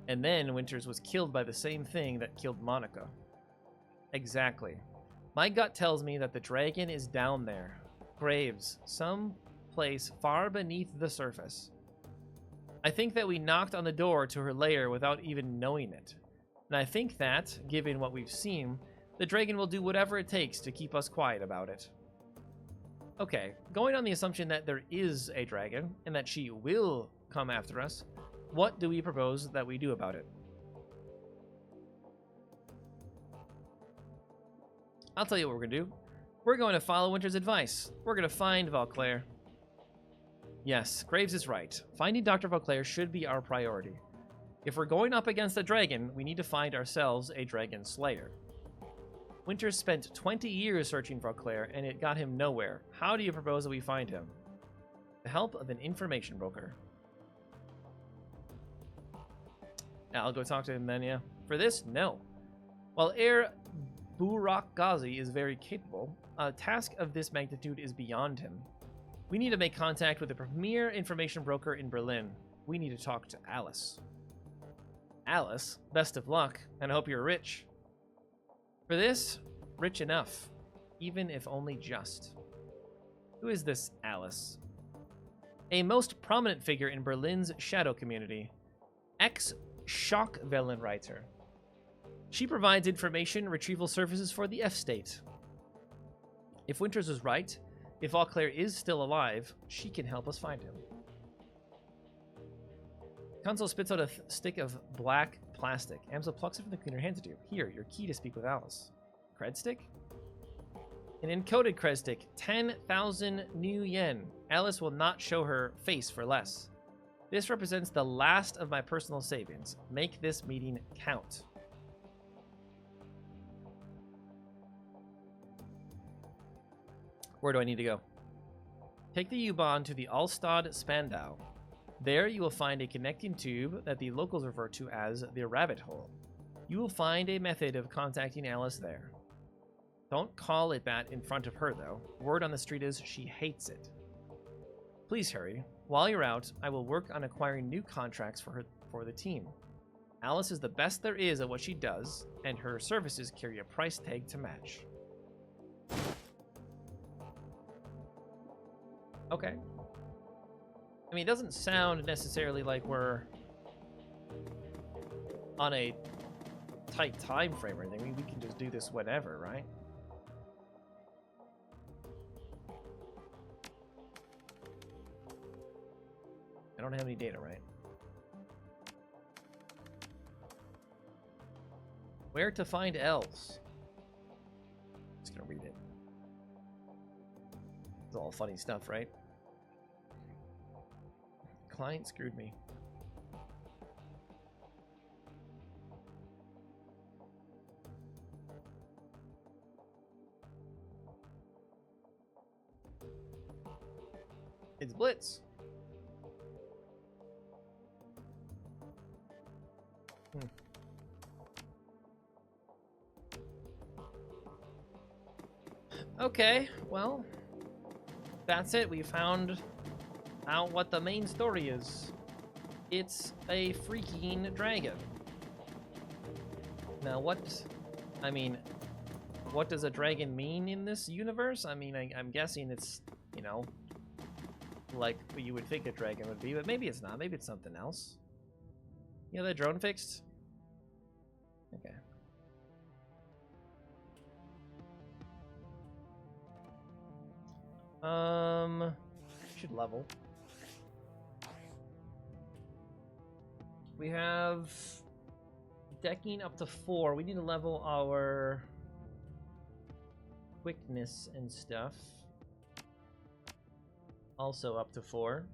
And then Winters was killed by the same thing that killed Monica. Exactly. My gut tells me that the dragon is down there. Graves, some place far beneath the surface. I think that we knocked on the door to her lair without even knowing it. And I think that, given what we've seen, the dragon will do whatever it takes to keep us quiet about it. Okay, going on the assumption that there is a dragon, and that she will come after us, what do we propose that we do about it? I'll tell you what we're going to do. We're going to follow Winter's advice. We're going to find Vauclair. Yes, Graves is right. Finding Dr. Vauclair should be our priority. If we're going up against a dragon, we need to find ourselves a dragon slayer. Winters spent 20 years searching for Vauclair, and it got him nowhere. How do you propose that we find him? The help of an information broker. I'll go talk to him then, yeah. For this, no. While Air Burak Ghazi is very capable, a task of this magnitude is beyond him. We need to make contact with the premier information broker in Berlin. We need to talk to Alice. Alice, best of luck, and I hope you're rich. For this, rich enough, even if only just. Who is this Alice? A most prominent figure in Berlin's shadow community. Ex-Schockwellenreiter. She provides information retrieval services for the F-State. If Winters was right, if Auclair is still alive, she can help us find him. Consul spits out a stick of black plastic. Amsel plucks it from the cleaner and hands it to you. Here, your key to speak with Alice. Cred stick? An encoded cred stick. 10,000 new yen. Alice will not show her face for less. This represents the last of my personal savings. Make this meeting count. Where do I need to go? Take the U-Bahn to the Alstad Spandau. There you will find a connecting tube that the locals refer to as the rabbit hole. You will find a method of contacting Alice there. Don't call it that in front of her, though. Word on the street is she hates it. Please hurry. While you're out, I will work on acquiring new contracts for the team. Alice is the best there is at what she does, and her services carry a price tag to match. Okay. I mean, it doesn't sound necessarily like we're on a tight time frame or anything. I mean, we can just do this whenever, right? I don't have any data, right? Where to find elves? Just gonna read it. It's all funny stuff, right? Client screwed me. It's Blitz. Okay, well, that's it. We found out what the main story is. It's a freaking dragon. Now, what does a dragon mean in this universe? I mean, I'm guessing it's, you know, like what you would think a dragon would be, but maybe it's not. Maybe it's something else. You know, the drone fixed? Okay. Should level. We have decking up to 4. We need to level our quickness and stuff. Also up to 4.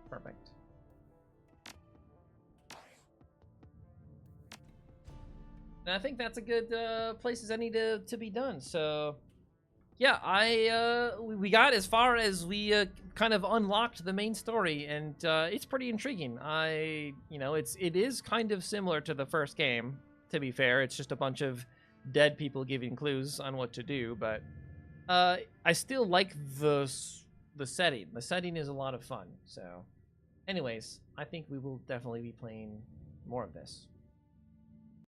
Perfect. And I think that's a good place as any to be done. So, yeah, we got as far as we kind of unlocked the main story, and it's pretty intriguing. It is kind of similar to the first game. To be fair, it's just a bunch of dead people giving clues on what to do, but I still like the setting. The setting is a lot of fun. So, anyways, I think we will definitely be playing more of this.